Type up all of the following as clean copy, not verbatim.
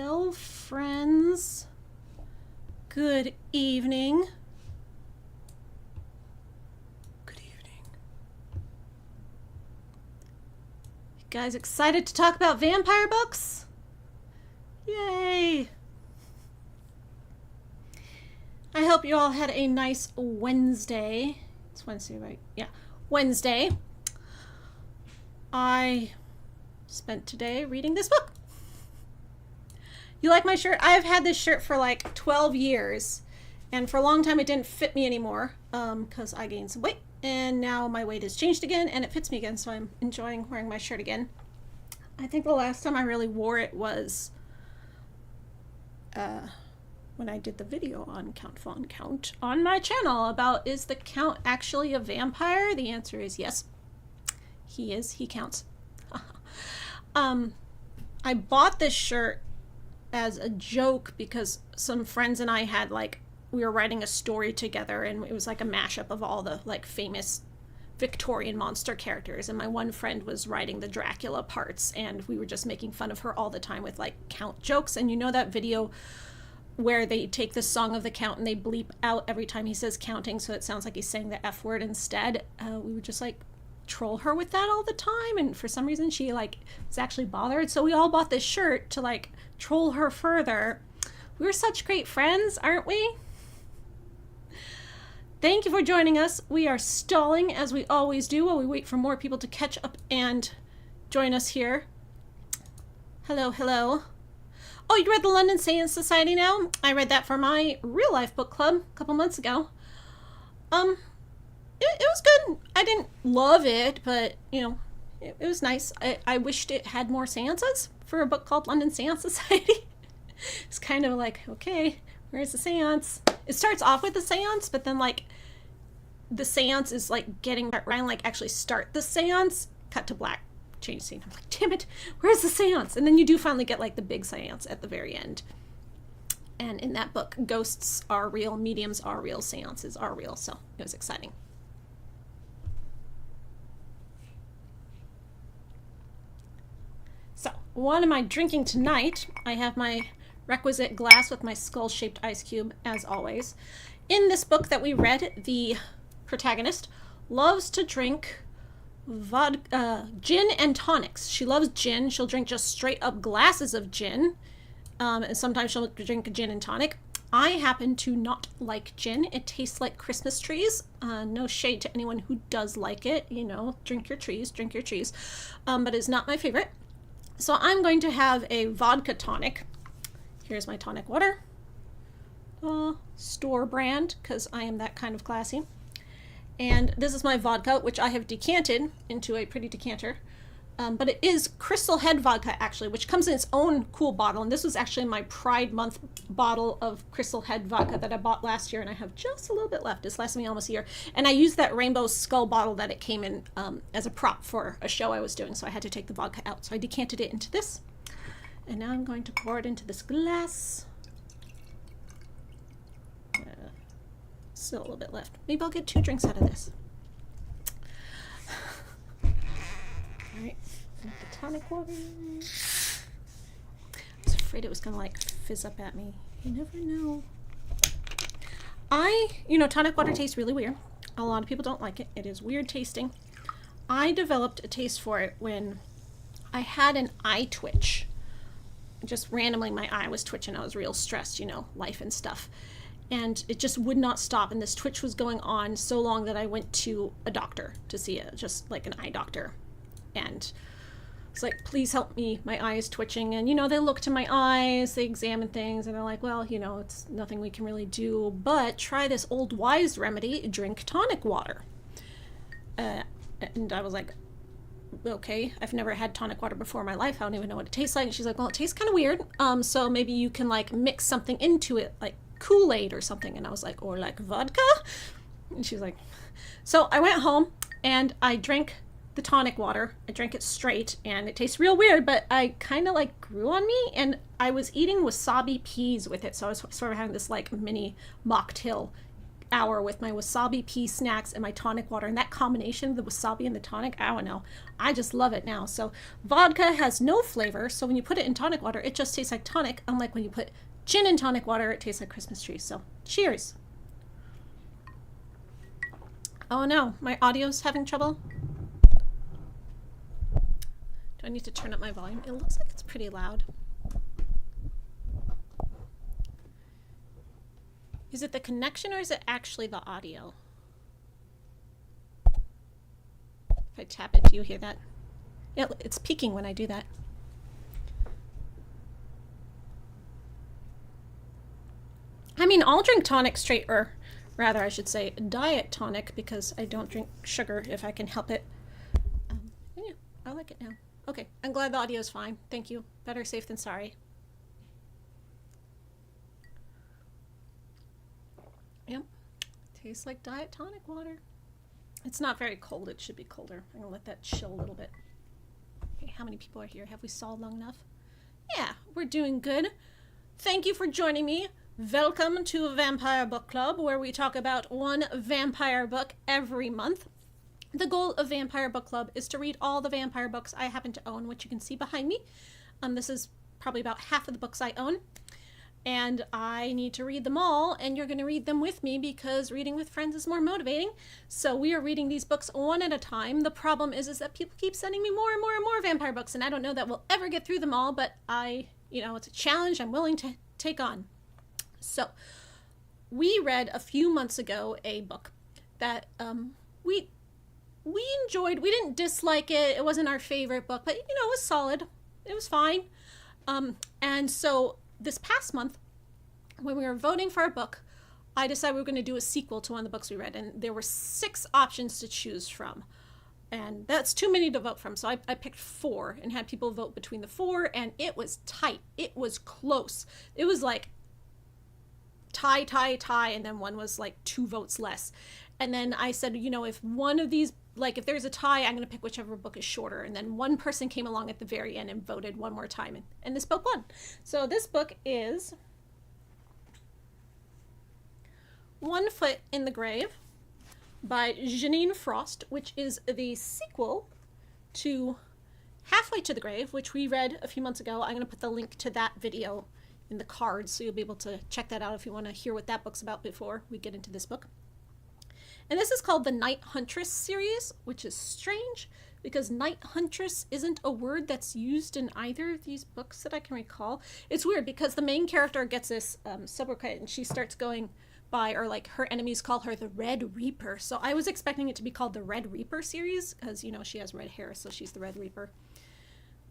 Hello, friends. Good evening. Good evening. You guys excited to talk about vampire books? Yay! I hope you all had a nice Wednesday. It's Wednesday, right? Yeah, Wednesday. I spent today reading this book. You like my shirt? I've had this shirt for like 12 years, and for a long time it didn't fit me anymore because I gained some weight, and now my weight has changed again and it fits me again, so I'm enjoying wearing my shirt again. I think the last time I really wore it was when I did the video on Count Von Count on my channel about, is the Count actually a vampire? The answer is yes. He is. He counts. I bought this shirt as a joke because some friends and I had, like, we were writing a story together, and it was like a mashup of all the like famous Victorian monster characters, and my one friend was writing the Dracula parts, and we were just making fun of her all the time with like Count jokes. And you know that video where they take the song of the Count and they bleep out every time he says counting, so it sounds like he's saying the F word instead? We would just like troll her with that all the time, and for some reason she like was actually bothered, so we all bought this shirt to like troll her further. We're such great friends, aren't we? Thank you for joining us. We are stalling as we always do while we wait for more people to catch up and join us here. Hello, hello. Oh, you read the London Science Society now? I read that for my real life book club a couple months ago. It was good. I didn't love it, but, you know, it was nice. I wished it had more seances for a book called London Seance Society. It's kind of like, okay, where's the seance? It starts off with the seance, but then, like, the seance is, like, getting Ryan, like, actually start the seance, cut to black, change scene. I'm like, damn it, where's the seance? And then you do finally get, like, the big seance at the very end. And in that book, ghosts are real, mediums are real, seances are real, so it was exciting. So, what am I drinking tonight? I have my requisite glass with my skull-shaped ice cube, as always. In this book that we read, the protagonist loves to drink gin and tonics. She loves gin. She'll drink just straight-up glasses of gin, and sometimes she'll drink a gin and tonic. I happen to not like gin. It tastes like Christmas trees. No shade to anyone who does like it. You know, drink your trees, drink your trees. But it's not my favorite. So I'm going to have a vodka tonic. Here's my tonic water. Store brand, because I am that kind of classy. And this is my vodka, which I have decanted into a pretty decanter. But it is Crystal Head vodka, actually, which comes in its own cool bottle. And this was actually my Pride Month bottle of Crystal Head vodka that I bought last year, and I have just a little bit left. It's lasted me almost a year. And I used that Rainbow Skull bottle that it came in as a prop for a show I was doing, so I had to take the vodka out. So I decanted it into this. And now I'm going to pour it into this glass. Still a little bit left. Maybe I'll get 2 drinks out of this. Alright, the tonic water. I was afraid it was gonna like fizz up at me. You never know. You know, tonic water tastes really weird. A lot of people don't like it. It is weird tasting. I developed a taste for it when I had an eye twitch. Just randomly my eye was twitching. I was real stressed, you know, life and stuff. And it just would not stop. And this twitch was going on so long that I went to a doctor to see it, just like an eye doctor. And it's like, please help me, my eye is twitching. And, you know, they look to my eyes, they examine things, and they're like, well, you know, it's nothing we can really do, but try this old wise remedy, drink tonic water. And I was like, okay, I've never had tonic water before in my life, I don't even know what it tastes like. And she's like, well, it tastes kind of weird, so maybe you can like mix something into it, like Kool-Aid or something. And I was like, or like vodka? And she was like, so I went home and I drank the tonic water. I drank it straight, and it tastes real weird, but I kind of like grew on me, and I was eating wasabi peas with it, so I was sort of having this like mini mocktail hour with my wasabi pea snacks and my tonic water. And that combination of the wasabi and the tonic, I don't know. I just love it now. So vodka has no flavor. So when you put it in tonic water, it just tastes like tonic. Unlike when you put gin in tonic water, it tastes like Christmas trees. So cheers. Oh no, my audio's having trouble. Do I need to turn up my volume? It looks like it's pretty loud. Is it the connection or is it actually the audio? If I tap it, do you hear that? Yeah, it's peaking when I do that. I mean, I'll drink tonic straight, or rather I should say diet tonic, because I don't drink sugar if I can help it. Yeah, I like it now. Okay, I'm glad the audio is fine. Thank you. Better safe than sorry. Yep, tastes like diet tonic water. It's not very cold. It should be colder. I'm gonna let that chill a little bit. Okay, how many people are here? Have we stalled long enough? Yeah, we're doing good. Thank you for joining me. Welcome to Vampire Book Club, where we talk about one vampire book every month. The goal of Vampire Book Club is to read all the vampire books I happen to own, which you can see behind me. This is probably about half of the books I own. And I need to read them all, and you're going to read them with me because reading with friends is more motivating. So we are reading these books one at a time. The problem is that people keep sending me more and more and more vampire books, and I don't know that we'll ever get through them all, but it's a challenge I'm willing to take on. So we read a few months ago a book that we enjoyed. We didn't dislike it. It wasn't our favorite book, but it was solid. It was fine. And so this past month, when we were voting for a book, I decided we were going to do a sequel to one of the books we read, and there were 6 options to choose from. And that's too many to vote from, so I picked 4 and had people vote between the 4, and it was tight. It was close. It was like tie, and then one was like 2 votes less. And then I said, if one of these, if there's a tie, I'm going to pick whichever book is shorter. And then one person came along at the very end and voted one more time, and this book won. So this book is One Foot in the Grave by Jeaniene Frost, which is the sequel to Halfway to the Grave, which we read a few months ago. I'm going to put the link to that video in the cards, so you'll be able to check that out if you want to hear what that book's about before we get into this book. And this is called the Night Huntress series, which is strange because Night Huntress isn't a word that's used in either of these books that I can recall. It's weird because the main character gets this sobriquet, and she starts going by, or her enemies call her the Red Reaper. So I was expecting it to be called the Red Reaper series because, she has red hair, so she's the Red Reaper.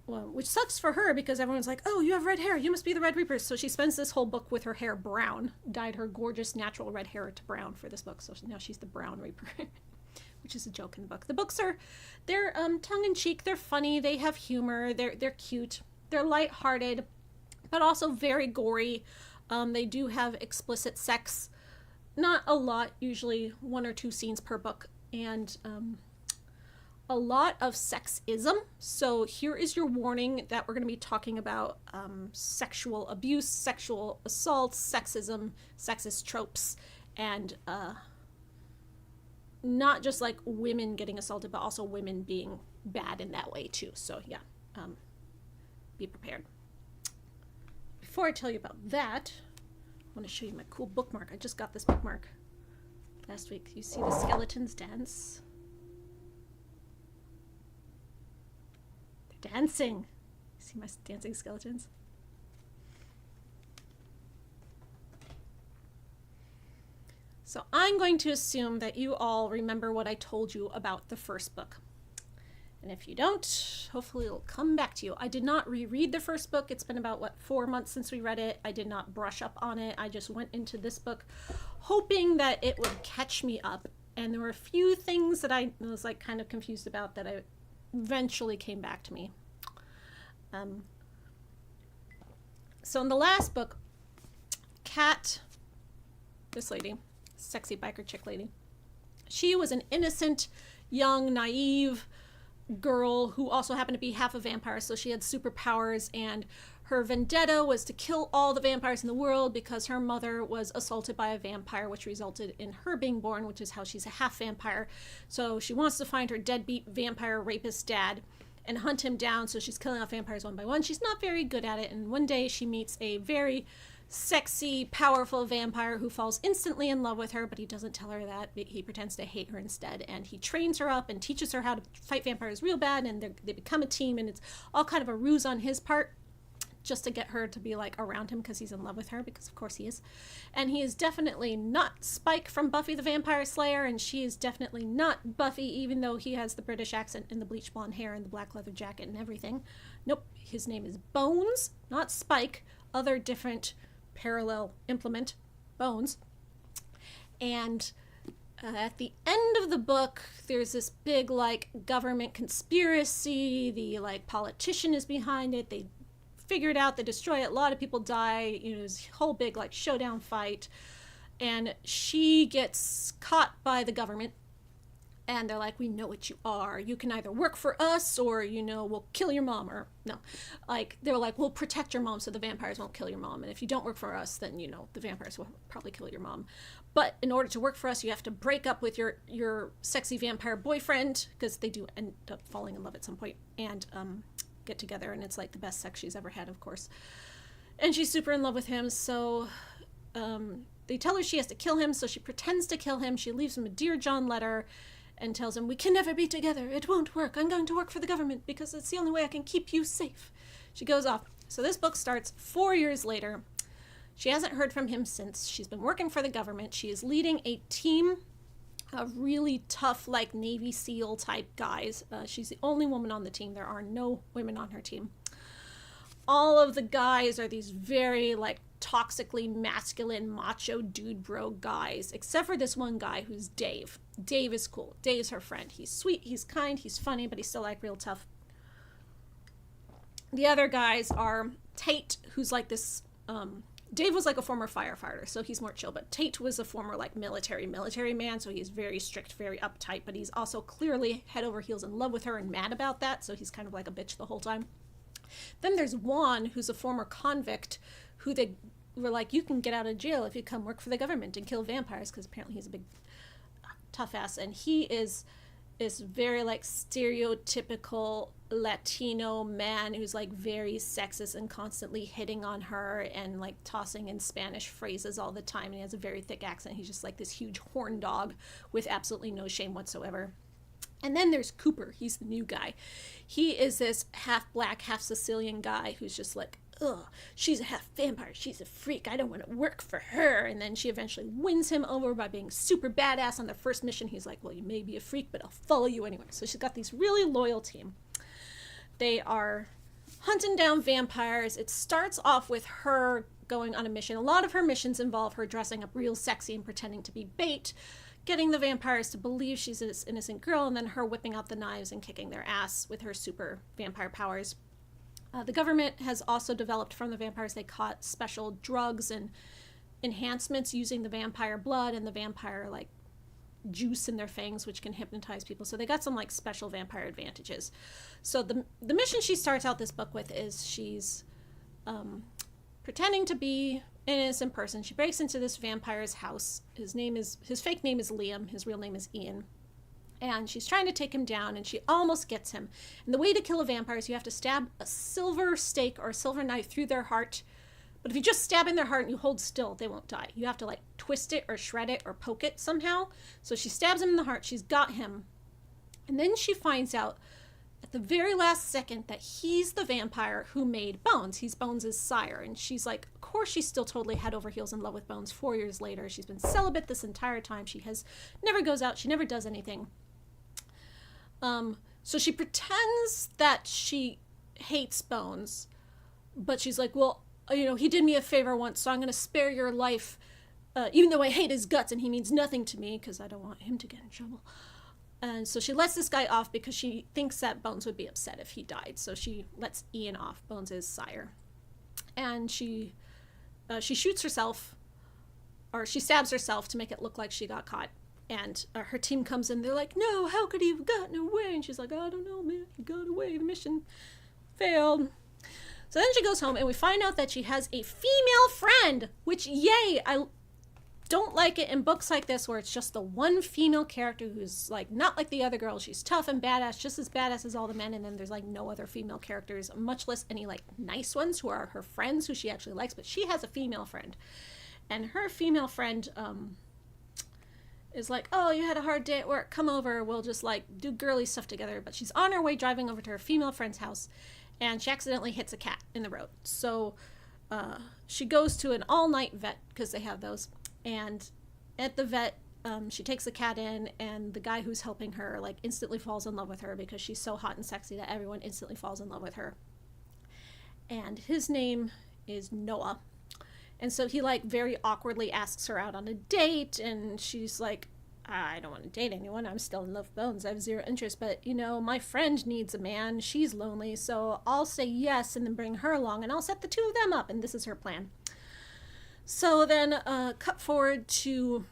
Well, which sucks for her because everyone's like, oh, you have red hair, you must be the Red Reaper. So she spends this whole book with her hair brown, dyed her gorgeous natural red hair to brown for this book. So now she's the Brown Reaper, which is a joke in the book. The books they're tongue-in-cheek, they're funny, they have humor, they're cute, they're lighthearted, but also very gory. They do have explicit sex, not a lot, usually 1 or 2 scenes per book, and a lot of sexism. So here is your warning that we're going to be talking about sexual abuse, sexual assault, sexism, sexist tropes, and not just women getting assaulted, but also women being bad in that way too. So yeah, be prepared. Before I tell you about that, I want to show you my cool bookmark. I just got this bookmark last week. You see the skeletons dance? Dancing. See my dancing skeletons? So I'm going to assume that you all remember what I told you about the first book. And if you don't, hopefully it'll come back to you. I did not reread the first book. It's been about, 4 months since we read it. I did not brush up on it. I just went into this book hoping that it would catch me up. And there were a few things that I was kind of confused about that I eventually came back to me. So in the last book, Kat, this lady, sexy biker chick lady, she was an innocent, young, naive girl who also happened to be half a vampire, so she had superpowers, and Her vendetta was to kill all the vampires in the world because her mother was assaulted by a vampire, which resulted in her being born, which is how she's a half vampire. So she wants to find her deadbeat vampire rapist dad and hunt him down, so she's killing off vampires one by one. She's not very good at it, and one day she meets a very sexy, powerful vampire who falls instantly in love with her, but he doesn't tell her that. He pretends to hate her instead, and he trains her up and teaches her how to fight vampires real bad, and they become a team, and it's all kind of a ruse on his part just to get her to be like around him because he's in love with her, because of course he is. And he is definitely not Spike from Buffy the Vampire Slayer, and she is definitely not Buffy, even though he has the British accent and the bleach blonde hair and the black leather jacket and everything. Nope, his name is Bones, not Spike. Other different parallel implement, Bones. And at the end of the book, there's this big like government conspiracy. The like politician is behind it. They figure it out, they destroy it, a lot of people die, you know, this whole big like showdown fight, and she gets caught by the government, and they're like, we know what you are, you can either work for us or, you know, we'll kill your mom, or no, like they're like, we'll protect your mom so the vampires won't kill your mom, and if you don't work for us, then, you know, the vampires will probably kill your mom, but in order to work for us you have to break up with your sexy vampire boyfriend, because they do end up falling in love at some point, and get together, and it's like the best sex she's ever had, of course, and she's super in love with him. So they tell her she has to kill him, so she pretends to kill him. She leaves him a Dear John letter and tells him, we can never be together, it won't work, I'm going to work for the government because it's the only way I can keep you safe. She goes off. So this book starts 4 years later. She hasn't heard from him since. She's been working for the government. She is leading a team of really tough, like Navy SEAL type guys. She's the only woman on the team. There are no women on her team. All of the guys are these very like toxically masculine, macho dude bro guys, except for this one guy who's Dave. Dave is cool. Dave's her friend. He's sweet, he's kind, he's funny, but he's still like real tough. The other guys are Tate, who's like this Dave was like a former firefighter, so he's more chill, but Tate was a former like military man, so he's very strict, very uptight, but he's also clearly head over heels in love with her and mad about that, so he's kind of like a bitch the whole time. Then there's Juan, who's a former convict, who they were like, you can get out of jail if you come work for the government and kill vampires, because apparently he's a big tough ass, and he is very like stereotypical Latino man who's like very sexist and constantly hitting on her and like tossing in Spanish phrases all the time, and he has a very thick accent. He's just like this huge horn dog with absolutely no shame whatsoever. And then there's Cooper. He's the new guy. He is this half black, half Sicilian guy who's just like, ugh, she's a half vampire, she's a freak, I don't want to work for her. And then she eventually wins him over by being super badass on their first mission. He's like, well, you may be a freak, but I'll follow you anyway. So she's got these really loyal team. They are hunting down vampires. It starts off with her going on a mission. A lot of her missions involve her dressing up real sexy and pretending to be bait, getting the vampires to believe she's this innocent girl, and then her whipping out the knives and kicking their ass with her super vampire powers. The government has also developed from the vampires, they caught special drugs and enhancements using the vampire blood and the vampire like juice in their fangs, which can hypnotize people. So they got some like special vampire advantages. So the mission she starts out this book with is she's pretending to be an innocent person. She breaks into this vampire's house. His fake name is Liam. His real name is Ian. And she's trying to take him down, and she almost gets him. And the way to kill a vampire is you have to stab a silver stake or a silver knife through their heart. But if you just stab in their heart and you hold still, they won't die. You have to like twist it or shred it or poke it somehow. So she stabs him in the heart. She's got him. And then she finds out at the very last second that he's the vampire who made Bones. He's Bones' sire. And she's like, of course she's still totally head over heels in love with Bones 4 years later. She's been celibate this entire time. She never goes out. She never does anything. So she pretends that she hates Bones, but she's like, well, you know, he did me a favor once, so I'm going to spare your life, even though I hate his guts and he means nothing to me, because I don't want him to get in trouble. And so she lets this guy off because she thinks that Bones would be upset if he died. So she lets Ian off, Bones' sire. And she shoots herself, or she stabs herself to make it look like she got caught. And her team comes in, they're like, no, how could he have gotten away? And she's like, I don't know, man, he got away, the mission failed. So then she goes home, and we find out that she has a female friend, which, yay, I don't like it in books like this where it's just the one female character who's like not like the other girls. She's tough and badass, just as badass as all the men, and then there's like no other female characters, much less any like nice ones who are her friends who she actually likes. But she has a female friend, and her female friend is like, oh, you had a hard day at work, come over, we'll just like do girly stuff together. But she's on her way driving over to her female friend's house, and she accidentally hits a cat in the road. So she goes to an all-night vet, because they have those, and at the vet she takes the cat in, and the guy who's helping her like instantly falls in love with her because she's so hot and sexy that everyone instantly falls in love with her. And his name is Noah. And so he like very awkwardly asks her out on a date, and she's like, I don't want to date anyone. I'm still in love with Bones. I have zero interest, but you know, my friend needs a man. She's lonely, so I'll say yes and then bring her along, and I'll set the two of them up, and this is her plan. So then cut forward to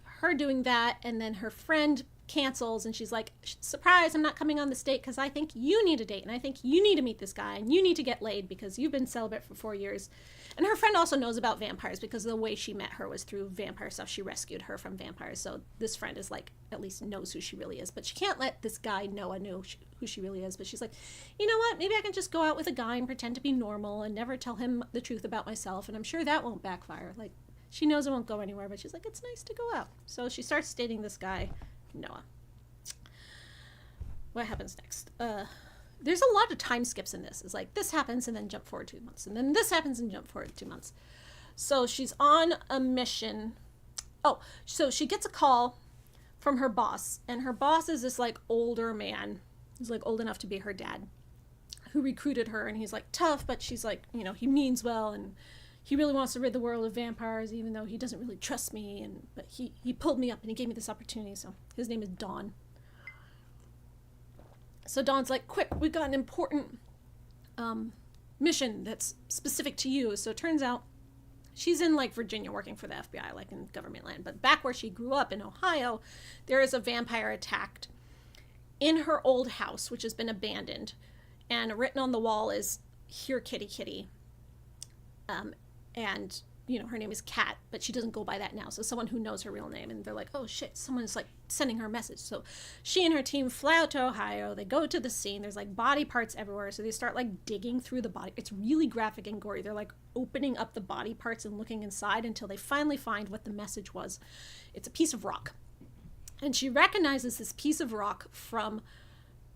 her doing that, and then her friend cancels, and she's like, surprise, I'm not coming on this date because I think you need a date, and I think you need to meet this guy, and you need to get laid because you've been celibate for 4 years. And her friend also knows about vampires because the way she met her was through vampire stuff. She rescued her from vampires, so this friend is like, at least knows who she really is. But she can't let this guy Noah know who she really is. But she's like, you know what, maybe I can just go out with a guy and pretend to be normal and never tell him the truth about myself, and I'm sure that won't backfire. Like, she knows it won't go anywhere, but she's like, it's nice to go out. So she starts dating this guy Noah. What happens next? There's a lot of time skips in this. It's like this happens and then jump forward 2 months, and then this happens and jump forward 2 months. So she's on a mission. Oh, so she gets a call from her boss, and her boss is this like older man who's like old enough to be her dad, who recruited her, and he's like tough, but she's like, you know, he means well, and he really wants to rid the world of vampires, even though he doesn't really trust me, but he pulled me up and he gave me this opportunity. So his name is Dawn. So Dawn's like, quick, we've got an important mission that's specific to you. So it turns out she's in like Virginia working for the FBI, like in government land. But back where she grew up in Ohio, there is a vampire attacked in her old house, which has been abandoned. And written on the wall is, here, kitty, kitty. And, you know, her name is Kat, but she doesn't go by that now. So someone who knows her real name, and they're like, oh shit, someone is like sending her a message. So she and her team fly out to Ohio. They go to the scene. There's like body parts everywhere. So they start like digging through the body. It's really graphic and gory. They're like opening up the body parts and looking inside until they finally find what the message was. It's a piece of rock. And she recognizes this piece of rock from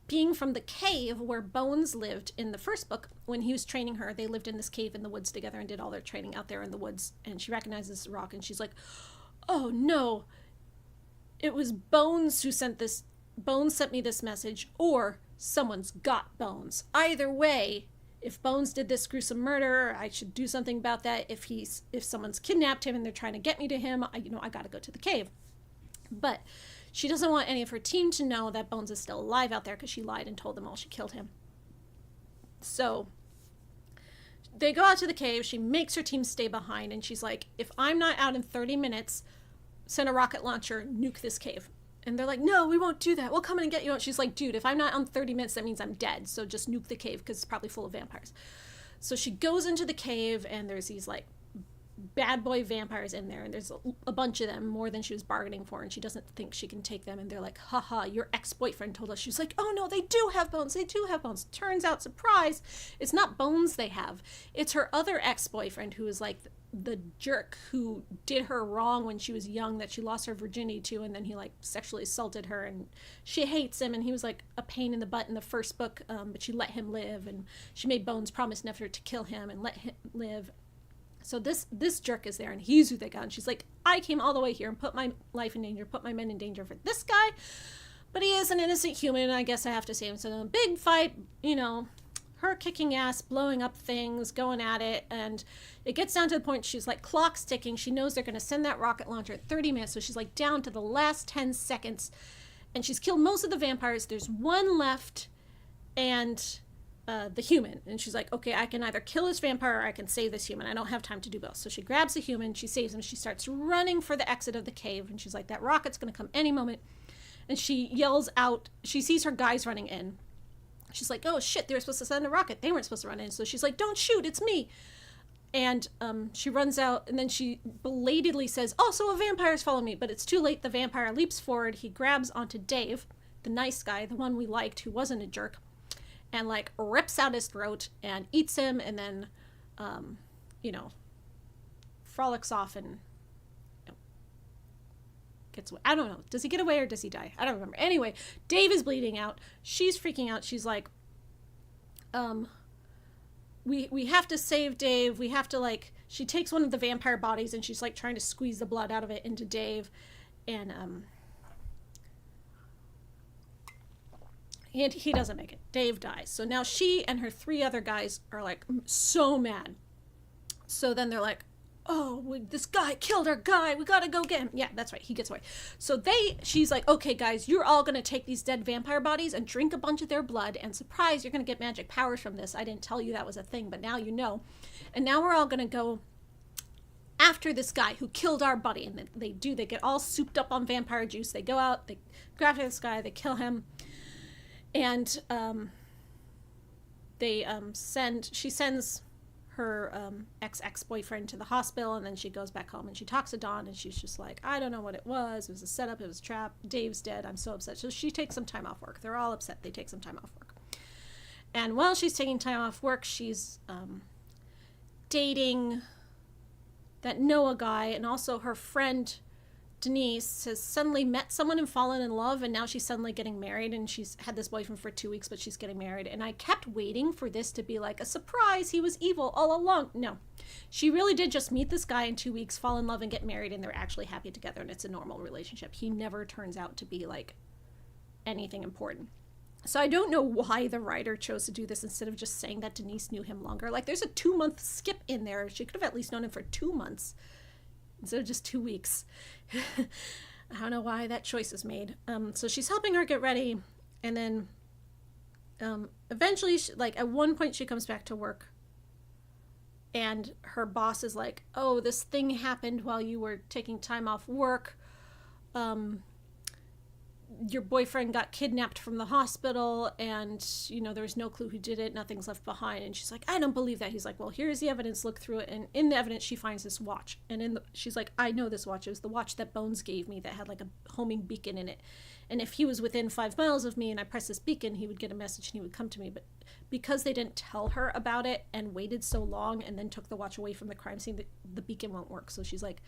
being from the cave where Bones lived in the first book. When he was training her, they lived in this cave in the woods together and did all their training out there in the woods. And she recognizes this rock, and she's like, oh no, it was Bones who sent this. Bones sent me this message, or someone's got Bones. Either way, if Bones did this gruesome murder, I should do something about that. If someone's kidnapped him and they're trying to get me to him, I gotta go to the cave. But she doesn't want any of her team to know that Bones is still alive out there because she lied and told them all she killed him. So they go out to the cave. She makes her team stay behind, and she's like, if I'm not out in 30 minutes, send a rocket launcher, nuke this cave. And they're like, no, we won't do that. We'll come in and get you. And she's like, dude, if I'm not on 30 minutes, that means I'm dead. So just nuke the cave because it's probably full of vampires. So she goes into the cave, and there's these like bad boy vampires in there, and there's a bunch of them, more than she was bargaining for, and she doesn't think she can take them. And they're like, haha, your ex-boyfriend told us. She's like, oh no, they do have Bones. They do have Bones. Turns out, surprise, it's not Bones they have. It's her other ex-boyfriend, who is like the jerk who did her wrong when she was young, that she lost her virginity to, and then he like sexually assaulted her, and she hates him, and he was like a pain in the butt in the first book, but she let him live, and she made Bones promise never to kill him and let him live. So this jerk is there, and he's who they got. And she's like, I came all the way here and put my life in danger, put my men in danger for this guy, but he is an innocent human, and I guess I have to save him. So a big fight, you know, her kicking ass, blowing up things, going at it, and it gets down to the point she's like, clock's ticking. She knows they're going to send that rocket launcher at 30 minutes, so she's like down to the last 10 seconds, and she's killed most of the vampires. There's one left, and the human, and she's like, okay, I can either kill this vampire or I can save this human. I don't have time to do both. So she grabs the human, she saves him, she starts running for the exit of the cave, and she's like, that rocket's going to come any moment. And she yells out, she sees her guys running in, she's like, oh shit, they were supposed to send a rocket. They weren't supposed to run in. So she's like, don't shoot, it's me. And she runs out, and then she belatedly says, oh, so a vampire's following me. But it's too late. The vampire leaps forward. He grabs onto Dave, the nice guy, the one we liked, who wasn't a jerk, and, like, rips out his throat and eats him, and then, frolics off and gets away. I don't know. Does he get away or does he die? I don't remember. Anyway, Dave is bleeding out. She's freaking out. She's like, we have to save Dave. We have to, like, she takes one of the vampire bodies and she's, like, trying to squeeze the blood out of it into Dave. And he doesn't make it. Dave dies. So now she and her 3 other guys are, like, so mad. So then they're like, oh, this guy killed our guy. We gotta go get him. Yeah, that's right. He gets away. So she's like, okay, guys, you're all gonna take these dead vampire bodies and drink a bunch of their blood, and surprise, you're gonna get magic powers from this. I didn't tell you that was a thing, but now you know. And now we're all gonna go after this guy who killed our buddy. And they get all souped up on vampire juice. They go out, they go after this guy, they kill him. And she sends her ex-boyfriend to the hospital, and then she goes back home and she talks to Dawn, and she's just like, I don't know what it was a setup, it was a trap, Dave's dead, I'm so upset. So she takes some time off work. They're all upset. They take some time off work, and while she's taking time off work, she's dating that Noah guy, and also her friend Denise has suddenly met someone and fallen in love, and now she's suddenly getting married, and she's had this boyfriend for 2 weeks, but she's getting married. And I kept waiting for this to be like a surprise, he was evil all along. No, she really did just meet this guy in 2 weeks, fall in love, and get married, and they're actually happy together, and it's a normal relationship. He never turns out to be like anything important. So I don't know why the writer chose to do this instead of just saying that Denise knew him longer. Like, there's a 2-month skip in there. She could have at least known him for 2 months instead of just 2 weeks. I don't know why that choice is made. So she's helping her get ready, and then eventually, at one point, she comes back to work, and her boss is like, oh, this thing happened while you were taking time off work. Your boyfriend got kidnapped from the hospital, and, there was no clue who did it. Nothing's left behind. And she's like, I don't believe that. He's like, well, here's the evidence. Look through it. And in the evidence, she finds this watch. And she's like, I know this watch. It was the watch that Bones gave me that had, like, a homing beacon in it. And if he was within 5 miles of me and I pressed this beacon, he would get a message and he would come to me. But because they didn't tell her about it and waited so long and then took the watch away from the crime scene, the beacon won't work. So she's like,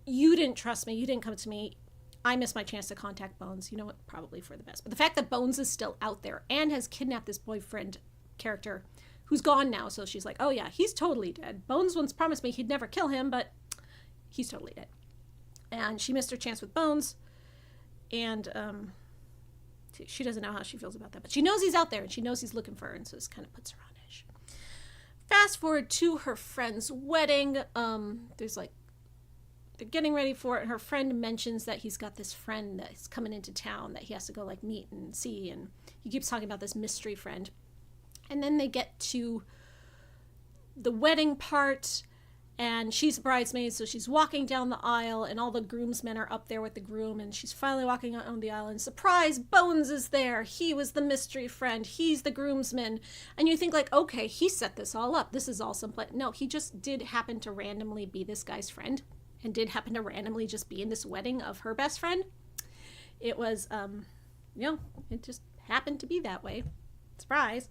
you didn't trust me. You didn't come to me. I missed my chance to contact Bones. You know what? Probably for the best. But the fact that Bones is still out there and has kidnapped this boyfriend character who's gone now. So she's like, oh yeah, he's totally dead. Bones once promised me he'd never kill him, but he's totally dead. And she missed her chance with Bones. And she doesn't know how she feels about that. But she knows he's out there, and she knows he's looking for her. And so this kind of puts her on edge. Fast forward to her friend's wedding. They're getting ready for it. Her friend mentions that he's got this friend that's coming into town that he has to go meet and see, and he keeps talking about this mystery friend. And then they get to the wedding part, and she's a bridesmaid, so she's walking down the aisle, and all the groomsmen are up there with the groom, and she's finally walking out on the aisle, and surprise, Bones is there. He was the mystery friend. He's the groomsman. And you think, okay, he set this all up. This is all some play. No, he just did happen to randomly be this guy's friend, and did happen to randomly just be in this wedding of her best friend. It was, it just happened to be that way. Surprise.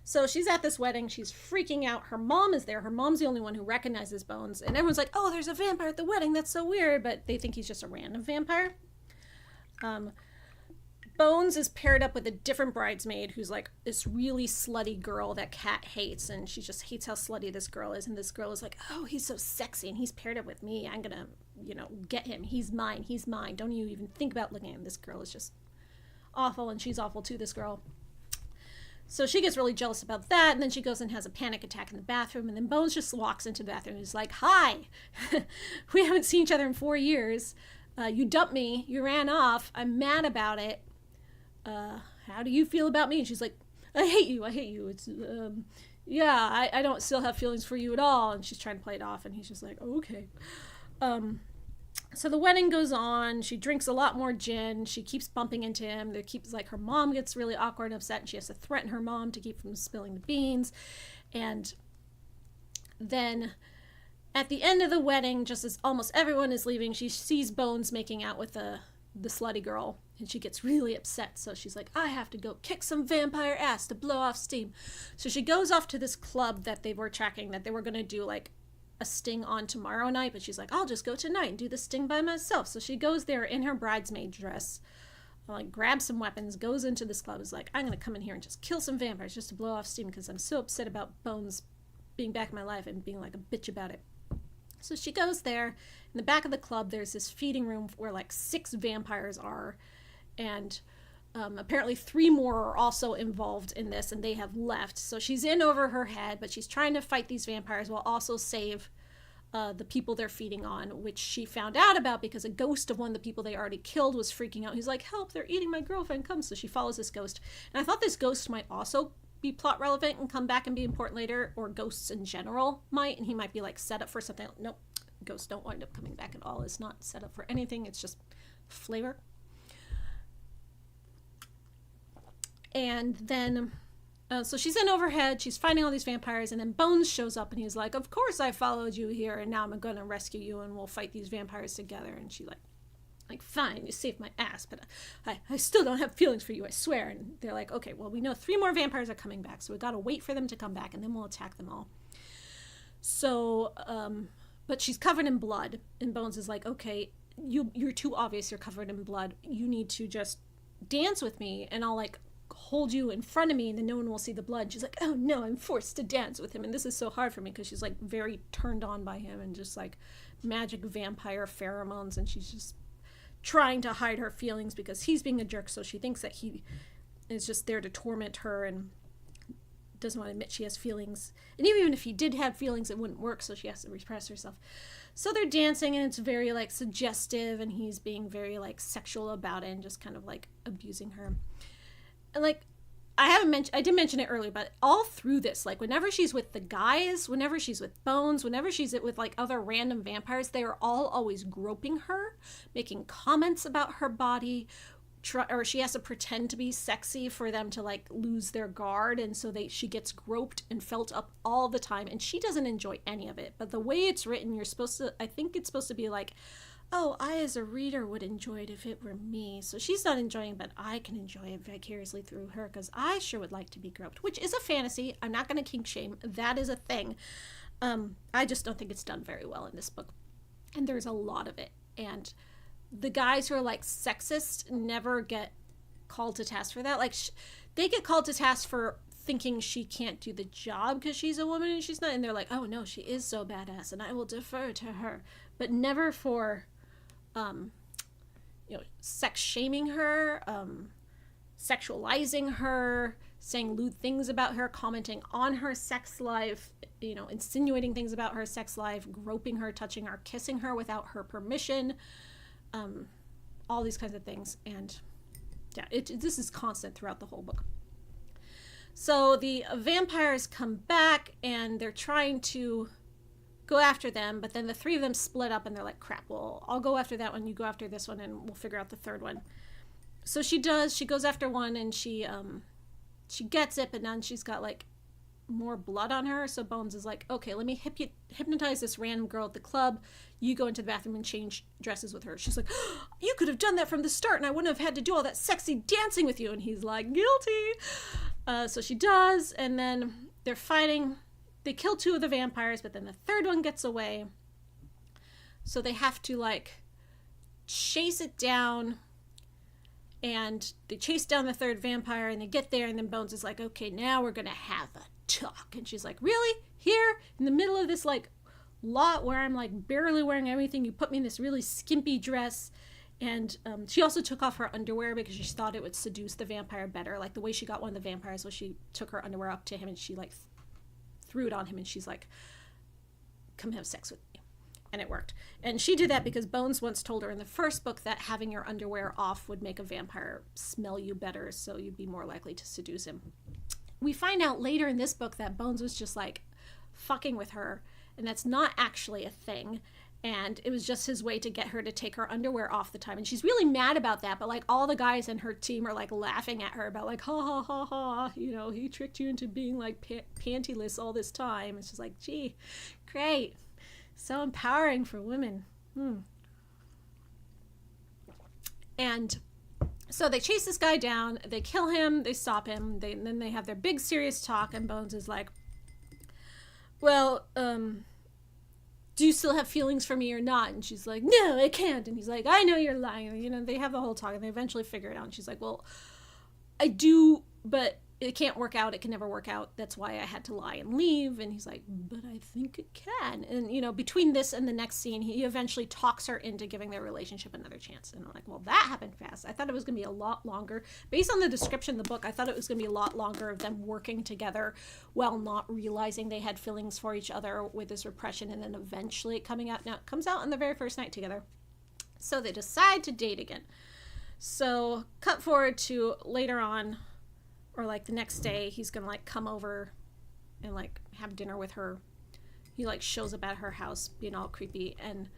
So she's at this wedding. She's freaking out. Her mom is there. Her mom's the only one who recognizes Bones. And everyone's like, oh, there's a vampire at the wedding. That's so weird. But they think he's just a random vampire. Bones is paired up with a different bridesmaid who's like this really slutty girl that Kat hates, and she just hates how slutty this girl is. And this girl is like, oh, he's so sexy, and he's paired up with me. I'm gonna, get him. He's mine. He's mine. Don't you even think about looking at him. This girl is just awful, and she's awful too, this girl. So she gets really jealous about that, and then she goes and has a panic attack in the bathroom, and then Bones just walks into the bathroom and is like, hi, we haven't seen each other in 4 years. You dumped me. You ran off. I'm mad about it. How do you feel about me? And she's like, I hate you. It's, I don't still have feelings for you at all. And she's trying to play it off, and he's just like, okay. So the wedding goes on. She drinks a lot more gin. She keeps bumping into him. There keeps, like, her mom gets really awkward and upset, and she has to threaten her mom to keep from spilling the beans. And then at the end of the wedding, just as almost everyone is leaving, she sees Bones making out with the slutty girl, and she gets really upset. So she's like, I have to go kick some vampire ass to blow off steam. So she goes off to this club that they were tracking, that they were going to do, like, a sting on tomorrow night, but she's like, I'll just go tonight and do the sting by myself. So she goes there in her bridesmaid dress, like, grabs some weapons, goes into this club, is like, I'm gonna come in here and just kill some vampires just to blow off steam because I'm so upset about Bones being back in my life and being like a bitch about it. So she goes there. In the back of the club, there's this feeding room where, like, 6 vampires are, and apparently 3 more are also involved in this, and they have left. So she's in over her head, but she's trying to fight these vampires while also save the people they're feeding on, which she found out about because a ghost of one of the people they already killed was freaking out. He's like, help, they're eating my girlfriend, come. So she follows this ghost. And I thought this ghost might also be plot relevant and come back and be important later, or ghosts in general might, and he might be, like, set up for something. Nope, ghosts don't wind up coming back at all. It's not set up for anything. It's just flavor. And then, so she's in overhead, she's fighting all these vampires, and then Bones shows up, and he's like, of course I followed you here, and now I'm gonna rescue you, and we'll fight these vampires together. And she's like, fine, you saved my ass, but I still don't have feelings for you, I swear. And they're like, okay, well, we know 3 more vampires are coming back, so we gotta wait for them to come back, and then we'll attack them all. So, but she's covered in blood, and Bones is like, okay, you're too obvious you're covered in blood. You need to just dance with me, and I'll, like, hold you in front of me, and then no one will see the blood. She's like, oh no, I'm forced to dance with him, and this is so hard for me because she's, like, very turned on by him and just, like, magic vampire pheromones, and she's just trying to hide her feelings because he's being a jerk. So she thinks that he is just there to torment her and doesn't want to admit she has feelings, and even if he did have feelings, it wouldn't work, so she has to repress herself. So they're dancing, and it's very, like, suggestive, and he's being very, like, sexual about it and just kind of, like, abusing her. And, like, I did mention it earlier, but all through this, like, whenever she's with the guys, whenever she's with Bones, whenever she's with, like, other random vampires, they are all always groping her, making comments about her body, or she has to pretend to be sexy for them to, like, lose their guard, and so she gets groped and felt up all the time, and she doesn't enjoy any of it. But the way it's written, I think it's supposed to be like, oh, I as a reader would enjoy it if it were me. So she's not enjoying it, but I can enjoy it vicariously through her because I sure would like to be groped, which is a fantasy. I'm not going to kink shame. That is a thing. I just don't think it's done very well in this book. And there's a lot of it. And the guys who are, like, sexist never get called to task for that. Like, they get called to task for thinking she can't do the job because she's a woman and she's not. And they're like, oh, no, she is so badass and I will defer to her. But never for sex shaming her, sexualizing her, saying lewd things about her, commenting on her sex life, insinuating things about her sex life, groping her, touching her, kissing her without her permission, all these kinds of things. And yeah, this is constant throughout the whole book. So the vampires come back and they're trying to go after them, but then the 3 of them split up and they're like, crap, well, I'll go after that one, you go after this one, and we'll figure out the 3rd one. So she goes after one, and she gets it, but then she's got, like, more blood on her. So Bones is like, okay, let me hypnotize this random girl at the club, you go into the bathroom and change dresses with her. She's like, oh, you could have done that from the start and I wouldn't have had to do all that sexy dancing with you. And he's like, guilty. So she does, and then they're fighting. They kill 2 of the vampires, but then the 3rd one gets away. So they have to, like, chase it down. And they chase down the 3rd vampire, and they get there, and then Bones is like, okay, now we're going to have a talk. And she's like, really? Here? In the middle of this, like, lot where I'm, like, barely wearing everything? You put me in this really skimpy dress. And she also took off her underwear because she thought it would seduce the vampire better. Like, the way she got one of the vampires was she took her underwear up to him, and she, like, threw it on him, and she's like, come have sex with me. And it worked. And she did that because Bones once told her in the first book that having your underwear off would make a vampire smell you better, so you'd be more likely to seduce him. We find out later in this book that Bones was just, like, fucking with her, and that's not actually a thing. And it was just his way to get her to take her underwear off the time. And she's really mad about that. But like all the guys in her team are like laughing at her about like, ha ha ha ha, you know, he tricked you into being like pantyless all this time. It's just like, gee, great. So empowering for women. And so they chase this guy down. They kill him. They stop him. Then they have their big serious talk. And Bones is like, well, do you still have feelings for me or not? And she's like, no, I can't. And he's like, I know you're lying. You know, they have the whole talk and they eventually figure it out. And she's like, well, I do, but it can't work out. It can never work out. That's why I had to lie and leave. And he's like, but I think it can. And, you know, between this and the next scene, he eventually talks her into giving their relationship another chance. And I'm like, well, that happened fast. I thought it was going to be a lot longer. Based on the description of the book, I thought it was going to be a lot longer of them working together while not realizing they had feelings for each other with this repression. And then eventually it coming out. Now, it comes out on the very first night together. So they decide to date again. So cut forward to later on, or like the next day, he's gonna like come over and like have dinner with her. He like shows up at her house being all creepy and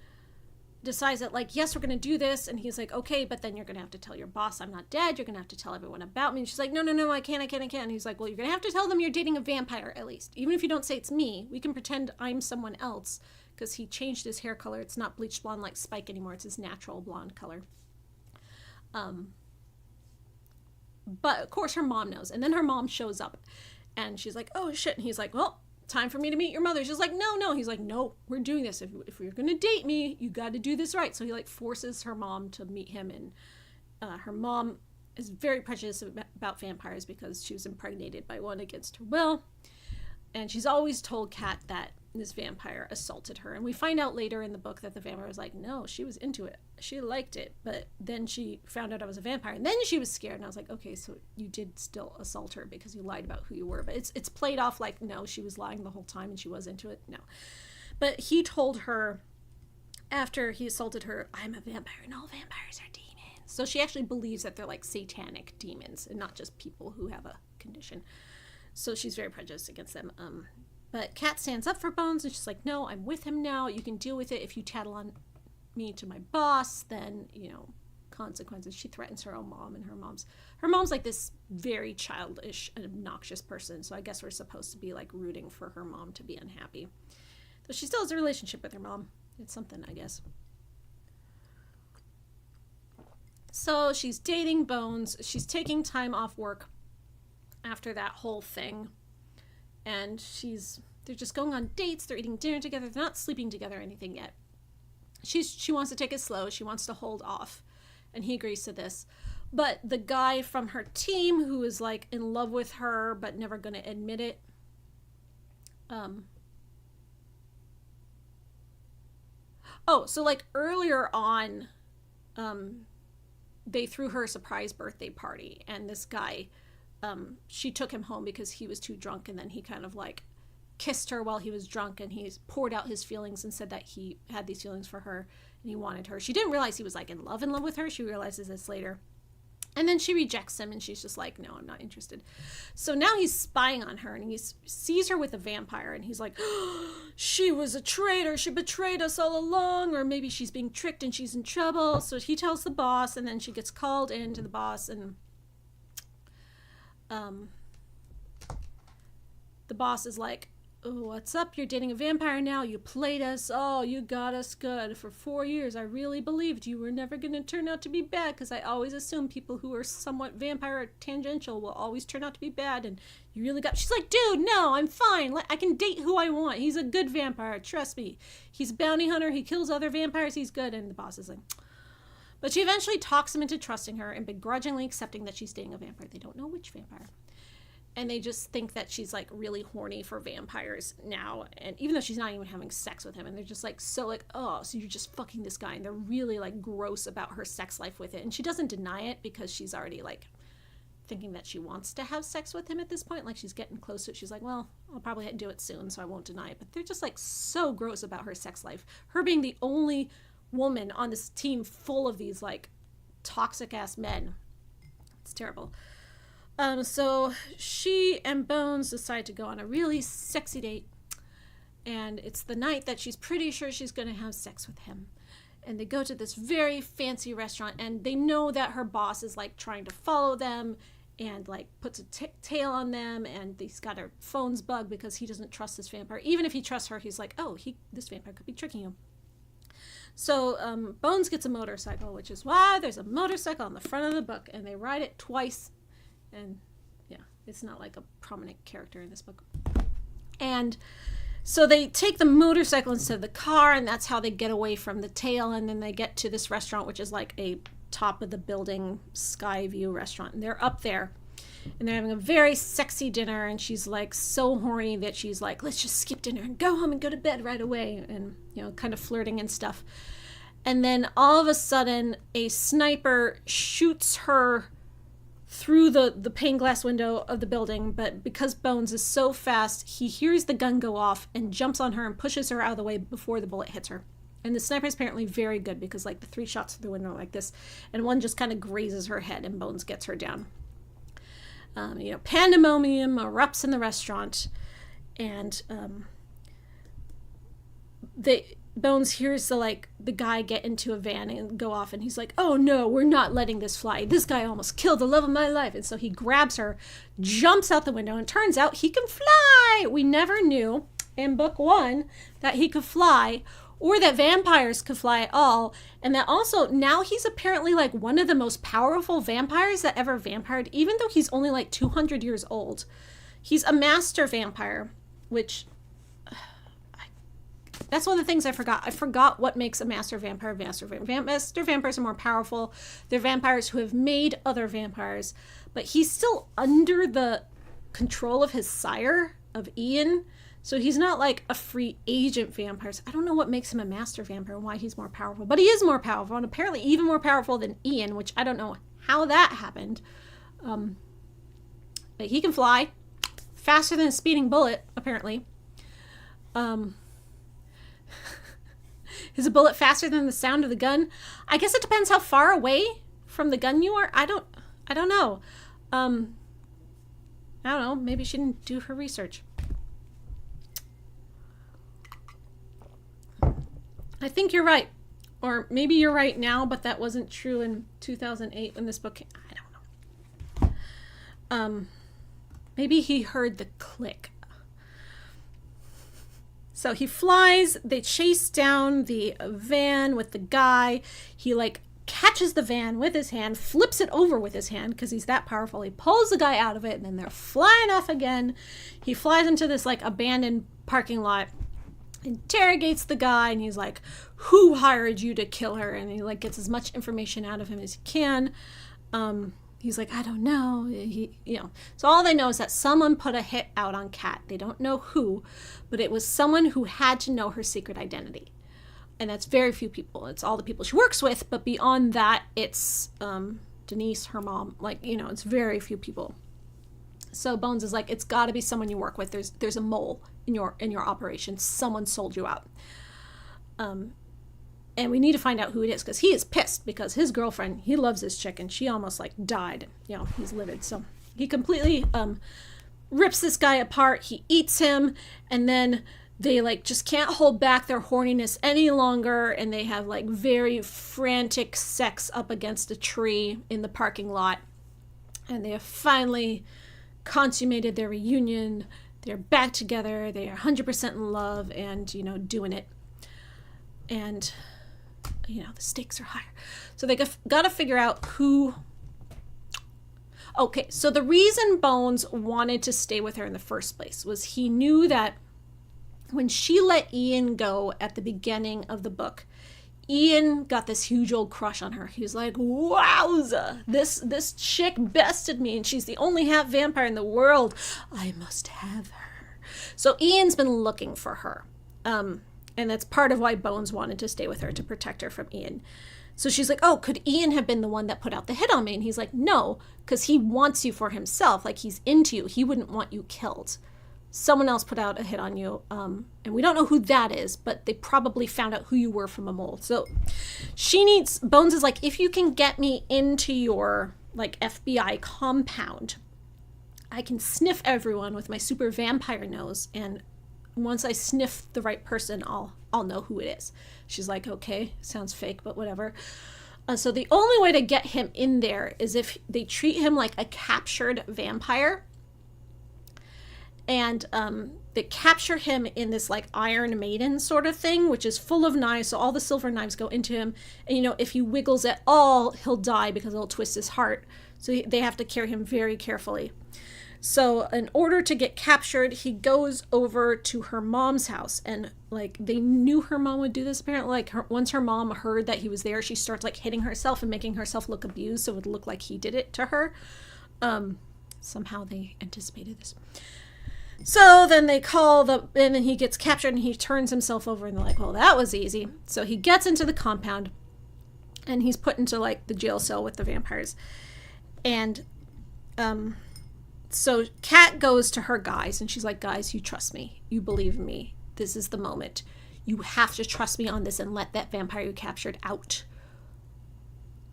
decides that like, yes, we're gonna do this. And he's like, okay, but then you're gonna have to tell your boss I'm not dead. You're gonna have to tell everyone about me. And she's like, no, I can't. And he's like, well, you're gonna have to tell them you're dating a vampire at least. Even if you don't say it's me, we can pretend I'm someone else, because he changed his hair color. It's not bleached blonde like Spike anymore. It's his natural blonde color. But of course her mom knows. And then her mom shows up and she's like, oh shit. And he's like, well, time for me to meet your mother. She's like, no. He's like, no, we're doing this. If you're going to date me, you got to do this right. So he like forces her mom to meet him. And her mom is very prejudiced about vampires because she was impregnated by one against her will. And she's always told Kat that this vampire assaulted her. And we find out later in the book that the vampire was like, no, she was into it. She liked it. But then she found out I was a vampire. And then she was scared. And I was like, okay, so you did still assault her because you lied about who you were. But it's played off like, no, she was lying the whole time and she was into it. No. But he told her after he assaulted her, I'm a vampire and all vampires are demons. So she actually believes that they're like satanic demons and not just people who have a condition. So she's very prejudiced against them. But Kat stands up for Bones and she's like, no, I'm with him now. You can deal with it. If you tattle on me to my boss, then, you know, consequences. She threatens her own mom, and her mom's like this very childish and obnoxious person. So I guess we're supposed to be like rooting for her mom to be unhappy. Though she still has a relationship with her mom. It's something, I guess. So she's dating Bones. She's taking time off work after that whole thing, and they're just going on dates, they're eating dinner together, they're not sleeping together or anything yet. She wants to take it slow, she wants to hold off, and he agrees to this. But the guy from her team who is like in love with her but never gonna admit it, so like earlier on, they threw her a surprise birthday party, and this guy, she took him home because he was too drunk, and then he kind of like kissed her while he was drunk, and he poured out his feelings and said that he had these feelings for her and he wanted her. She didn't realize he was like in love with her. She realizes this later. And then she rejects him and she's just like, no, I'm not interested. So now he's spying on her and he sees her with a vampire and he's like, oh, she was a traitor. She betrayed us all along, or maybe she's being tricked and she's in trouble. So he tells the boss, and then she gets called in to the boss, and the boss is like, oh, what's up? You're dating a vampire now. You played us. Oh, you got us good. For 4 years, I really believed you were never going to turn out to be bad, because I always assume people who are somewhat vampire or tangential will always turn out to be bad, and you really got... She's like, dude, no, I'm fine. I can date who I want. He's a good vampire. Trust me. He's a bounty hunter. He kills other vampires. He's good. And the boss is like... But she eventually talks him into trusting her and begrudgingly accepting that she's dating a vampire. They don't know which vampire. And they just think that she's like really horny for vampires now. And even though she's not even having sex with him, and they're just like, so like, oh, so you're just fucking this guy. And they're really like gross about her sex life with it. And she doesn't deny it because she's already like thinking that she wants to have sex with him at this point. Like she's getting close to it. She's like, well, I'll probably do it soon, so I won't deny it. But they're just like so gross about her sex life. Her being the only woman on this team full of these like toxic ass men. It's terrible. So she and Bones decide to go on a really sexy date, And it's the night that she's pretty sure she's going to have sex with him. And they go to this very fancy restaurant, and they know that her boss is like trying to follow them and like puts a tail on them, and he's got her phones bugged because he doesn't trust this vampire. Even if he trusts her, he's like, oh, this vampire could be tricking him. So Bones gets a motorcycle, which is why there's a motorcycle on the front of the book, and they ride it twice. And yeah, it's not like a prominent character in this book. And so they take the motorcycle instead of the car, and that's how they get away from the tail. And then they get to this restaurant, which is like a top of the building sky view restaurant. And they're up there, and they're having a very sexy dinner. And she's like so horny that she's like, let's just skip dinner and go home and go to bed right away. And, you know, kind of flirting and stuff. And then all of a sudden, a sniper shoots her through the pane glass window of the building, but because Bones is so fast, he hears the gun go off and jumps on her and pushes her out of the way before the bullet hits her. And the sniper is apparently very good, because like the 3 shots through the window like this, and one just kind of grazes her head and Bones gets her down. You know, pandemonium erupts in the restaurant, and Bones hears the guy get into a van and go off, and he's like, oh no, we're not letting this fly. This guy almost killed the love of my life. And so he grabs her, jumps out the window, and turns out he can fly. We never knew in book 1 that he could fly, or that vampires could fly at all. And that also, now he's apparently like one of the most powerful vampires that ever vampired, even though he's only like 200 years old. He's a master vampire, which... that's one of the things I forgot. I forgot what makes a master vampire master vampire. Master vampires are more powerful. They're vampires who have made other vampires. But he's still under the control of his sire, of Ian. So he's not like a free agent vampire. So I don't know what makes him a master vampire and why he's more powerful. But he is more powerful, and apparently even more powerful than Ian, which I don't know how that happened. But he can fly faster than a speeding bullet, apparently. Is a bullet faster than the sound of the gun? I guess it depends how far away from the gun you are. I don't know. I don't know. Maybe she didn't do her research. I think you're right. Or maybe you're right now, but that wasn't true in 2008 when this book came. I don't know. Maybe he heard the click. So he flies, they chase down the van with the guy. He like catches the van with his hand, flips it over with his hand because he's that powerful. He pulls the guy out of it, and then they're flying off again. He flies into this like abandoned parking lot, interrogates the guy, and he's like, who hired you to kill her? And he like gets as much information out of him as he can. He's like, I don't know. So all they know is that someone put a hit out on Kat. They don't know who, but it was someone who had to know her secret identity. And that's very few people. It's all the people she works with, but beyond that, it's Denise, her mom. Like, it's very few people. So Bones is like, it's got to be someone you work with. There's a mole in your operation. Someone sold you out. And we need to find out who it is, because he is pissed because his girlfriend, he loves this chick, and she almost like died. He's livid. So he completely rips this guy apart. He eats him, and then they like just can't hold back their horniness any longer, and they have like very frantic sex up against a tree in the parking lot. And they have finally consummated their reunion. They're back together. They are 100% in love and, doing it. And... the stakes are higher. So they got to figure out who... Okay, so the reason Bones wanted to stay with her in the first place was he knew that when she let Ian go at the beginning of the book, Ian got this huge old crush on her. He was like, wowza, this chick bested me, and she's the only half vampire in the world. I must have her. So Ian's been looking for her. And that's part of why Bones wanted to stay with her, to protect her from Ian. So she's like, oh, could Ian have been the one that put out the hit on me? And he's like, no, because he wants you for himself. Like, he's into you. He wouldn't want you killed. Someone else put out a hit on you. And we don't know who that is, but they probably found out who you were from a mole. So Bones is like, if you can get me into your, like, FBI compound, I can sniff everyone with my super vampire nose and once I sniff the right person, I'll know who it is. She's like, okay, sounds fake, but whatever. So the only way to get him in there is if they treat him like a captured vampire. And they capture him in this like Iron Maiden sort of thing, which is full of knives. So all the silver knives go into him. And, you know, if he wiggles at all, he'll die because it'll twist his heart. So they have to carry him very carefully. So in order to get captured, he goes over to her mom's house. And like they knew her mom would do this apparently. Like once her mom heard that he was there, she starts like hitting herself and making herself look abused. So it would look like he did it to her. Somehow they anticipated this. So then they call and then he gets captured and he turns himself over and they're like, well, that was easy. So he gets into the compound and he's put into like the jail cell with the vampires. And, so Kat goes to her guys and she's like, guys, you trust me. You believe in me. This is the moment. You have to trust me on this and let that vampire you captured out.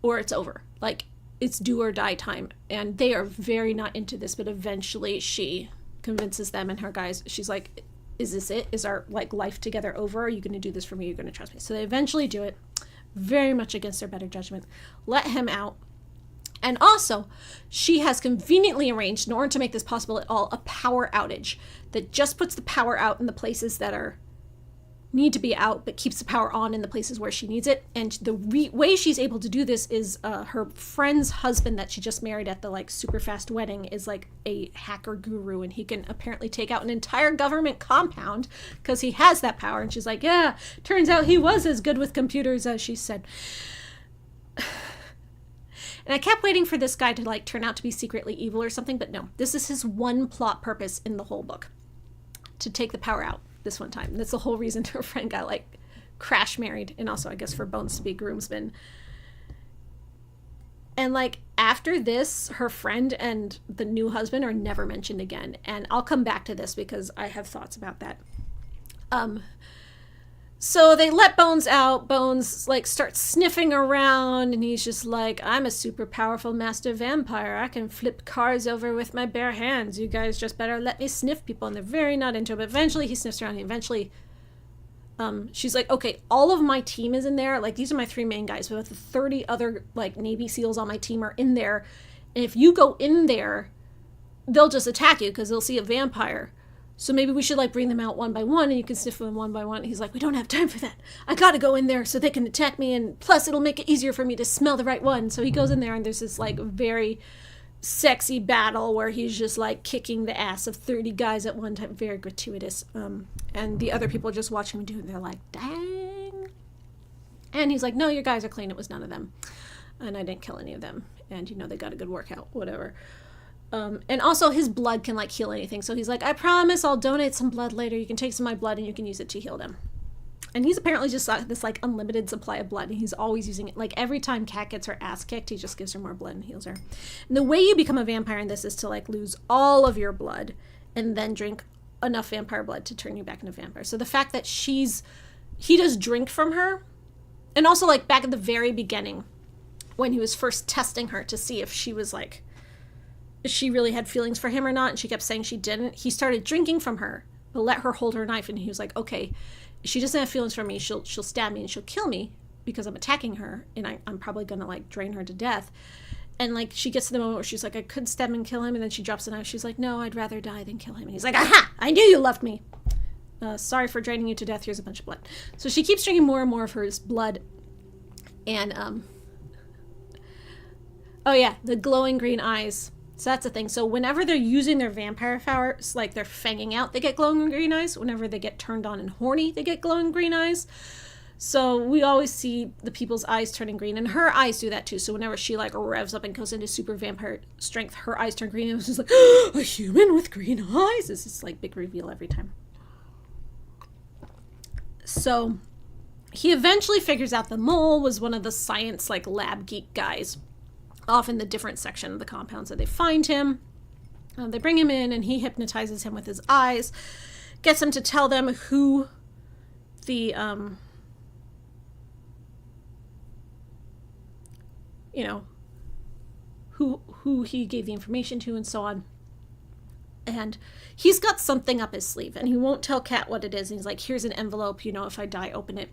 Or it's over. Like, it's do or die time. And they are very not into this, but eventually she convinces them and her guys. She's like, is this it? Is our like life together over? Are you going to do this for me? You're going to trust me. So they eventually do it, very much against their better judgment. Let him out. And also, she has conveniently arranged, in order to make this possible at all, a power outage that just puts the power out in the places that need to be out, but keeps the power on in the places where she needs it. And the way she's able to do this is her friend's husband that she just married at the like super fast wedding is like a hacker guru, and he can apparently take out an entire government compound because he has that power. And she's like, yeah, turns out he was as good with computers as she said. And I kept waiting for this guy to like turn out to be secretly evil or something, but no, this is his one plot purpose in the whole book, to take the power out this one time. And that's the whole reason her friend got like crash married, and also I guess for Bones to be groomsmen. And like after this, her friend and the new husband are never mentioned again. And I'll come back to this because I have thoughts about that. So they let Bones out. Bones like starts sniffing around and he's just like, I'm a super powerful master vampire. I can flip cars over with my bare hands. You guys just better let me sniff people. And they're very not into it. But eventually he sniffs around and eventually she's like, okay, all of my team is in there. Like these are my 3 main guys, but the 30 other like Navy SEALs on my team are in there. And if you go in there, they'll just attack you because they'll see a vampire. So maybe we should like bring them out one by one and you can sniff them one by one. He's like, we don't have time for that. I gotta go in there so they can attack me, and plus it'll make it easier for me to smell the right one. So he goes in there and there's this like very sexy battle where he's just like kicking the ass of 30 guys at one time. Very gratuitous. And the other people just watching him do it and they're like, dang. And he's like, no, your guys are clean. It was none of them. And I didn't kill any of them. And you know, they got a good workout, whatever. And also his blood can like heal anything. So he's like, I promise I'll donate some blood later. You can take some of my blood and you can use it to heal them. And he's apparently just got this like unlimited supply of blood, and he's always using it. Like every time Kat gets her ass kicked, he just gives her more blood and heals her. And the way you become a vampire in this is to like lose all of your blood and then drink enough vampire blood to turn you back into a vampire. So the fact that he does drink from her, and also like back at the very beginning when he was first testing her to see if she was like, she really had feelings for him or not, and she kept saying she didn't, he started drinking from her, but let her hold her knife, and he was like, okay, she doesn't have feelings for me, she'll stab me and she'll kill me because I'm attacking her, and I'm probably gonna like drain her to death. And like she gets to the moment where she's like, I could stab him and kill him, and then she drops the knife. She's like, no, I'd rather die than kill him. And he's like, aha, I knew you loved me. Sorry for draining you to death, here's a bunch of blood. So she keeps drinking more and more of his blood. And oh yeah, the glowing green eyes. So that's the thing. So whenever they're using their vampire powers, like they're fanging out, they get glowing green eyes. Whenever they get turned on and horny, they get glowing green eyes. So we always see the people's eyes turning green, and her eyes do that too. So whenever she like revs up and goes into super vampire strength, her eyes turn green. And it was just like, a human with green eyes. It's this like big reveal every time. So he eventually figures out the mole was one of the science like lab geek guys off in the different section of the compound. So they find him, they bring him in, and he hypnotizes him with his eyes, gets him to tell them who the who he gave the information to and so on. And he's got something up his sleeve, and he won't tell Kat what it is. And he's like, here's an envelope, if I die, open it.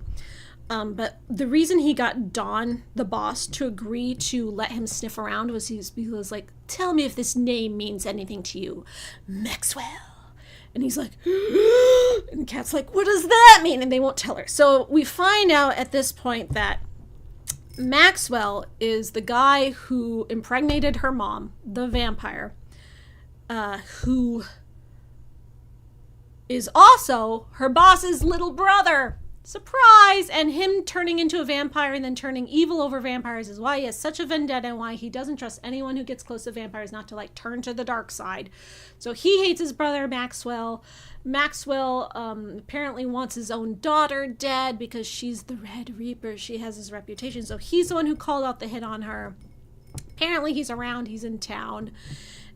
But the reason he got Dawn, the boss, to agree to let him sniff around was he was like, tell me if this name means anything to you. Maxwell. And he's like, and Kat's like, what does that mean? And they won't tell her. So we find out at this point that Maxwell is the guy who impregnated her mom, the vampire, who is also her boss's little brother. Surprise! And him turning into a vampire and then turning evil over vampires is why he has such a vendetta and why he doesn't trust anyone who gets close to vampires not to turn to the dark side. So he hates his brother Maxwell. Maxwell apparently wants his own daughter dead because she's the Red Reaper. She has his reputation. So he's the one who called out the hit on her. Apparently he's around. He's in town.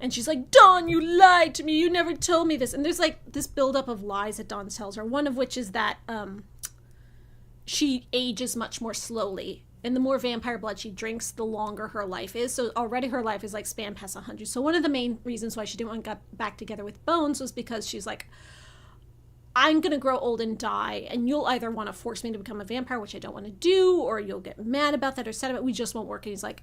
And she's like, Dawn, you lied to me. You never told me this. And there's this buildup of lies that Dawn tells her. One of which is that she ages much more slowly. And the more vampire blood she drinks, the longer her life is. So already her life is spanned past 100. So one of the main reasons why she didn't want to get back together with Bones was because she's like, I'm going to grow old and die, and you'll either want to force me to become a vampire, which I don't want to do, or you'll get mad about that or sad about it. We just won't work. And he's like,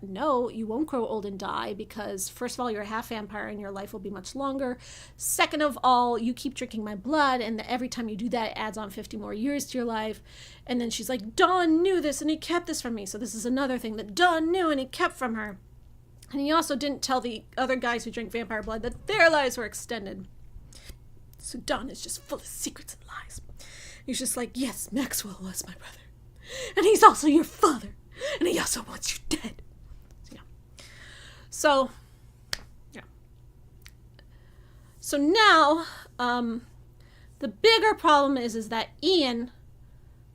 no, you won't grow old and die because first of all, you're a half vampire and your life will be much longer. Second of all, you keep drinking my blood and every time you do that, it adds on 50 more years to your life. And then she's like, Dawn knew this and he kept this from me. So this is another thing that Dawn knew and he kept from her. And he also didn't tell the other guys who drink vampire blood that their lives were extended. So Dawn is just full of secrets and lies. He's just like, yes, Maxwell was my brother. And he's also your father. And he also wants you dead. So now, the bigger problem is that Ian,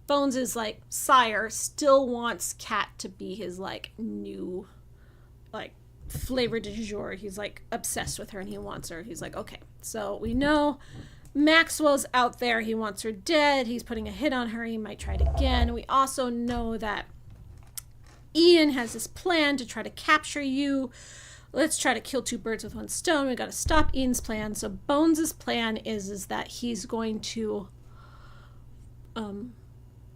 Bones' sire, still wants Kat to be his new flavor du jour. He's obsessed with her and he wants her. He's like, okay. So we know Maxwell's out there. He wants her dead. He's putting a hit on her. He might try it again. We also know that Ian has this plan to try to capture you. Let's try to kill two birds with one stone. We got to stop Ian's plan. So Bones' plan is that he's going to,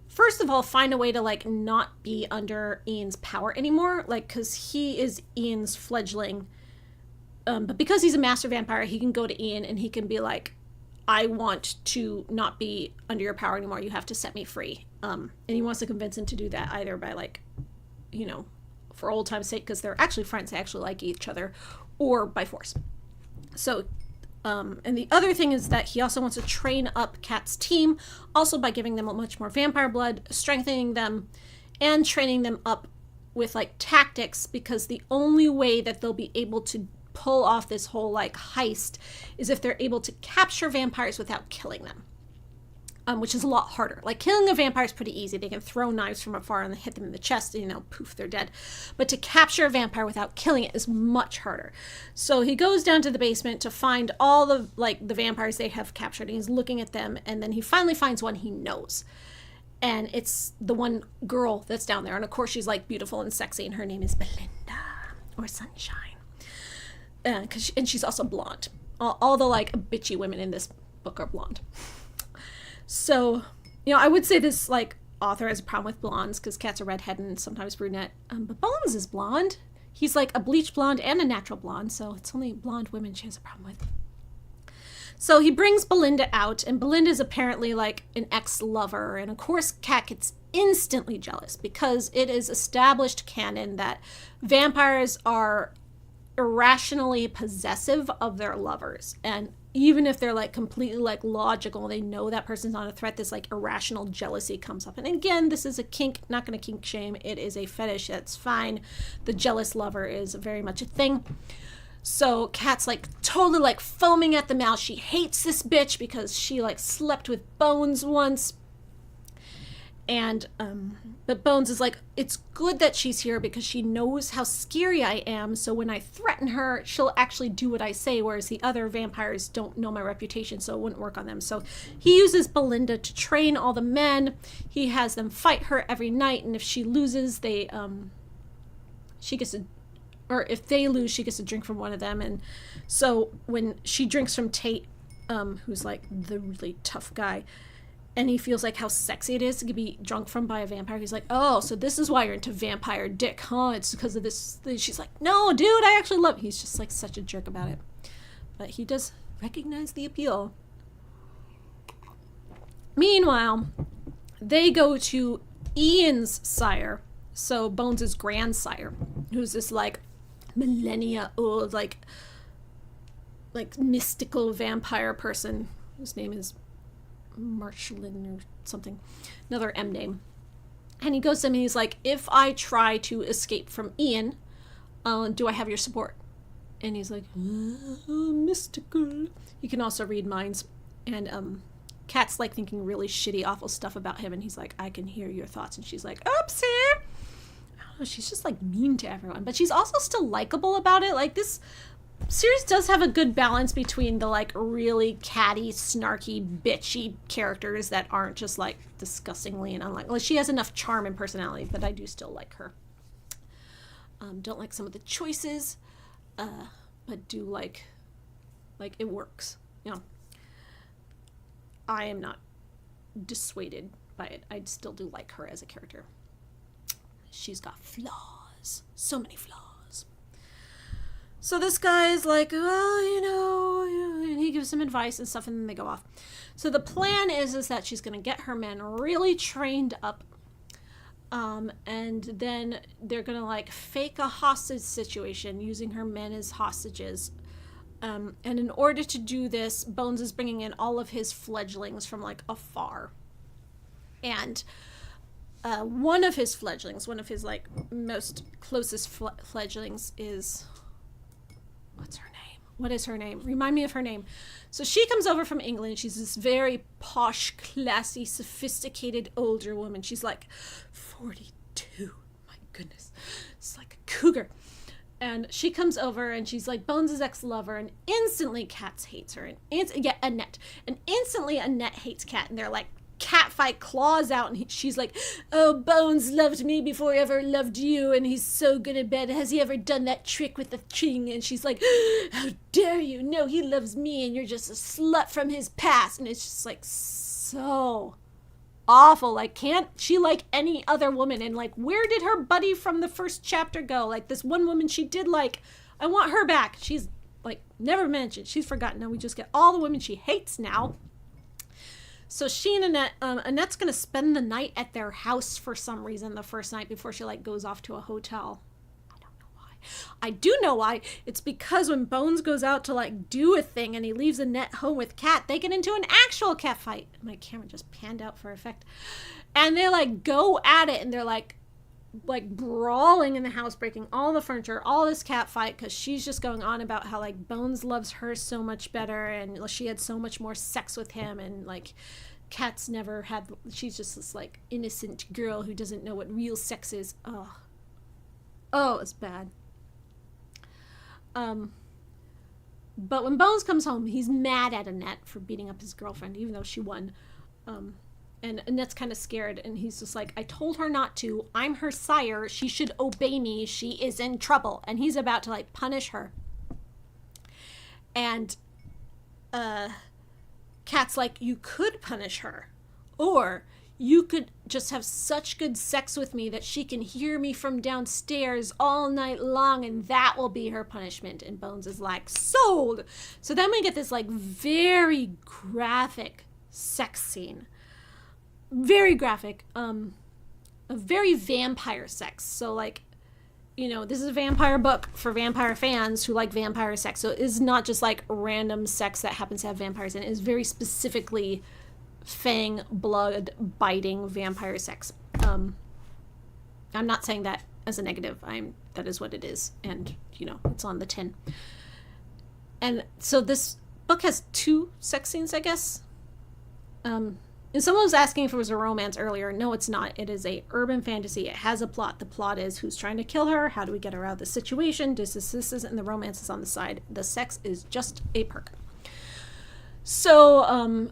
first of all, find a way to not be under Ian's power anymore. Because he is Ian's fledgling. But because he's a master vampire, he can go to Ian and he can be like, I want to not be under your power anymore. You have to set me free. And he wants to convince him to do that either by for old time's sake, because they're actually friends, they actually like each other, or by force. So, and the other thing is that he also wants to train up Kat's team, also by giving them much more vampire blood, strengthening them, and training them up with tactics, because the only way that they'll be able to pull off this whole heist is if they're able to capture vampires without killing them. Which is a lot harder. Killing a vampire is pretty easy. They can throw knives from afar and hit them in the chest and, poof, they're dead. But to capture a vampire without killing it is much harder. So he goes down to the basement to find all the, the vampires they have captured. And he's looking at them. And then he finally finds one he knows. And it's the one girl that's down there. And, of course, she's, beautiful and sexy. And her name is Belinda. Or Sunshine. And she's also blonde. All the, bitchy women in this book are blonde. So, I would say this, author has a problem with blondes, because Kat's a redhead and sometimes brunette, but Bones is blonde. He's, a bleach blonde and a natural blonde, so it's only blonde women she has a problem with. So he brings Belinda out, and Belinda's apparently, an ex-lover, and of course Kat gets instantly jealous, because it is established canon that vampires are irrationally possessive of their lovers, and even if they're completely logical, they know that person's not a threat, this irrational jealousy comes up. And again, this is a kink, not going to kink shame. It is a fetish. That's fine. The jealous lover is very much a thing. So Kat's totally foaming at the mouth. She hates this bitch because she slept with Bones once. And, but Bones is it's good that she's here because she knows how scary I am. So when I threaten her, she'll actually do what I say. Whereas the other vampires don't know my reputation, so it wouldn't work on them. So he uses Belinda to train all the men. He has them fight her every night. And if she loses, she gets to or if they lose, she gets to drink from one of them. And so when she drinks from Tate, who's like the really tough guy, and he feels like how sexy it is to be drunk from by a vampire, he's like, oh, so this is why you're into vampire dick, huh? It's because of this. She's like, no, dude, I actually love it. He's just like such a jerk about it. But he does recognize the appeal. Meanwhile, they go to Ian's sire, so Bones' grandsire, who's this like millennia old, like mystical vampire person whose name is Marshland or something, another M name. And he goes to him and he's like, if I try to escape from Ian, do I have your support? And he's like, mystical. You can also read minds. And Kat's like thinking really shitty, awful stuff about him, and he's like, I can hear your thoughts. And she's like, oopsie. I don't know, she's just like mean to everyone, but she's also still likable about it. Like, this series does have a good balance between the like really catty, snarky, bitchy characters that aren't just like disgustingly and unlikable. Like, she has enough charm and personality, but I do still like her. Don't like some of the choices, but do like it works. You know, I am not dissuaded by it. I still do like her as a character. She's got flaws, so many flaws. So this guy is like, well, you know, and he gives some advice and stuff, and then they go off. So the plan is that she's going to get her men really trained up, and then they're going to like fake a hostage situation using her men as hostages. And in order to do this, Bones is bringing in all of his fledglings from like afar. And one of his fledglings, one of his like most closest fledglings is, what's her name? What is her name? Remind me of her name. So she comes over from England. She's this very posh, classy, sophisticated older woman. She's like 42. My goodness. It's like a cougar. And she comes over and she's like Bones' ex-lover, and instantly Kat hates her. And Annette. And instantly Annette hates Kat, and they're like cat fight, claws out, and she's like, oh, Bones loved me before he ever loved you, and he's so good at bed. Has he ever done that trick with the thing? And she's like, how dare you? No, he loves me, and you're just a slut from his past. And it's just like so awful. Like, can't she like any other woman? And like, where did her buddy from the first chapter go? Like, this one woman she did like, I want her back. She's like never mentioned. She's forgotten. Now we just get all the women she hates now. So she and Annette, Annette's gonna spend the night at their house for some reason the first night before she like goes off to a hotel. I don't know why. I do know why. It's because when Bones goes out to like do a thing and he leaves Annette home with Kat, they get into an actual cat fight. My camera just panned out for effect. And they like go at it, and they're like brawling in the house, breaking all the furniture, all this cat fight, because she's just going on about how like Bones loves her so much better, and she had so much more sex with him, and like Kat's never had, she's just this like innocent girl who doesn't know what real sex is. Oh, it's bad. But when Bones comes home, he's mad at Annette for beating up his girlfriend, even though she won. And Annette's kind of scared, and he's just like, I told her not to. I'm her sire. She should obey me. She is in trouble. And he's about to, like, punish her. And Kat's like, you could punish her. Or you could just have such good sex with me that she can hear me from downstairs all night long, and that will be her punishment. And Bones is like, sold! So then we get this, like, very graphic sex scene. Very graphic, a very vampire sex. So like, you know, this is a vampire book for vampire fans who like vampire sex. So it's not just like random sex that happens to have vampires in it. It's very specifically fang, blood, biting vampire sex. I'm not saying that as a negative. That is what it is. And, you know, it's on the tin. And so this book has 2 sex scenes, I guess. And someone was asking if it was a romance earlier. No, it's not. It is a urban fantasy. It has a plot. The plot is who's trying to kill her, how do we get her out of the situation, this, and the romance is on the side. The sex is just a perk. So,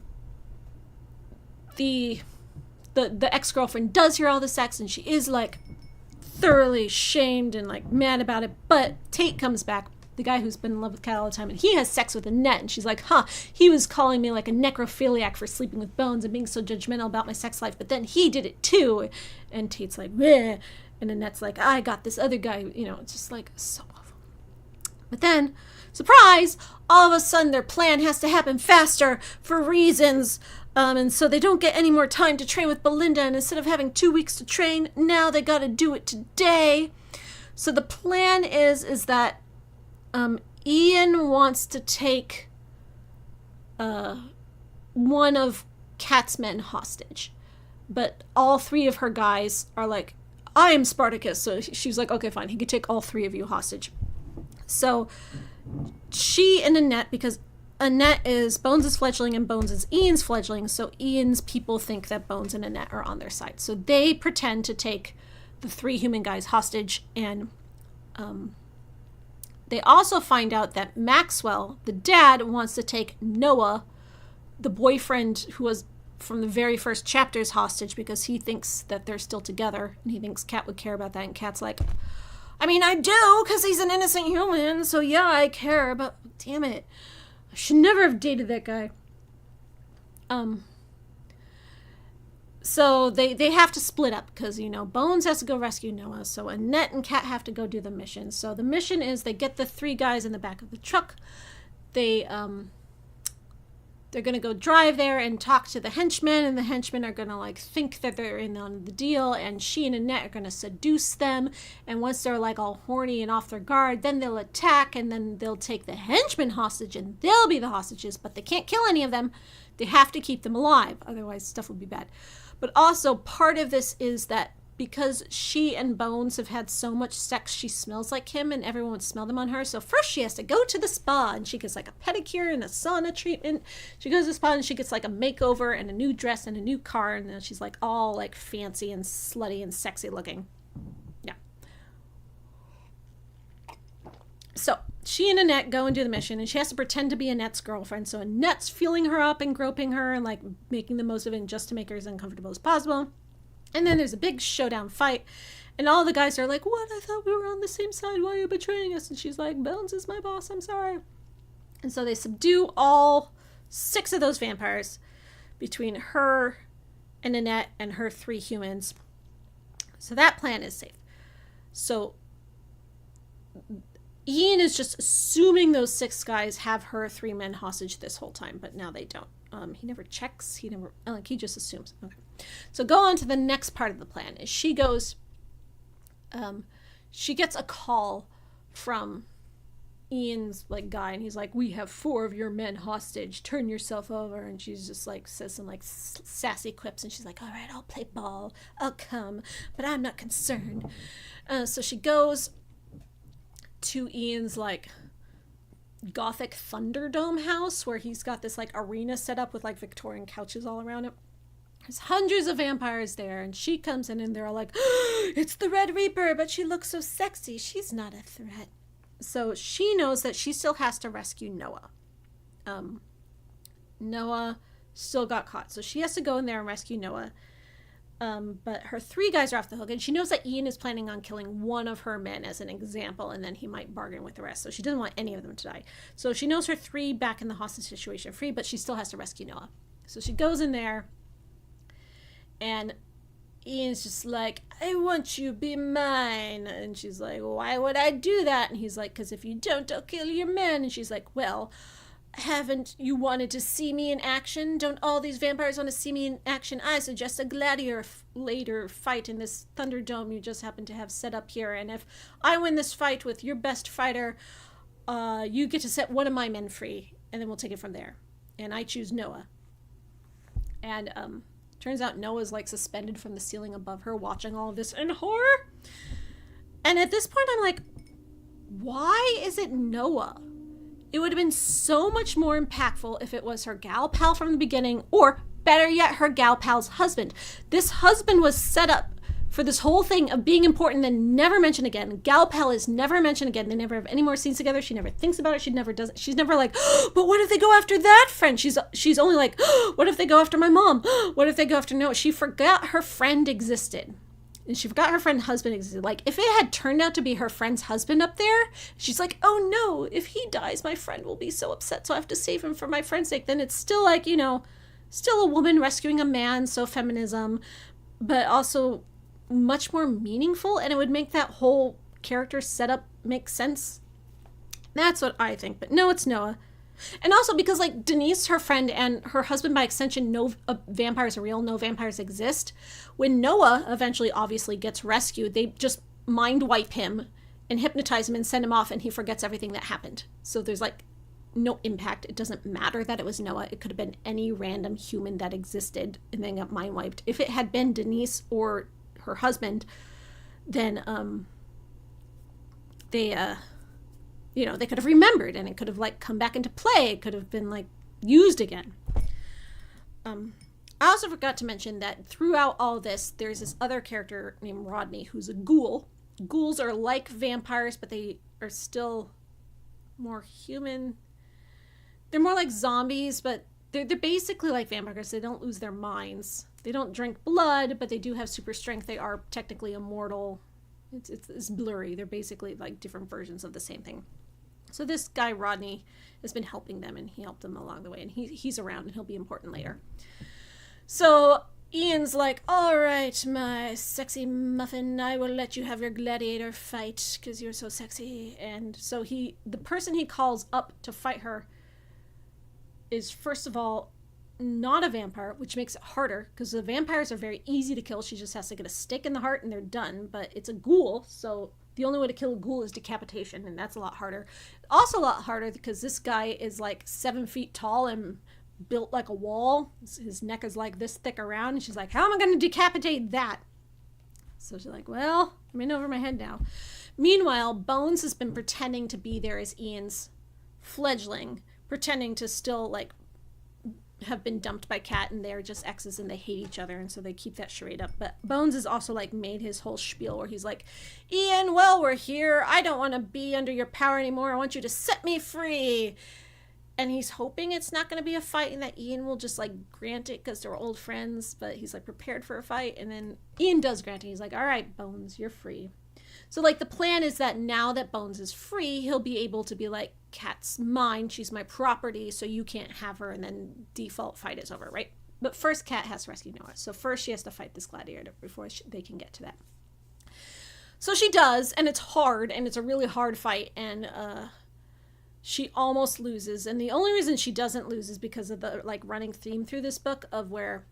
the ex-girlfriend does hear all the sex, and she is, like, thoroughly shamed and like mad about it. But Tate comes back, the guy who's been in love with Kat all the time, and he has sex with Annette, and she's like, he was calling me like a necrophiliac for sleeping with Bones and being so judgmental about my sex life, but then he did it too. And Tate's like, bleh. And Annette's like, I got this other guy, it's just like so awful. But then, surprise, all of a sudden their plan has to happen faster for reasons, and so they don't get any more time to train with Belinda, and instead of having 2 weeks to train, now they gotta do it today. So the plan is that Ian wants to take one of Kat's men hostage, but all 3 of her guys are like, I am Spartacus. So she's like, okay, fine, he could take all 3 of you hostage. So she and Annette, because Annette is Bones' fledgling and Bones is Ian's fledgling, so Ian's people think that Bones and Annette are on their side. So they pretend to take the 3 human guys hostage, and they also find out that Maxwell, the dad, wants to take Noah, the boyfriend who was from the very first chapters, hostage because he thinks that they're still together, and he thinks Kat would care about that, and Kat's like, I mean, I do, because he's an innocent human, so yeah, I care, but damn it, I should never have dated that guy. So they have to split up because, Bones has to go rescue Noah. So Annette and Kat have to go do the mission. So the mission is they get the 3 guys in the back of the truck. They're going to go drive there and talk to the henchmen. And the henchmen are going to, think that they're in on the deal. And she and Annette are going to seduce them. And once they're, all horny and off their guard, then they'll attack. And then they'll take the henchmen hostage. And they'll be the hostages. But they can't kill any of them. They have to keep them alive. Otherwise, stuff would be bad. But also, part of this is that because she and Bones have had so much sex, she smells like him, and everyone would smell them on her. So first she has to go to the spa, and she gets a pedicure and a sauna treatment. She goes to the spa, and she gets a makeover and a new dress and a new car, and then she's all fancy and slutty and sexy looking. Yeah. So she and Annette go and do the mission, and she has to pretend to be Annette's girlfriend. So Annette's feeling her up and groping her and making the most of it just to make her as uncomfortable as possible. And then there's a big showdown fight, and all the guys are like, what? I thought we were on the same side. Why are you betraying us? And she's like, Bones is my boss. I'm sorry. And so they subdue all 6 of those vampires between her and Annette and her 3 humans. So that plan is safe. So Ian is just assuming those 6 guys have her 3 men hostage this whole time, but now they don't. He never checks. He just assumes. Okay. So go on to the next part of the plan. Is she goes, she gets a call from Ian's guy, and he's like, we have 4 of your men hostage. Turn yourself over. And she's just says some sassy quips, and she's like, all right, I'll play ball. I'll come, but I'm not concerned. So she goes to Ian's gothic Thunderdome house where he's got this arena set up with Victorian couches all around it. There's hundreds of vampires there, and she comes in and they're all like, it's the Red Reaper, but she looks so sexy. She's not a threat. So she knows that she still has to rescue Noah. Noah still got caught, so she has to go in there and rescue Noah. But her 3 guys are off the hook, and she knows that Ian is planning on killing one of her men as an example, and then he might bargain with the rest. So she doesn't want any of them to die. So she knows her 3 back in the hostage situation are free, but she still has to rescue Noah. So she goes in there, and Ian's just like, I want you, be mine. And she's like, why would I do that? And he's like, because if you don't, I'll kill your men. And she's like, well, haven't you wanted to see me in action? Don't all these vampires want to see me in action? I suggest a gladiator fight in this Thunderdome you just happen to have set up here. And if I win this fight with your best fighter, you get to set one of my men free. And then we'll take it from there. And I choose Noah. And turns out Noah's suspended from the ceiling above her, watching all of this in horror. And at this point, I'm like, why is it Noah? It would have been so much more impactful if it was her gal pal from the beginning, or better yet, her gal pal's husband. This husband was set up for this whole thing of being important, then never mentioned again. Gal pal is never mentioned again. They never have any more scenes together. She never thinks about it. She never does it. She's never like, but what if they go after that friend? She's only like, what if they go after my mom? What if they go after Noah? She forgot her friend existed. And she forgot her friend's husband existed. Like, if it had turned out to be her friend's husband up there, she's like, oh no, if he dies, my friend will be so upset, so I have to save him for my friend's sake. Then it's still like, you know, still a woman rescuing a man, so feminism, but also much more meaningful, and it would make that whole character setup make sense. That's what I think. But no, it's Noah. And also because, like, Denise, her friend, and her husband, by extension, know vampires are real, no vampires exist. When Noah eventually obviously gets rescued, they just mind wipe him and hypnotize him and send him off, and he forgets everything that happened. So there's, like, no impact. It doesn't matter that it was Noah. It could have been any random human that existed and then got mind wiped. If it had been Denise or her husband, then you know, they could have remembered, and it could have, like, come back into play. It could have been, like, used again. I also forgot to mention that throughout all this, there's this other character named Rodney who's a ghoul. Ghouls are like vampires, but they are still more human. They're more like zombies, but they're basically like vampires. They don't lose their minds. They don't drink blood, but they do have super strength. They are technically immortal. It's blurry. They're basically like different versions of the same thing. So this guy, Rodney, has been helping them, and he helped them along the way, and he's around, and he'll be important later. So Ian's like, all right, my sexy muffin, I will let you have your gladiator fight, because you're so sexy. And so the person he calls up to fight her is, first of all, not a vampire, which makes it harder, because the vampires are very easy to kill. She just has to get a stake in the heart, and they're done. But it's a ghoul, so the only way to kill a ghoul is decapitation, and that's a lot harder. Also a lot harder because this guy is like 7 feet tall and built like a wall. His neck is like this thick around, and she's like, how am I going to decapitate that? So she's like, well, I'm in over my head now. Meanwhile, Bones has been pretending to be there as Ian's fledgling, pretending to still, like, have been dumped by Kat, and they're just exes and they hate each other, and so they keep that charade up. But Bones has also, like, made his whole spiel where he's like, Ian, well, we're here. I don't want to be under your power anymore. I want you to set me free. And he's hoping it's not going to be a fight and that Ian will just, like, grant it because they're old friends, but he's, like, prepared for a fight. And then Ian does grant it. He's like, all right, Bones, you're free. So, like, the plan is that now that Bones is free, he'll be able to be like, Kat's mine, she's my property, so you can't have her, and then default fight is over, right? But first, Kat has to rescue Noah. So first she has to fight this gladiator before they can get to that. So she does, and it's hard, and it's a really hard fight, and she almost loses. And the only reason she doesn't lose is because of the, like, running theme through this book of where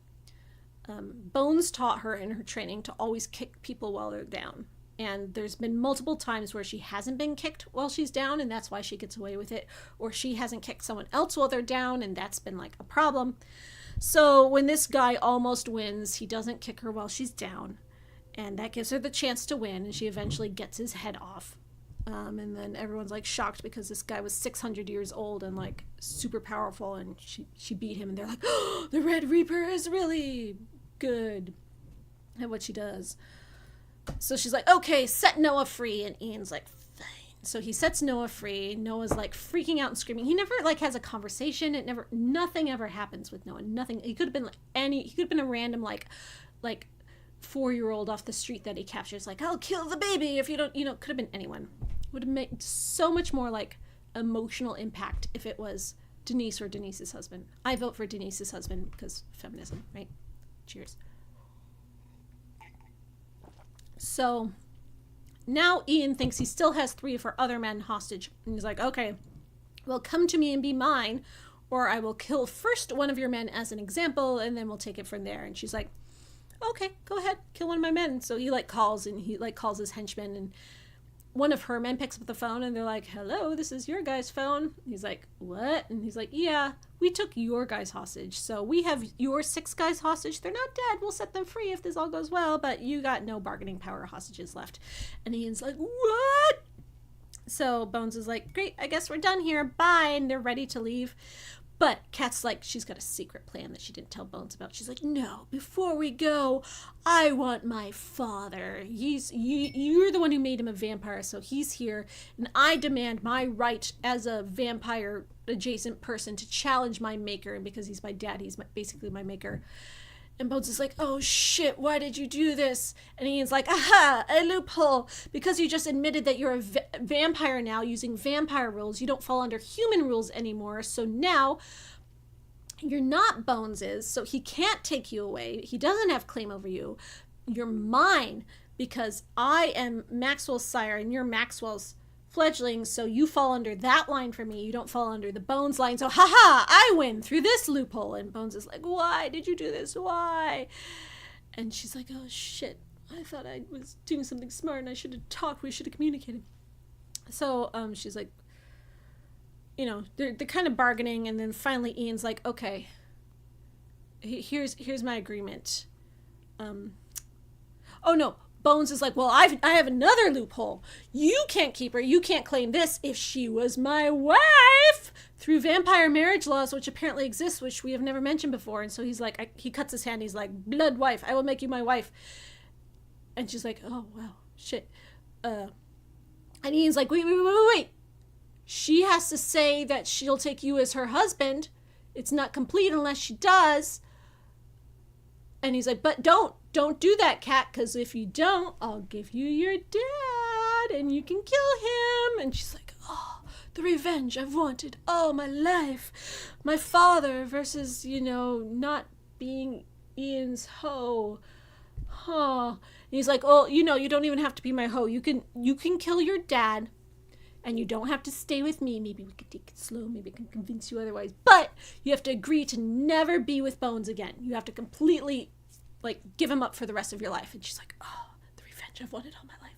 Bones taught her in her training to always kick people while they're down. And there's been multiple times where she hasn't been kicked while she's down, and that's why she gets away with it. Or she hasn't kicked someone else while they're down, and that's been, like, a problem. So when this guy almost wins, he doesn't kick her while she's down. And that gives her the chance to win, and she eventually gets his head off. And then everyone's, like, shocked because this guy was 600 years old and, like, super powerful, and she beat him, and they're like, oh, the Red Reaper is really good at what she does. So she's like, okay, set Noah free. And Ian's like, fine. So he sets Noah free. Noah's, like, freaking out and screaming. He never, like, has a conversation. Nothing ever happens with Noah. Nothing. He could have been like he could have been a random, like 4-year-old off the street that he captures. Like, I'll kill the baby if you don't, could have been anyone. Would have made so much more, like, emotional impact if it was Denise or Denise's husband. I vote for Denise's husband because feminism, right? Cheers. So now Ian thinks he still has 3 of her other men hostage. And he's like, okay, well, come to me and be mine, or I will kill first one of your men as an example, and then we'll take it from there. And she's like, okay, go ahead, kill one of my men. So he, like, calls, and he, like, calls his henchmen, and one of her men picks up the phone, and they're like, hello, this is your guy's phone. He's like, what? And he's like, yeah, we took your guys hostage, so we have your 6 guys hostage. They're not dead. We'll set them free if this all goes well, but you got no bargaining power hostages left. And Ian's like, what? So Bones is like, great, I guess we're done here. Bye. And they're ready to leave. But Kat's like, she's got a secret plan that she didn't tell Bones about. She's like, no, before we go, I want my father. You're the one who made him a vampire, so he's here, and I demand my right as a vampire-adjacent person to challenge my maker, and because he's my dad, he's basically my maker. And Bones is like, oh shit, why did you do this? And Ian's like, aha, a loophole. Because you just admitted that you're a vampire now using vampire rules. You don't fall under human rules anymore. So now you're not Bones's. So he can't take you away. He doesn't have claim over you. You're mine because I am Maxwell's sire and you're Maxwell's fledgling, so you fall under that line for me. You don't fall under the Bones line. So, haha, I win through this loophole. And Bones is like, why did you do this? Why? And she's like, oh, shit. I thought I was doing something smart and I should have talked. We should have communicated. So, she's like, you know, they're kind of bargaining. And then finally Ian's like, okay, here's my agreement. Oh, no. Bones is like, well, I have another loophole. You can't keep her. You can't claim this if she was my wife through vampire marriage laws, which apparently exist, which we have never mentioned before. And so he's like, he cuts his hand. He's like, blood wife, I will make you my wife. And she's like, oh, wow, shit. And Ian's like, wait. She has to say that she'll take you as her husband. It's not complete unless she does. And he's like, but don't do that, Kat, because if you don't, I'll give you your dad and you can kill him. And she's like, oh, the revenge I've wanted all my life. My father versus, you know, not being Ian's hoe. Huh. And he's like, oh, you know, you don't even have to be my hoe. You can kill your dad and you don't have to stay with me. Maybe we could take it slow. Maybe I can convince you otherwise. But you have to agree to never be with Bones again. You have to completely, like, give him up for the rest of your life. And she's like, oh, the revenge I've wanted all my life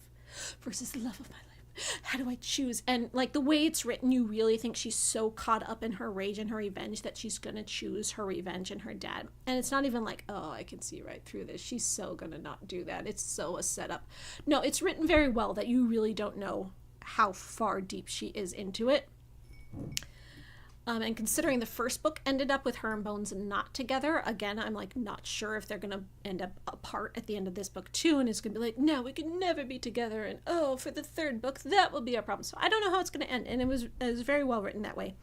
versus the love of my life. How do I choose? And, like, the way it's written, you really think she's so caught up in her rage and her revenge that she's going to choose her revenge and her dad. And it's not even like, oh, I can see right through this. She's so going to not do that. It's so a setup. No, it's written very well that you really don't know how far deep she is into it. And considering the first book ended up with her and Bones not together, again, I'm like not sure if they're going to end up apart at the end of this book too, and it's going to be like, no, we can never be together, and oh, for the third book, that will be a problem. So I don't know how it's going to end, and it was very well written that way.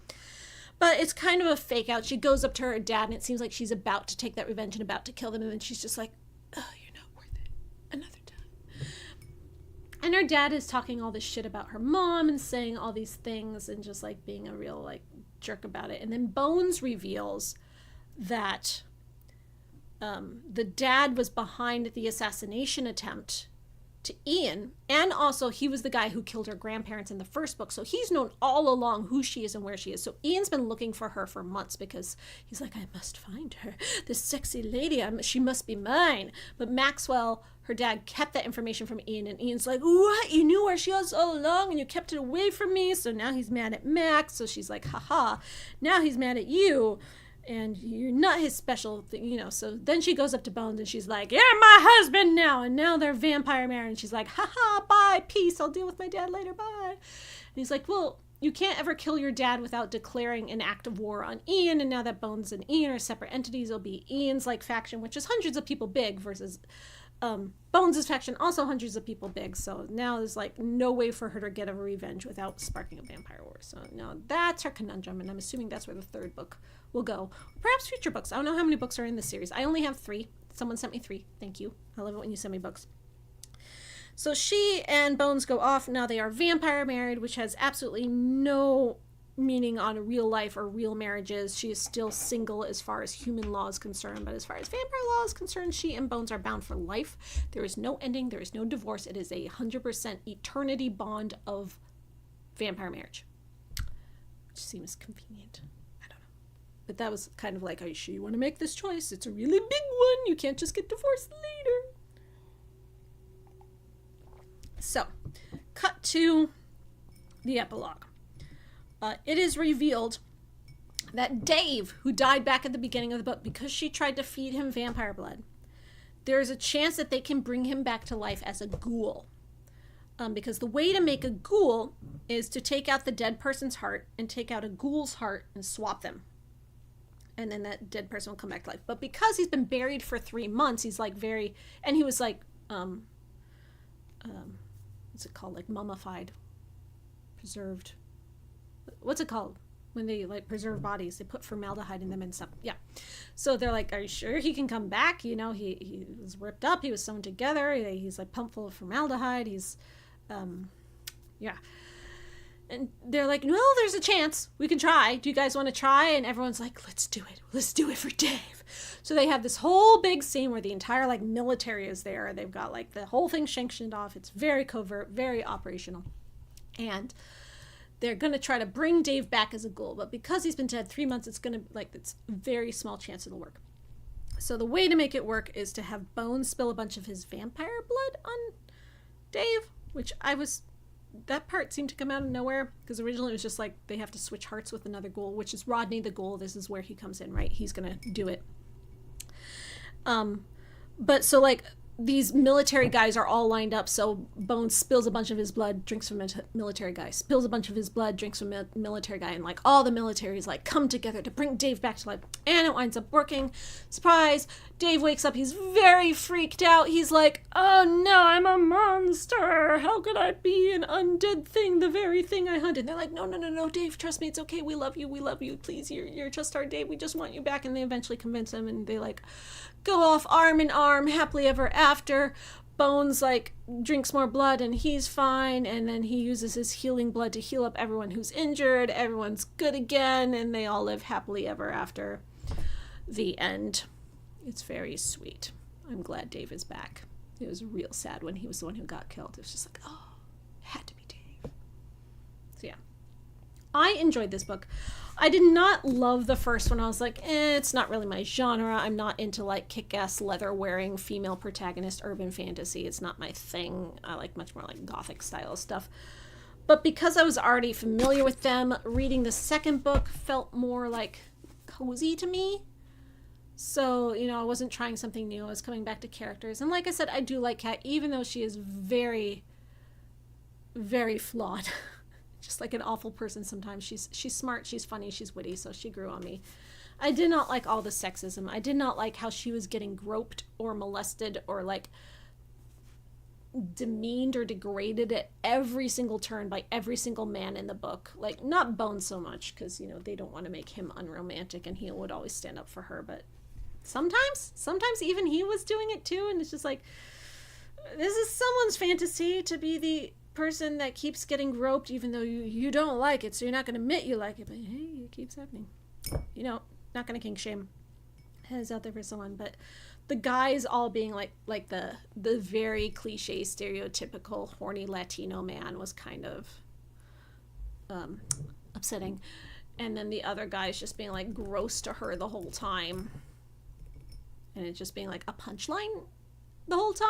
But it's kind of a fake out. She goes up to her dad, and it seems like she's about to take that revenge and about to kill them, and then she's just like, oh, you're not worth it. Another time. And her dad is talking all this shit about her mom and saying all these things and just like being a real like jerk about it. And then Bones reveals that the dad was behind the assassination attempt to Ian, and also he was the guy who killed her grandparents in the first book. So he's known all along who she is and where she is. So Ian's been looking for her for months because he's like, I must find her. This sexy lady, she must be mine. But Maxwell, her dad, kept that information from Ian, and Ian's like, what? You knew where she was all along and you kept it away from me? So now he's mad at Max. So she's like, haha, now he's mad at you. And you're not his special thing, you know. So then she goes up to Bones and she's like, you're my husband now. And now they're vampire married. And she's like, haha, bye, peace. I'll deal with my dad later, bye. And he's like, well, you can't ever kill your dad without declaring an act of war on Ian. And now that Bones and Ian are separate entities, it'll be Ian's like faction, which is hundreds of people big, versus Bones' faction, also hundreds of people big. So now there's like no way for her to get a revenge without sparking a vampire war. So now that's her conundrum, and I'm assuming that's where the third book will go. Perhaps future books. I don't know how many books are in this series. I only have 3. Someone sent me 3. Thank you. I love it when you send me books. So she and Bones go off. Now they are vampire married, which has absolutely no meaning on real life or real marriages. She is still single as far as human law is concerned, but as far as vampire law is concerned, she and Bones are bound for life. There is no ending. There is no divorce. It is a 100% eternity bond of vampire marriage, which seems convenient. I don't know. But that was kind of like, are you sure you want to make this choice? It's a really big one. You can't just get divorced later. So, cut to the epilogue. It is revealed that Dave, who died back at the beginning of the book because she tried to feed him vampire blood, there is a chance that they can bring him back to life as a ghoul. Because the way to make a ghoul is to take out the dead person's heart and take out a ghoul's heart and swap them. And then that dead person will come back to life. But because he's been buried for 3 months, he's like very... And he was like... what's it called? Like mummified. Preserved. What's it called? when they like preserve bodies, they put formaldehyde in them and stuff. Yeah. So they're like, are you sure he can come back? You know, he was ripped up. He was sewn together. He's like pumped full of formaldehyde. He's, yeah. And they're like, well, there's a chance. We can try. Do you guys want to try? And everyone's like, let's do it. Let's do it for Dave. So they have this whole big scene where the entire like military is there. They've got like the whole thing sanctioned off. It's very covert, very operational. And they're going to try to bring Dave back as a ghoul. But because he's been dead 3 months, it's going to like, it's a very small chance it'll work. So the way to make it work is to have Bones spill a bunch of his vampire blood on Dave, which that part seemed to come out of nowhere, because originally it was just like they have to switch hearts with another ghoul, which is Rodney the ghoul. This is where he comes in, right? He's gonna do it. But so like these military guys are all lined up, so Bones spills a bunch of his blood, drinks from a military guy, spills a bunch of his blood, drinks from a military guy, and like all the militaries like come together to bring Dave back to life, and it winds up working. Surprise! Dave wakes up, he's very freaked out. He's like, oh no, I'm a monster! How could I be an undead thing, the very thing I hunted? And they're like, no, Dave, trust me, it's okay, we love you, please, you're just our Dave, we just want you back. And they eventually convince him, and they like go off arm in arm, happily ever after. Bones like drinks more blood and he's fine, and then he uses his healing blood to heal up everyone who's injured. Everyone's good again, and they all live happily ever after. The end. It's very sweet. I'm glad Dave is back. It was real sad when he was the one who got killed. It was just like, oh, it had to be Dave. So yeah, I enjoyed this book. I did not love the first one. I was like, it's not really my genre. I'm not into like kick-ass leather-wearing female protagonist urban fantasy. It's not my thing. I like much more like gothic style stuff. But because I was already familiar with them, reading the second book felt more like cozy to me. So, you know, I wasn't trying something new. I was coming back to characters. And like I said, I do like Kat, even though she is very, very flawed. Just like an awful person sometimes. She's smart, she's funny, she's witty, so she grew on me. I did not like all the sexism. I did not like how she was getting groped or molested or like demeaned or degraded at every single turn by every single man in the book. Like, not Bones so much, because, you know, they don't want to make him unromantic and he would always stand up for her, but sometimes even he was doing it too, and it's just like, this is someone's fantasy to be the person that keeps getting groped even though you don't like it, so you're not going to admit you like it, but hey, it keeps happening. You know, not going to kink shame. Heads out there for someone. But the guys all being like the very cliche stereotypical horny Latino man was kind of upsetting. And then the other guys just being like gross to her the whole time, and it just being like a punchline the whole time.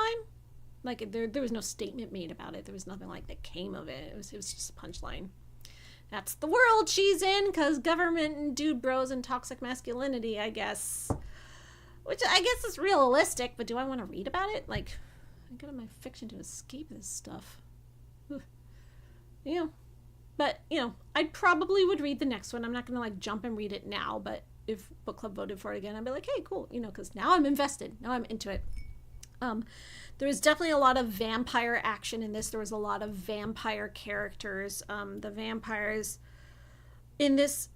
Like, there was no statement made about it. There was nothing like that came of it. It was just a punchline. That's the world she's in, because government and dude bros and toxic masculinity, I guess. Which I guess is realistic, but do I want to read about it? Like, I go to my fiction to escape this stuff. Ugh. You know. But, you know, I probably would read the next one. I'm not going to, like, jump and read it now, but if book club voted for it again, I'd be like, hey, cool. You know, because now I'm invested. Now I'm into it. There was definitely a lot of vampire action in this. There was a lot of vampire characters. The vampires in this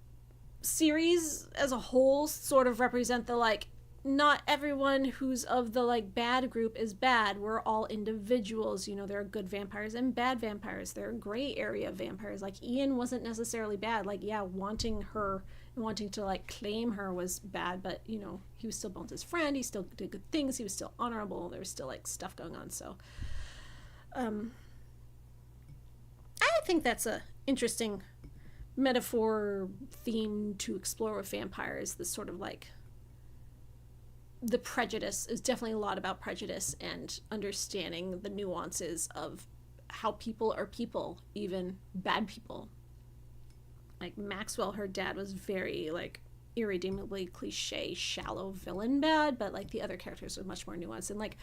series as a whole sort of represent the, like, not everyone who's of the, like, bad group is bad. We're all individuals. You know, there are good vampires and bad vampires. There are gray area vampires. Like, Ian wasn't necessarily bad. Like, yeah, wanting to, like, claim her was bad, but, you know, he was still Bones' friend. He still did good things. He was still honorable. There was still, like, stuff going on. So, I think that's a interesting metaphor theme to explore with vampires. This sort of, like, the prejudice is definitely a lot about prejudice and understanding the nuances of how people are people, even bad people. Like, Maxwell, her dad, was very, like, irredeemably cliche, shallow villain bad, but, like, the other characters were much more nuanced. And, like,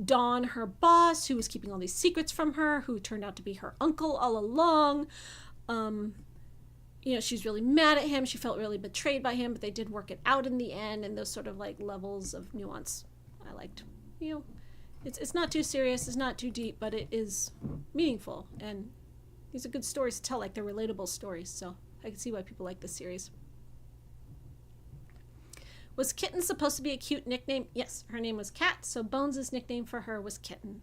Dawn, her boss, who was keeping all these secrets from her, who turned out to be her uncle all along, you know, she's really mad at him. She felt really betrayed by him, but they did work it out in the end, and those sort of, like, levels of nuance I liked. You know, it's not too serious, it's not too deep, but it is meaningful, and these are good stories to tell, like, they're relatable stories, so I can see why people like this series. Was Kitten supposed to be a cute nickname? Yes, her name was Cat, so Bones' nickname for her was Kitten.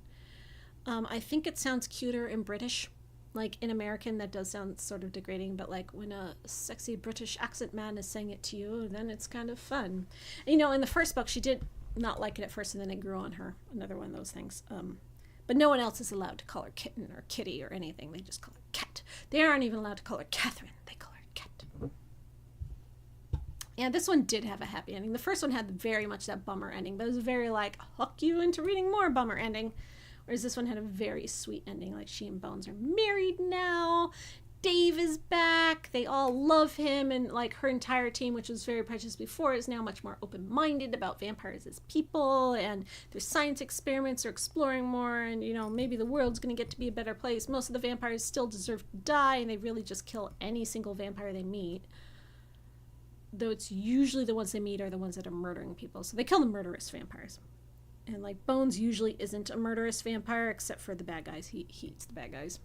I think it sounds cuter in British. Like, in American, that does sound sort of degrading, but, like, when a sexy British accent man is saying it to you, then it's kind of fun. And, you know, in the first book, she did not like it at first, and then it grew on her. Another one of those things. But no one else is allowed to call her Kitten or Kitty or anything. They just call her Cat. They aren't even allowed to call her Catherine. They call her Cat. Yeah, this one did have a happy ending. The first one had very much that bummer ending, but it was very, like, hook you into reading more bummer ending. Whereas this one had a very sweet ending, like she and Bones are married now. Dave is back. They all love him, and like her entire team, which was very precious before, is now much more open-minded about vampires as people, and their science experiments are exploring more, and you know, maybe the world's going to get to be a better place. Most of the vampires still deserve to die, and they really just kill any single vampire they meet. Though it's usually the ones they meet are the ones that are murdering people, so they kill the murderous vampires. And, like, Bones usually isn't a murderous vampire, except for the bad guys. He eats the bad guys.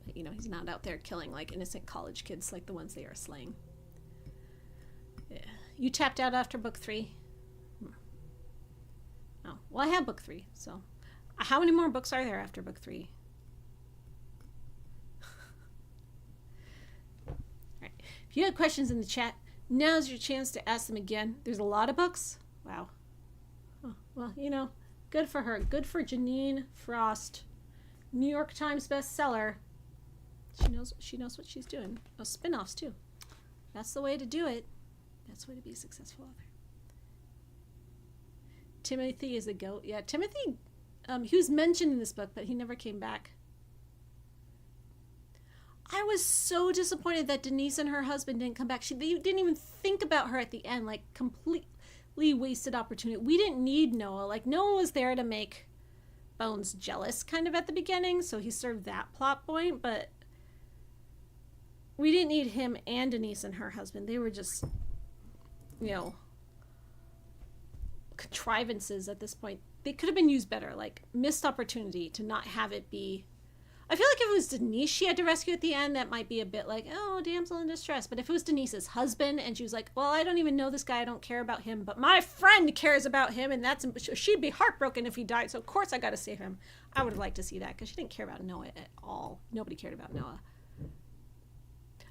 But, you know, he's not out there killing, like, innocent college kids like the ones they are slaying. Yeah. You tapped out after book 3? Oh, well, I have book 3, so. How many more books are there after book 3? Alright. If you had questions in the chat, now's your chance to ask them again. There's a lot of books. Wow. Well, you know, good for her. Good for Jeaniene Frost. New York Times bestseller. She knows what she's doing. Oh, spin-offs, too. That's the way to do it. That's the way to be a successful author. Timothy is a goat. Yeah, Timothy, he was mentioned in this book, but he never came back. I was so disappointed that Denise and her husband didn't come back. They didn't even think about her at the end, like, completely wasted opportunity. We didn't need Noah. Like, Noah was there to make Bones jealous kind of at the beginning, so he served that plot point, but we didn't need him and Denise and her husband. They were just, you know, contrivances at this point. They could have been used better, like, missed opportunity to not have it be... I feel like if it was Denise she had to rescue at the end, that might be a bit like, oh, damsel in distress. But if it was Denise's husband and she was like, well, I don't even know this guy, I don't care about him, but my friend cares about him, and she'd be heartbroken if he died, so of course I gotta save him. I would have liked to see that, because she didn't care about Noah at all. Nobody cared about Noah.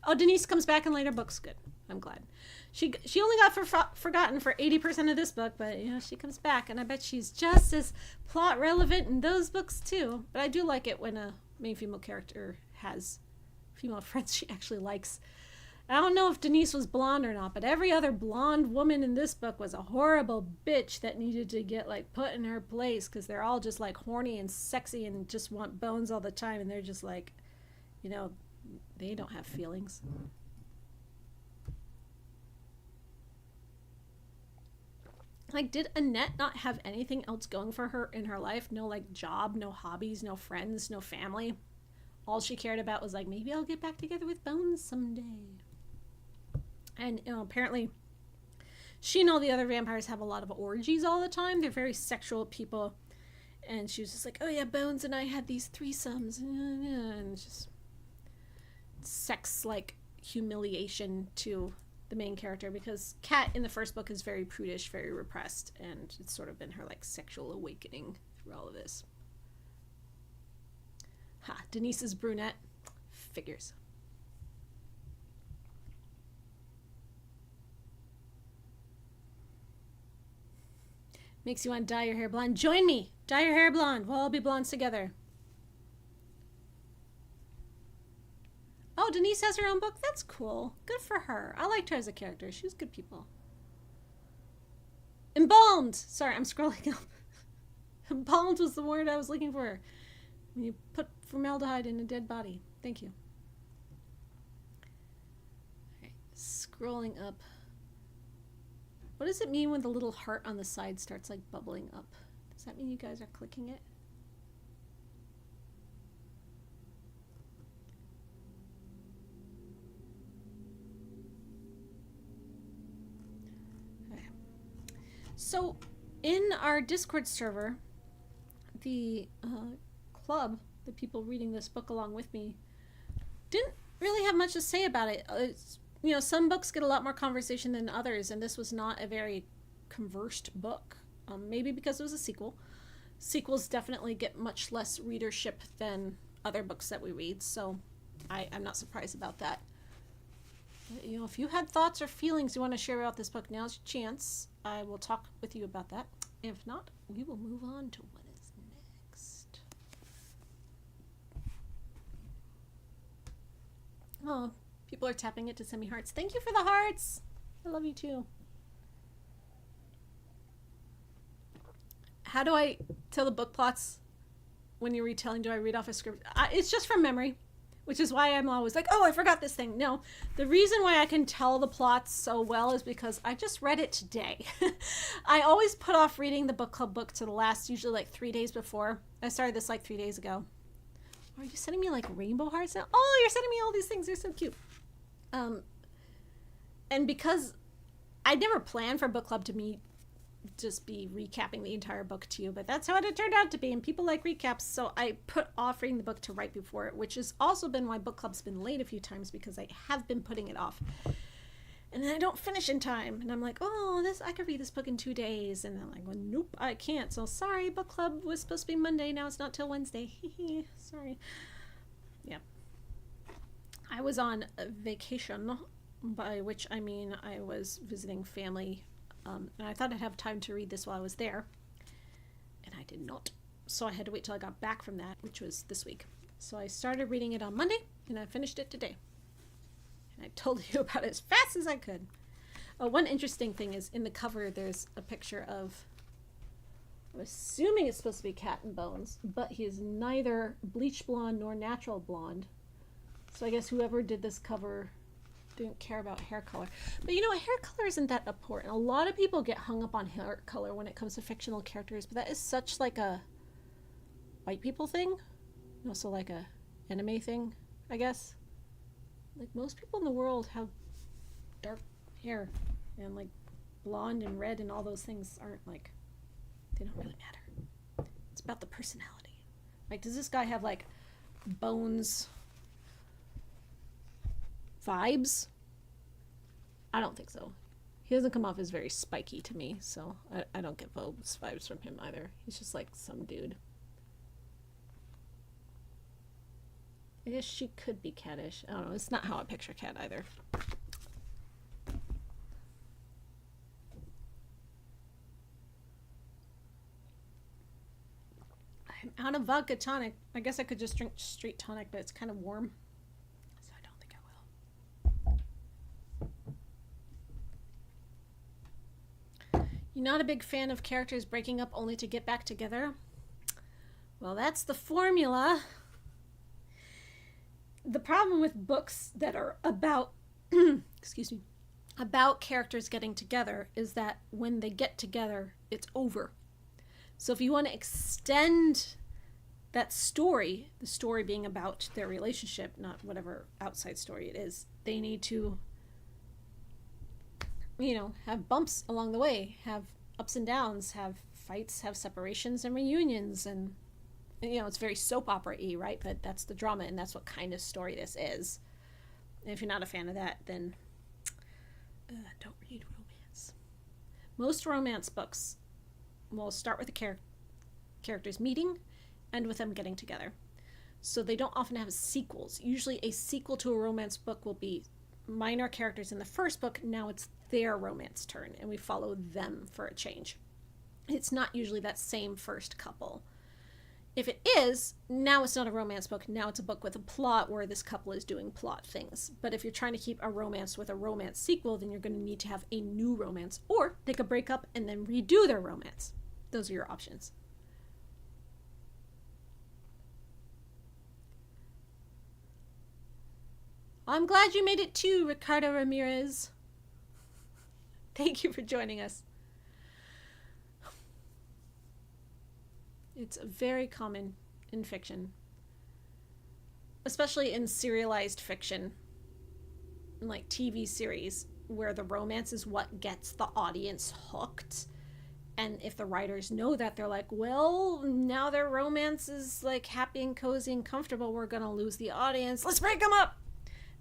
Oh, Denise comes back in later books. Good. I'm glad. She only got forgotten for 80% of this book, but, you know, she comes back, and I bet she's just as plot relevant in those books, too. But I do like it when a main female character has female friends she actually likes. I don't know if Denise was blonde or not, but every other blonde woman in this book was a horrible bitch that needed to get, like, put in her place, because they're all just, like, horny and sexy and just want Bones all the time, and they're just, like, you know, they don't have feelings. Like, did Annette not have anything else going for her in her life? No, like, job, no hobbies, no friends, no family. All she cared about was, like, maybe I'll get back together with Bones someday. And, you know, apparently she and all the other vampires have a lot of orgies all the time. They're very sexual people. And she was just like, oh, yeah, Bones and I had these threesomes. And just sex, like, humiliation to the main character, because Kat in the first book is very prudish, very repressed, and it's sort of been her, like, sexual awakening through all of this. Ha, Denise is brunette. Figures. Makes you want to dye your hair blonde. Join me! Dye your hair blonde. We'll all be blondes together. Oh, Denise has her own book? That's cool. Good for her. I liked her as a character. She was good people. Embalmed! Sorry, I'm scrolling up. Embalmed was the word I was looking for. When you put formaldehyde in a dead body. Thank you. Alright, scrolling up. What does it mean when the little heart on the side starts, like, bubbling up? Does that mean you guys are clicking it? So, in our Discord server, the club, the people reading this book along with me, didn't really have much to say about it. You know, some books get a lot more conversation than others, and this was not a very conversed book. Maybe because it was a sequel. Sequels definitely get much less readership than other books that we read, so I'm not surprised about that. But, you know, if you had thoughts or feelings you want to share about this book, now's your chance. I will talk with you about that. If not, we will move on to what is next. Oh, people are tapping it to send me hearts. Thank you for the hearts. I love you too. How do I tell the book plots when you're retelling? Do I read off a script? It's just from memory, which is why I'm always like, oh, I forgot this thing. No, the reason why I can tell the plots so well is because I just read it today. I always put off reading the book club book to the last, usually like 3 days before. I started this like 3 days ago. Are you sending me like rainbow hearts now? Oh, you're sending me all these things. They're so cute. And because I never planned for book club to meet, just be recapping the entire book to you, but that's how it turned out to be, and people like recaps, so I put off reading the book to right before it, which has also been why book club's been late a few times, because I have been putting it off and then I don't finish in time, and I'm like, oh, this I could read this book in 2 days, and I'm like, well, nope, I can't. So sorry, book club was supposed to be Monday, now it's not till Wednesday. Sorry. Yeah, I was on a vacation, by which I mean I was visiting family. And I thought I'd have time to read this while I was there, and I did not. So I had to wait till I got back from that, which was this week. So I started reading it on Monday, and I finished it today. And I told you about it as fast as I could. One interesting thing is in the cover there's a picture of, I'm assuming it's supposed to be Cat and Bones, but he is neither bleach blonde nor natural blonde. So I guess whoever did this cover didn't care about hair color. But you know, hair color isn't that important. A lot of people get hung up on hair color when it comes to fictional characters, but that is such like a white people thing, and also like a anime thing, I guess. Like most people in the world have dark hair, and like blonde and red and all those things aren't like, they don't really matter. It's about the personality. Like, does this guy have like Bones vibes? I don't think so. He doesn't come off as very spiky to me, so I don't get Bones vibes from him either. He's just like some dude. I guess she could be cattish. I don't know. It's not how I picture Cat either. I'm out of vodka tonic. I guess I could just drink straight tonic, but it's kind of warm, so I don't think I will. You're not a big fan of characters breaking up only to get back together? Well, that's the formula. The problem with books that are about, excuse me, about characters getting together is that when they get together, it's over. So if you want to extend that story, the story being about their relationship, not whatever outside story it is, they need to, you know, have bumps along the way, have ups and downs, have fights, have separations and reunions, and you know, it's very soap opera-y, right? But that's the drama, and that's what kind of story this is. And if you're not a fan of that, then don't read romance. Most romance books will start with the characters meeting, and with them getting together. So they don't often have sequels. Usually a sequel to a romance book will be minor characters in the first book, now it's their romance turn, and we follow them for a change. It's not usually that same first couple. If it is, now it's not a romance book, now it's a book with a plot where this couple is doing plot things. But if you're trying to keep a romance with a romance sequel, then you're going to need to have a new romance, or they could break up and then redo their romance. Those are your options. I'm glad you made it too, Ricardo Ramirez. Thank you for joining us. It's very common in fiction, especially in serialized fiction, like TV series, where the romance is what gets the audience hooked. And if the writers know that, they're like, well, now their romance is like happy and cozy and comfortable, we're gonna lose the audience, let's break them up.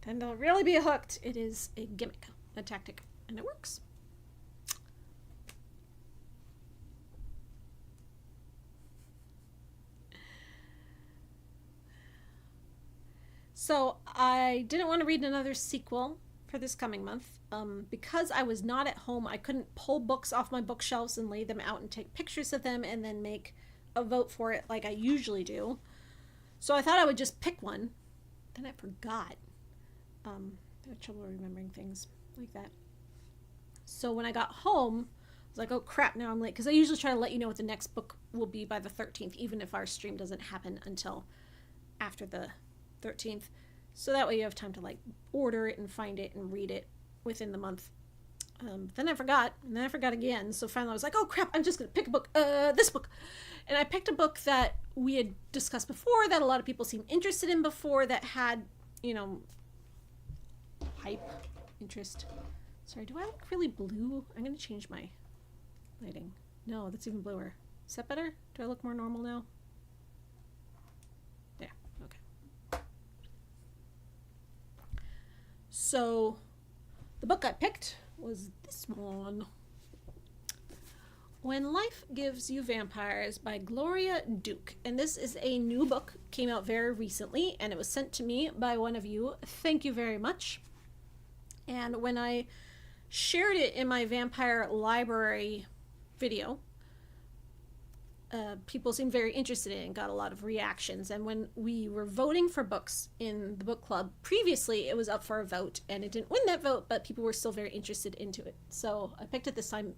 then they'll really be hooked. It is a gimmick, a tactic, and it works. So I didn't want to read another sequel for this coming month. Because I was not at home, I couldn't pull books off my bookshelves and lay them out and take pictures of them and then make a vote for it like I usually do. So I thought I would just pick one. Then I forgot. I had trouble remembering things like that. So when I got home, I was like, oh crap, now I'm late. Because I usually try to let you know what the next book will be by the 13th, even if our stream doesn't happen until after the 13th. So that way you have time to like order it and find it and read it within the month. Then I forgot, and then I forgot again. So finally I was like, oh crap, I'm just going to pick a book, this book. And I picked a book that we had discussed before, that a lot of people seemed interested in before, that had, you know, hype, interest. Sorry, do I look really blue? I'm going to change my lighting. No, that's even bluer. Is that better? Do I look more normal now? There, okay. So the book I picked was this one. When Life Gives You Vampires by Gloria Duke. And this is a new book, came out very recently, and it was sent to me by one of you. Thank you very much. And when I shared it in my vampire library video, people seemed very interested in it and got a lot of reactions. And when we were voting for books in the book club, previously it was up for a vote, and it didn't win that vote, but people were still very interested into it. So I picked it this time,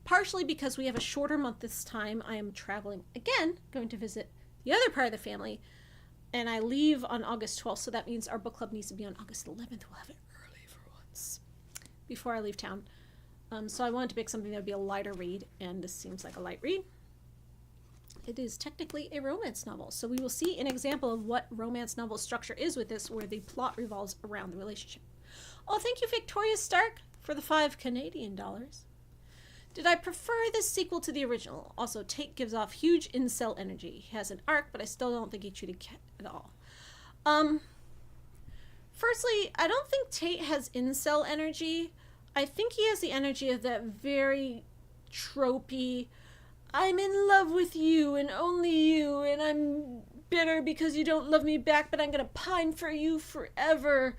partially because we have a shorter month this time. I am traveling again, going to visit the other part of the family, and I leave on August 12th, so that means our book club needs to be on August 11th. We'll have it early for once, before I leave town. So I wanted to pick something that would be a lighter read, and this seems like a light read. It is technically a romance novel, so we will see an example of what romance novel structure is with this, where the plot revolves around the relationship. Oh, thank you, Victoria Stark, for the $5 Canadian. Did I prefer this sequel to the original? Also, Tate gives off huge incel energy. He has an arc, but I still don't think he treated Kat at all. Firstly, I don't think Tate has incel energy. I think he has the energy of that very tropey, I'm in love with you and only you, and I'm bitter because you don't love me back, but I'm gonna pine for you forever.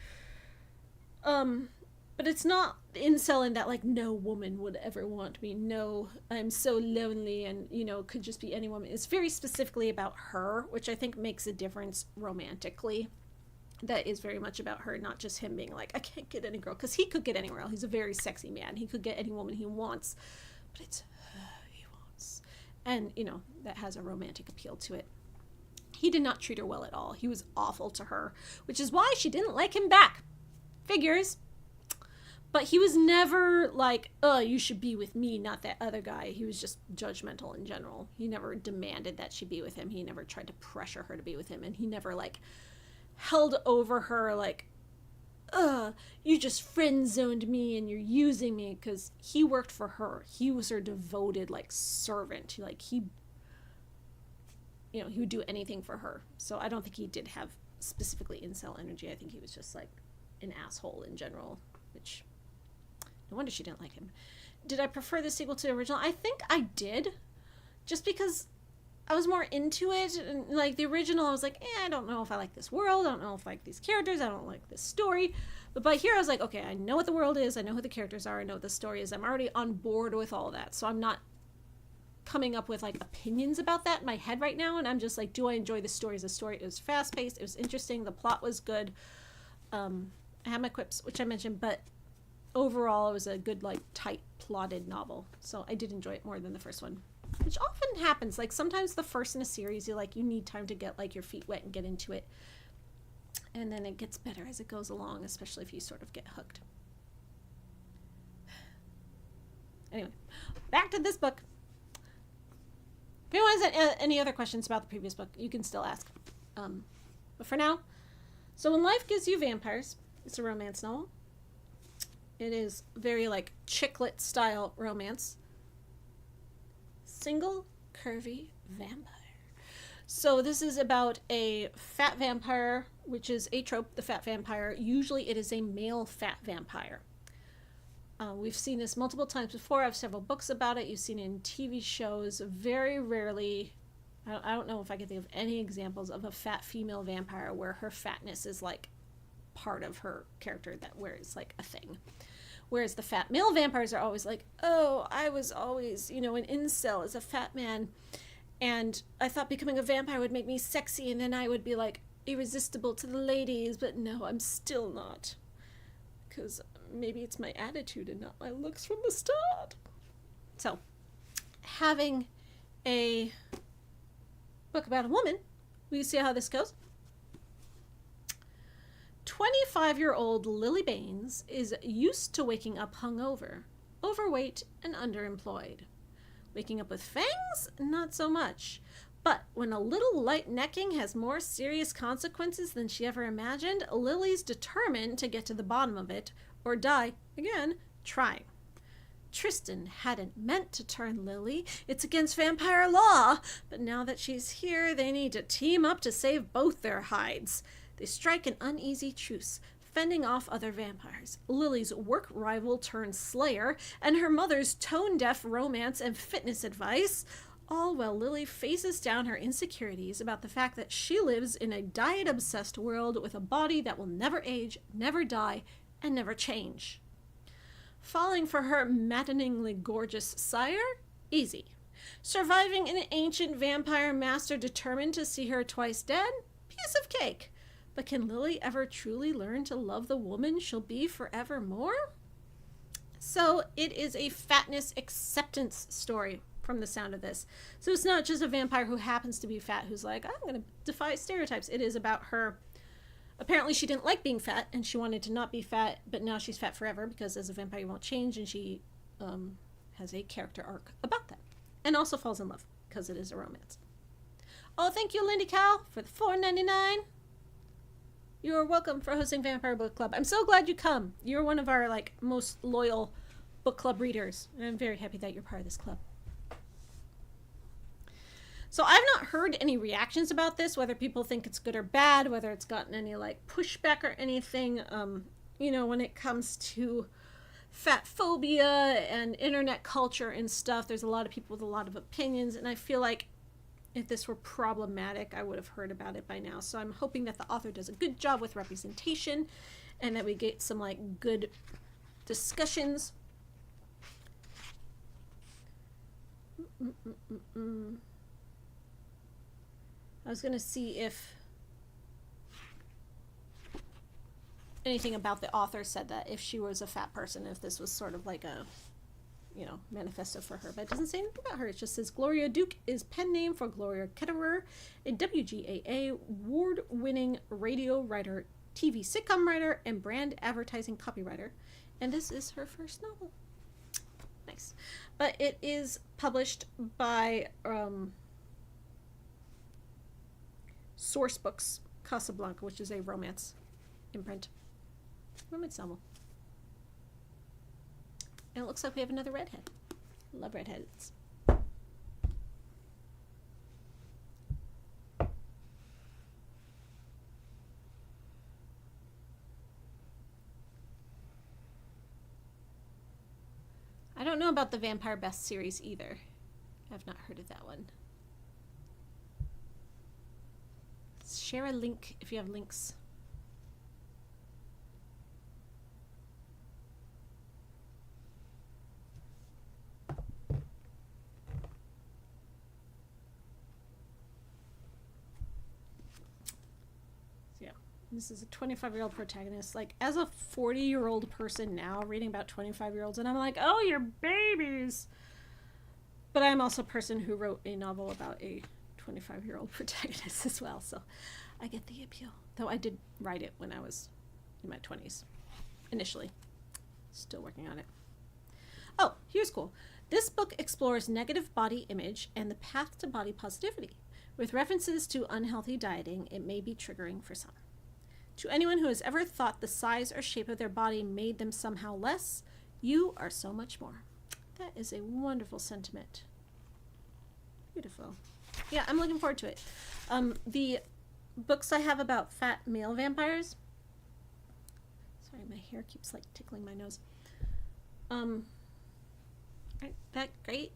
But it's not incel in that, like, no woman would ever want me. No, I'm so lonely, and, you know, could just be any woman. It's very specifically about her, which I think makes a difference romantically. That is very much about her, not just him being like, I can't get any girl, because he could get any girl. He's a very sexy man. He could get any woman he wants, but it's her he wants. And, you know, that has a romantic appeal to it. He did not treat her well at all. He was awful to her, which is why she didn't like him back. Figures. But he was never like, oh, you should be with me, not that other guy. He was just judgmental in general. He never demanded that she be with him. He never tried to pressure her to be with him. And he never, like, held over her like, you just friend-zoned me and you're using me, because he worked for her. He was her devoted, like, servant. Like, he, you know, he would do anything for her. So I don't think he did have specifically incel energy. I think he was just, like, an asshole in general, which, no wonder she didn't like him. Did I prefer the sequel to the original? I think I did, just because I was more into it. And, like, the original, I was like, I don't know if I like this world. I don't know if I like these characters. I don't like this story. But by here, I was like, okay, I know what the world is. I know who the characters are. I know what the story is. I'm already on board with all that. So I'm not coming up with, like, opinions about that in my head right now. And I'm just like, do I enjoy the story as a story? It was fast-paced. It was interesting. The plot was good. I had my quips, which I mentioned. But overall, it was a good, like, tight, plotted novel. So I did enjoy it more than the first one. Which often happens. Like, sometimes the first in a series, you need time to get, like, your feet wet and get into it. And then it gets better as it goes along, especially if you sort of get hooked. Anyway, back to this book. If anyone has any other questions about the previous book, you can still ask. But for now, so When Life Gives You Vampires, it's a romance novel. It is very, like, chicklet style romance. Single curvy vampire. So this is about a fat vampire which is a trope, the fat vampire. Usually it is a male fat vampire. We've seen this multiple times before. I have several books about it. You've seen it in TV shows. Very rarely, I don't know if I can think of any examples of a fat female vampire where her fatness is like part of her character, that where it's like a thing. Whereas the fat male vampires are always like, oh, I was always, an incel as a fat man. And I thought becoming a vampire would make me sexy, and then I would be like irresistible to the ladies, but no, I'm still not. Because maybe it's my attitude and not my looks from the start. So, having a book about a woman, we see how this goes. 25-year-old Lily Baines is used to waking up hungover, overweight, and underemployed. Waking up with fangs? Not so much. But when a little light necking has more serious consequences than she ever imagined, Lily's determined to get to the bottom of it, or die, again, trying. Tristan hadn't meant to turn Lily. It's against vampire law. But now that she's here, they need to team up to save both their hides. They strike an uneasy truce, fending off other vampires, Lily's work rival turned slayer, and her mother's tone-deaf romance and fitness advice, all while Lily faces down her insecurities about the fact that she lives in a diet-obsessed world with a body that will never age, never die, and never change. Falling for her maddeningly gorgeous sire? Easy. Surviving an ancient vampire master determined to see her twice dead? Piece of cake. But can Lily ever truly learn to love the woman she'll be forevermore? So it is a fatness acceptance story from the sound of this. So it's not just a vampire who happens to be fat who's like, I'm going to defy stereotypes. It is about her. Apparently she didn't like being fat and she wanted to not be fat, but now she's fat forever because as a vampire you won't change, and she has a character arc about that. And also falls in love because it is a romance. Oh, thank you, Lindy Cow, for the $4.99. You're welcome for hosting Vampire Book Club. I'm so glad you come. You're one of our most loyal book club readers, and I'm very happy that you're part of this club. So I've not heard any reactions about this, whether people think it's good or bad, whether it's gotten any pushback or anything. When it comes to fat phobia and internet culture and stuff, there's a lot of people with a lot of opinions, and I feel like if this were problematic, I would have heard about it by now. So I'm hoping that the author does a good job with representation and that we get some good discussions. I was going to see if anything about the author said that if she was a fat person, if this was sort of like a manifesto for her, but it doesn't say anything about her. It just says Gloria Duke is pen name for Gloria Ketterer, a WGAA award-winning radio writer, TV sitcom writer, and brand advertising copywriter. And this is her first novel. Nice. But it is published by Source Books Casablanca, which is a romance imprint. Romance novel. And it looks like we have another redhead. Love redheads. I don't know about the Vampire Best series either. I've not heard of that one. Share a link if you have links. This is a 25-year-old protagonist. As a 40-year-old person now, reading about 25-year-olds, and I'm like, oh, you're babies. But I'm also a person who wrote a novel about a 25-year-old protagonist as well, so I get the appeal. Though I did write it when I was in my 20s, initially. Still working on it. Oh, here's cool. This book explores negative body image and the path to body positivity. With references to unhealthy dieting, it may be triggering for some. To anyone who has ever thought the size or shape of their body made them somehow less, you are so much more. That is a wonderful sentiment. Beautiful. Yeah, I'm looking forward to it. The books I have about fat male vampires. Sorry, my hair keeps like tickling my nose. Aren't that great?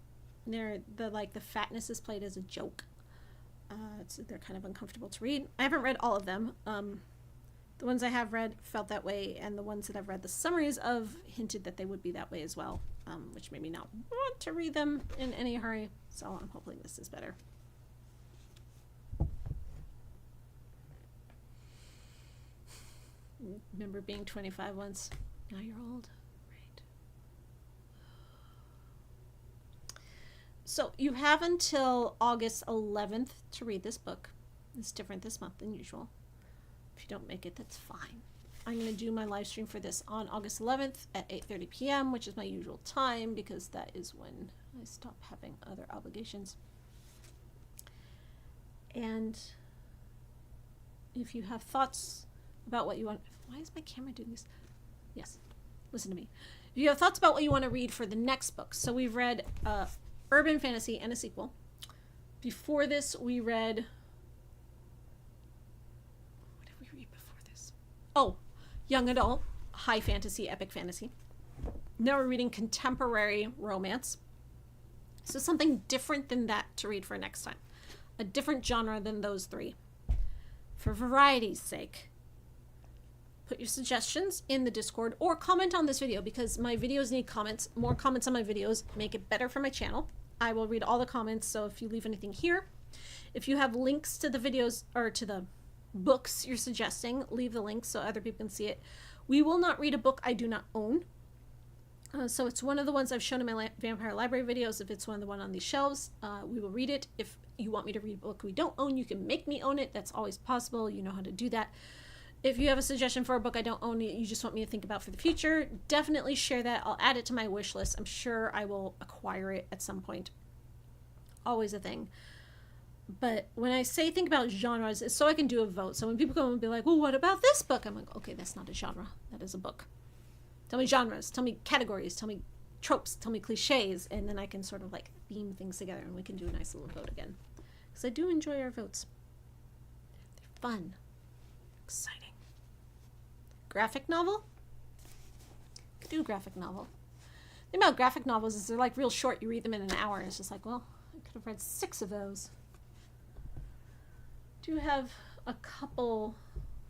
The fatness is played as a joke. They're kind of uncomfortable to read. I haven't read all of them. The ones I have read felt that way, and the ones that I've read the summaries of hinted that they would be that way as well, which made me not want to read them in any hurry. So I'm hoping this is better. Remember being 25 once? Now you're old. Right. So you have until August 11th to read this book. It's different this month than usual. If you don't make it, that's fine. I'm going to do my live stream for this on August 11th at 8:30 p.m., which is my usual time because that is when I stop having other obligations. And if you have thoughts about what you want... Why is my camera doing this? Yes, listen to me. If you have thoughts about what you want to read for the next book. So we've read urban fantasy and a sequel. Before this, we read... What did we read before this? Oh, young adult, high fantasy, epic fantasy. Now we're reading contemporary romance. So something different than that to read for next time. A different genre than those three. For variety's sake, put your suggestions in the Discord or comment on this video because my videos need comments. More comments on my videos make it better for my channel. I will read all the comments, so if you leave anything here, if you have links to the videos or to the books you're suggesting, leave the links so other people can see it. We will not read a book I do not own. So it's one of the ones I've shown in my Vampire Library videos. If it's one of the one on these shelves, we will read it. If you want me to read a book we don't own, you can make me own it. That's always possible. You know how to do that. If you have a suggestion for a book I don't own, you just want me to think about for the future, definitely share that. I'll add it to my wish list. I'm sure I will acquire it at some point. Always a thing. But when I say think about genres, it's so I can do a vote. So when people come and be like, well, what about this book? I'm like, okay, that's not a genre. That is a book. Tell me genres. Tell me categories. Tell me tropes. Tell me cliches. And then I can sort of like theme things together and we can do a nice little vote again. Because I do enjoy our votes. They're fun. Exciting. Graphic novel? Could do a graphic novel. The thing about graphic novels is they're like real short. You read them in an hour and it's just like, well, I could have read 6 of those. Do have a couple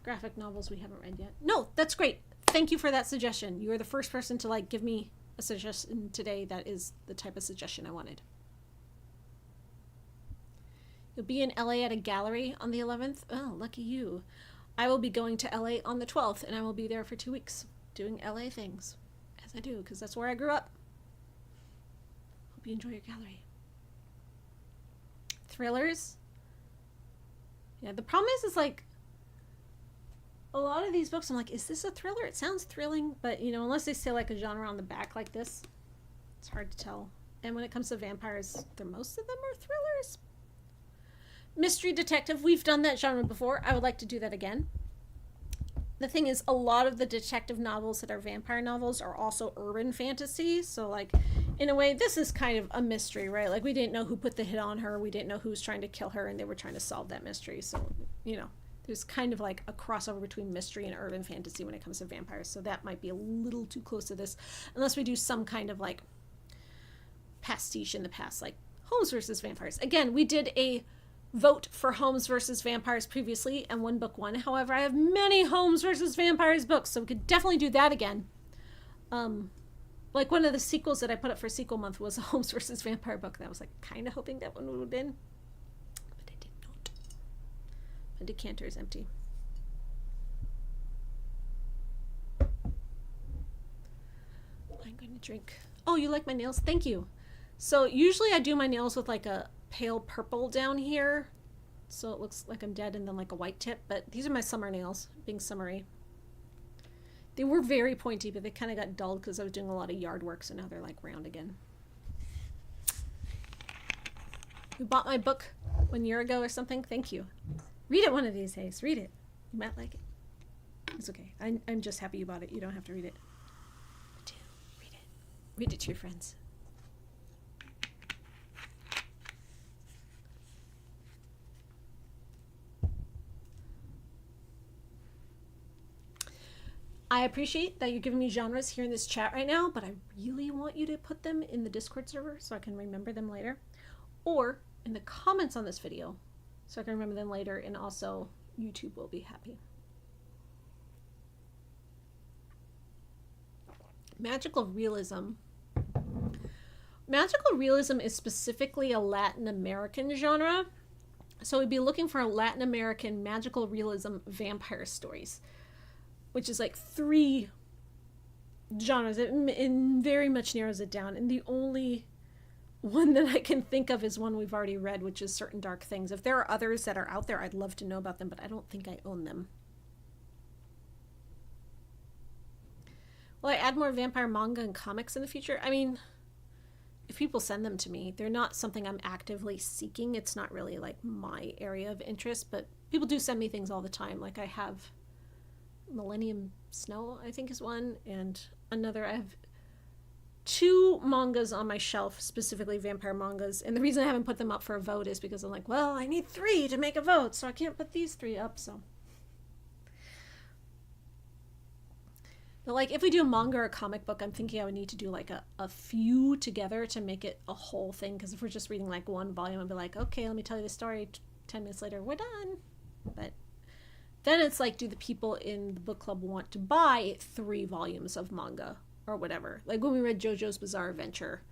graphic novels we haven't read yet. No, that's great. Thank you for that suggestion. You are the first person to like give me a suggestion today that is the type of suggestion I wanted. You'll be in LA at a gallery on the 11th? Oh, lucky you. I will be going to LA on the 12th, and I will be there for 2 weeks doing LA things, as I do, because that's where I grew up. Hope you enjoy your gallery. Thrillers? Yeah, the problem is like, a lot of these books, I'm like, is this a thriller? It sounds thrilling, but, you know, unless they say like a genre on the back like this, it's hard to tell. And when it comes to vampires, most of them are thrillers. Mystery detective, we've done that genre before. I would like to do that again. The thing is, a lot of the detective novels that are vampire novels are also urban fantasy. So, like, in a way, this is kind of a mystery, right? Like, we didn't know who put the hit on her. We didn't know who was trying to kill her, and they were trying to solve that mystery. So, you know, there's kind of like a crossover between mystery and urban fantasy when it comes to vampires. So that might be a little too close to this, unless we do some kind of, like, pastiche in the past, like Holmes versus Vampires. Again, we did a vote for Holmes versus Vampires previously, and one book won. However, I have many Holmes versus Vampires books, so we could definitely do that again. Like one of the sequels that I put up for sequel month was a Holmes versus Vampire book. That was like kind of hoping that one would have been, but I did not. My decanter is empty. I'm going to drink. Oh, you like my nails? Thank you. So usually I do my nails with like a pale purple down here, so it looks like I'm dead, and then like a white tip, but these are my summer nails, being summery. They were very pointy, but they kind of got dulled because I was doing a lot of yard work, so now they're like round again. You bought my book 1 year ago or something? Thank you. Read it one of these days. Read it. You might like it. It's okay. I'm just happy you bought it. You don't have to read it. But do. Read it. Read it to your friends. I appreciate that you're giving me genres here in this chat right now, but I really want you to put them in the Discord server so I can remember them later, or in the comments on this video so I can remember them later, and also YouTube will be happy. Magical realism. Magical realism is specifically a Latin American genre, so we'd be looking for a Latin American magical realism vampire stories, which is like 3 genres. It very much narrows it down, and the only one that I can think of is one we've already read, which is Certain Dark Things. If there are others that are out there, I'd love to know about them, but I don't think I own them. Will I add more vampire manga and comics in the future? I mean, if people send them to me, they're not something I'm actively seeking. It's not really like my area of interest, but people do send me things all the time. Like I have Millennium Snow, I think is one, and another. I have 2 mangas on my shelf, specifically vampire mangas, and the reason I haven't put them up for a vote is because I'm like, well, I need 3 to make a vote, so I can't put these 3 up, so. But like, if we do a manga or a comic book, I'm thinking I would need to do like a few together to make it a whole thing, because if we're just reading like 1 volume, I'd be like, okay, let me tell you the story, 10 minutes later, we're done. But then it's like, do the people in the book club want to buy 3 volumes of manga or whatever? Like when we read JoJo's Bizarre Adventure,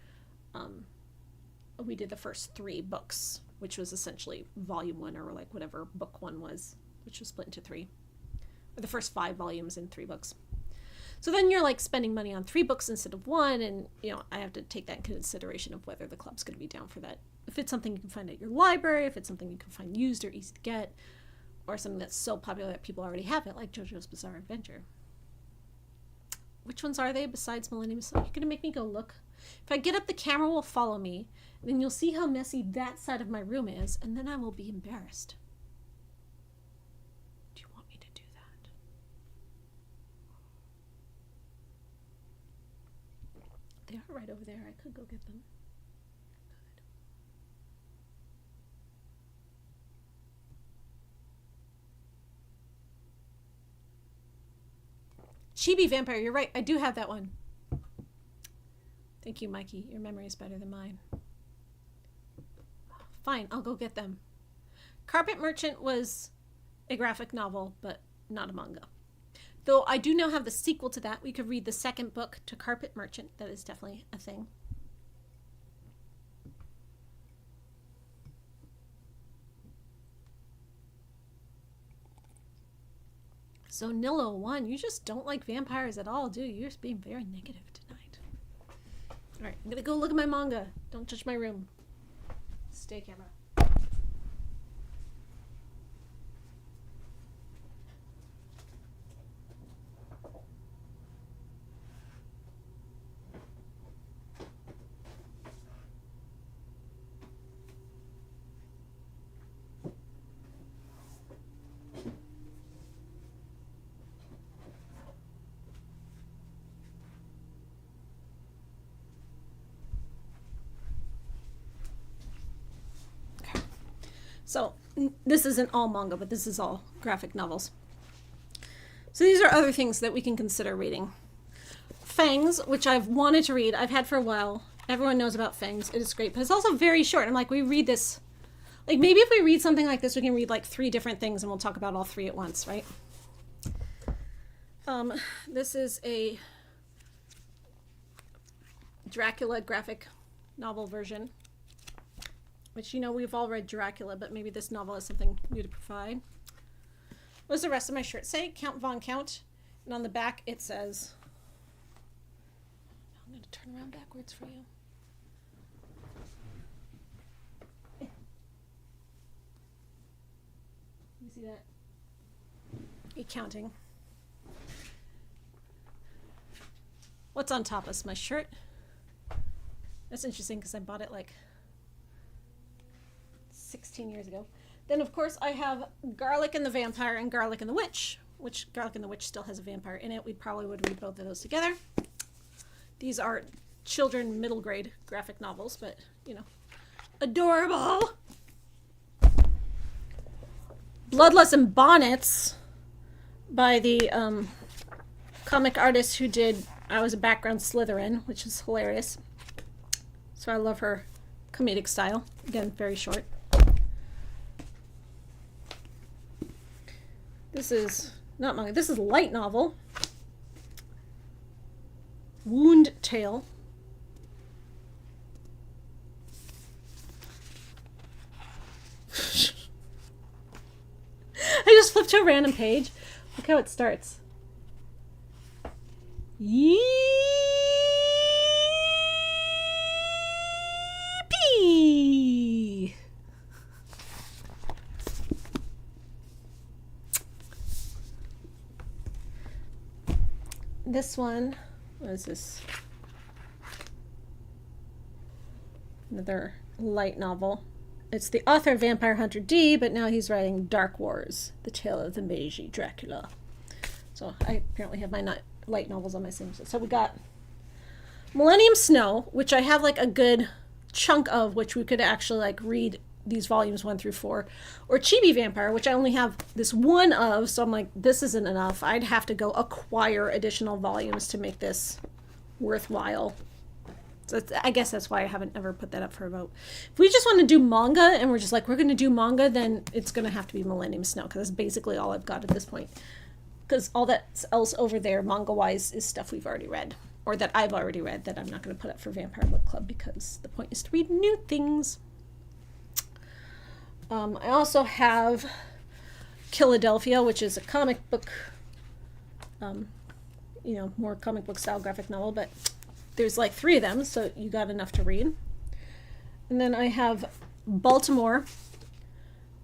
we did the first 3 books, which was essentially volume 1, or like whatever book 1 was, which was split into 3. Or the first 5 volumes in 3 books. So then you're like spending money on 3 books instead of 1, and you know, I have to take that in consideration of whether the club's going to be down for that. If it's something you can find at your library, if it's something you can find used or easy to get, or something that's so popular that people already have it, like JoJo's Bizarre Adventure. Which ones are they besides Millennium Snow? You're going to make me go look. If I get up, the camera will follow me, and then you'll see how messy that side of my room is, and then I will be embarrassed. Do you want me to do that? They are right over there. I could go get them. Chibi Vampire, you're right. I do have that one. Thank you, Mikey. Your memory is better than mine. Fine, I'll go get them. Carpet Merchant was a graphic novel, but not a manga. Though I do now have the sequel to that. We could read the 2nd book to Carpet Merchant. That is definitely a thing. So Nilo1, you just don't like vampires at all, do you? You're just being very negative tonight. Alright, I'm gonna go look at my manga. Don't touch my room. Stay, camera. So this isn't all manga, but this is all graphic novels. So these are other things that we can consider reading. Fangs, which I've wanted to read, I've had for a while. Everyone knows about Fangs. It is great, but it's also very short. I'm like, we read this, like maybe if we read something like this, we can read like 3 different things and we'll talk about all 3 at once, right? This is a Dracula graphic novel version. Which, you know, we've all read Dracula, but maybe this novel has something new to provide. What does the rest of my shirt say? Count Von Count. And on the back it says... I'm going to turn around backwards for you. You see that? You counting. What's on top of my shirt? That's interesting because I bought it like 16 years ago. Then of course I have Garlic and the Vampire and Garlic and the Witch, which Garlic and the Witch still has a vampire in it. We probably would read both of those together. These are children middle grade graphic novels, but you know, adorable. Bloodlust and Bonnets by the comic artist who did I Was a Background Slytherin, which is hilarious. So I love her comedic style. Again, very short. This is not manga. This is a light novel. Wound Tale. I just flipped to a random page. Look how it starts. Yippee! This one, what is this? Another light novel. It's the author of Vampire Hunter D, but now he's writing Dark Wars, The Tale of the Meiji Dracula. So I apparently have my light novels on my same list. So we got Millennium Snow, which I have like a good chunk of, which we could actually like read these volumes 1 through 4, or Chibi Vampire, which I only have this one of, so I'm like, this isn't enough. I'd have to go acquire additional volumes to make this worthwhile. So I guess that's why I haven't ever put that up for a vote. If we just want to do manga and we're just like, we're going to do manga, then it's going to have to be Millennium Snow, because that's basically all I've got at this point. Because all that else over there, manga-wise, is stuff we've already read, or that I've already read, that I'm not going to put up for Vampire Book Club, because the point is to read new things. I also have Philadelphia, which is a comic book, more comic book style graphic novel, but there's like 3 of them, so you got enough to read. And then I have Baltimore,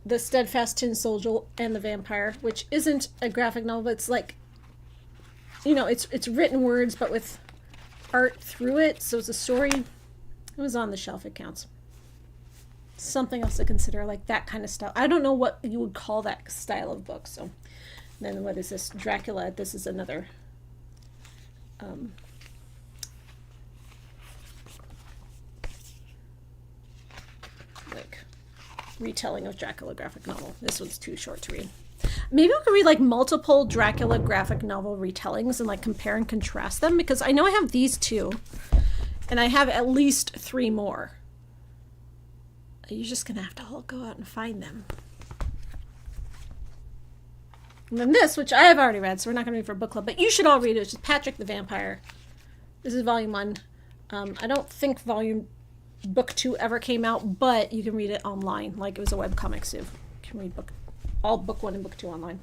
The Steadfast Tin Soldier and the Vampire, which isn't a graphic novel, but it's like, it's written words, but with art through it, so it's a story. It was on the shelf, it counts. Something else to consider, like that kind of style. I don't know what you would call that style of book. So then what is this? Dracula. This is another like retelling of Dracula graphic novel. This one's too short to read. Maybe we could read like multiple Dracula graphic novel retellings and like compare and contrast them, because I know I have these 2 and I have at least 3 more. You're just going to have to all go out and find them. And then this, which I have already read, so we're not going to read for book club, but you should all read it. It's just Patrick the Vampire. This is volume 1. I don't think book 2 ever came out, but you can read it online. Like it was a webcomic, so you can read book 1 and book 2 online.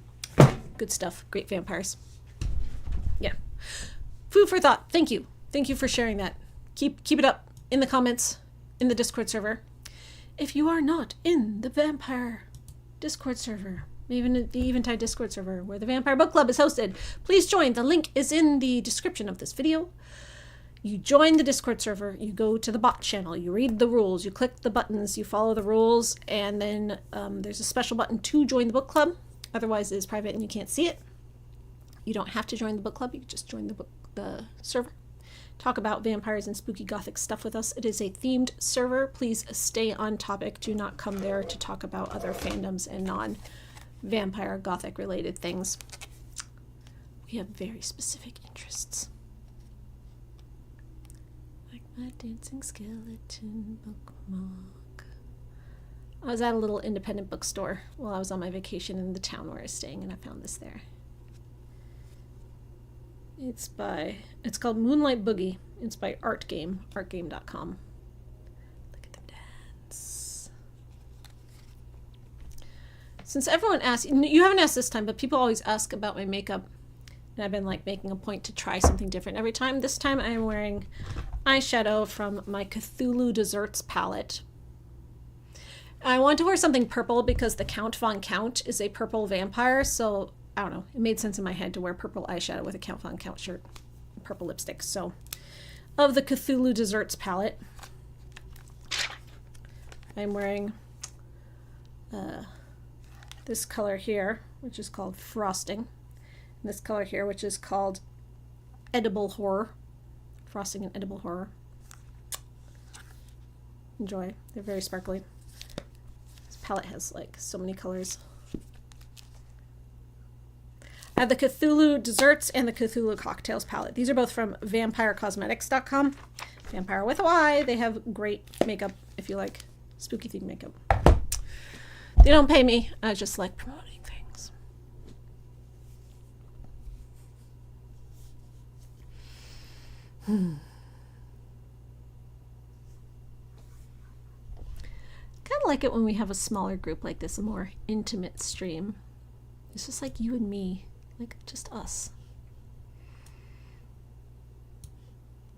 Good stuff. Great vampires. Yeah. Food for thought. Thank you. Thank you for sharing that. Keep it up in the comments, in the Discord server. If you are not in the Vampire Discord server, even the Eventide Discord server where the Vampire Book Club is hosted, please join. The link is in the description of this video. You join the Discord server, you go to the bot channel, you read the rules, you click the buttons, you follow the rules, and then there's a special button to join the book club. Otherwise, it is private and you can't see it. You don't have to join the book club, you can just join the server. Talk about vampires and spooky gothic stuff with us. It is a themed server. Please stay on topic. Do not come there to talk about other fandoms and non-vampire gothic related things. We have very specific interests. Like my dancing skeleton bookmark. I was at a little independent bookstore while I was on my vacation in the town where I was staying, and I found this there. It's called Moonlight Boogie. It's by Artgame, artgame.com. Look at them dance. Since everyone asks, you haven't asked this time, but people always ask about my makeup. And I've been like making a point to try something different every time. This time I'm wearing eyeshadow from my Cthulhu Desserts palette. I wanted to wear something purple because the Count Von Count is a purple vampire, so I don't know, it made sense in my head to wear purple eyeshadow with a Count Von Count shirt, purple lipstick. So, of the Cthulhu Desserts palette, I'm wearing this color here, which is called Frosting, and this color here, which is called Edible Horror. Frosting and Edible Horror. Enjoy. They're very sparkly. This palette has like so many colors. I have the Cthulhu Desserts and the Cthulhu Cocktails palette. These are both from vampirecosmetics.com. Vampire with a Y. They have great makeup if you like spooky themed makeup. They don't pay me. I just like promoting things. Kind of like it when we have a smaller group like this, a more intimate stream. It's just like you and me, like just us.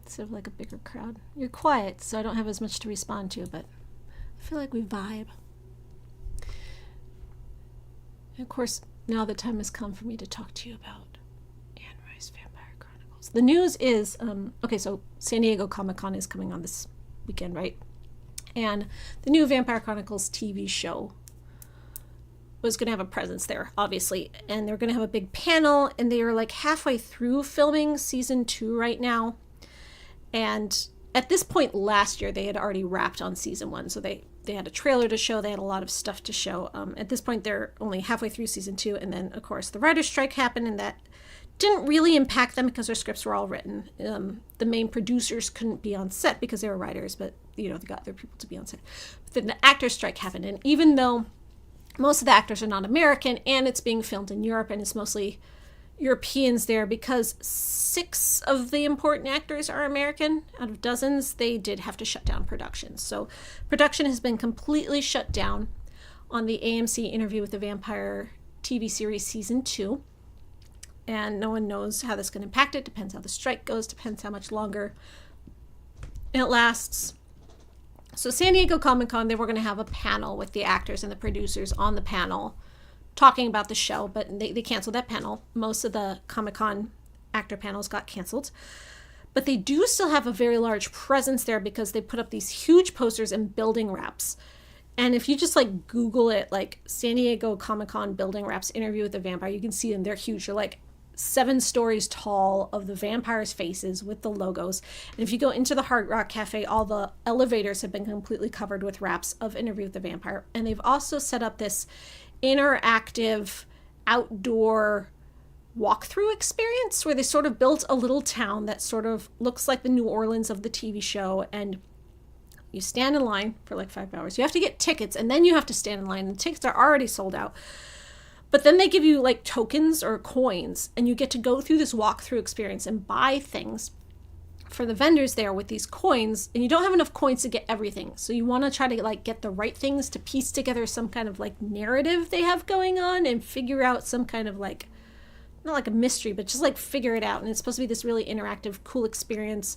Instead of like a bigger crowd. You're quiet, so I don't have as much to respond to, but I feel like we vibe. And of course, now the time has come for me to talk to you about Anne Rice Vampire Chronicles. The news is, okay, so San Diego Comic-Con is coming on this weekend, right? And the new Vampire Chronicles TV show was going to have a presence there, obviously. And they're going to have a big panel, and they are like halfway through filming season 2 right now. And at this point last year, they had already wrapped on season 1. So they had a trailer to show. They had a lot of stuff to show. At this point, they're only halfway through season 2. And then, of course, the writer's strike happened, and that didn't really impact them because their scripts were all written. The main producers couldn't be on set because they were writers, but, you know, they got their people to be on set. But then the actor's strike happened. And even though most of the actors are not American, and it's being filmed in Europe, and it's mostly Europeans there, because 6 of the important actors are American out of dozens, they did have to shut down production. So production has been completely shut down on the AMC Interview with the Vampire TV series season 2. And no one knows how that's going to impact it. Depends how the strike goes, depends how much longer it lasts. So San Diego Comic-Con, they were going to have a panel with the actors and the producers on the panel talking about the show, but they canceled that panel. Most of the Comic-Con actor panels got canceled. But they do still have a very large presence there because they put up these huge posters and building wraps. And if you just like Google it, like San Diego Comic-Con building wraps interview with the vampire, you can see them. They're huge. They're like 7 stories tall of the vampires' faces with the logos. And if you go into the Hard Rock Cafe, all the elevators have been completely covered with wraps of Interview with the Vampire. And they've also set up this interactive outdoor walkthrough experience where they sort of built a little town that sort of looks like the New Orleans of the TV show, and you stand in line for like 5 hours. You have to get tickets, and then you have to stand in line, and the tickets are already sold out. But then they give you like tokens or coins, and you get to go through this walkthrough experience and buy things for the vendors there with these coins, and you don't have enough coins to get everything. So you want to try to like get the right things to piece together some kind of like narrative they have going on and figure out some kind of like, not like a mystery, but just like figure it out. And it's supposed to be this really interactive, cool experience,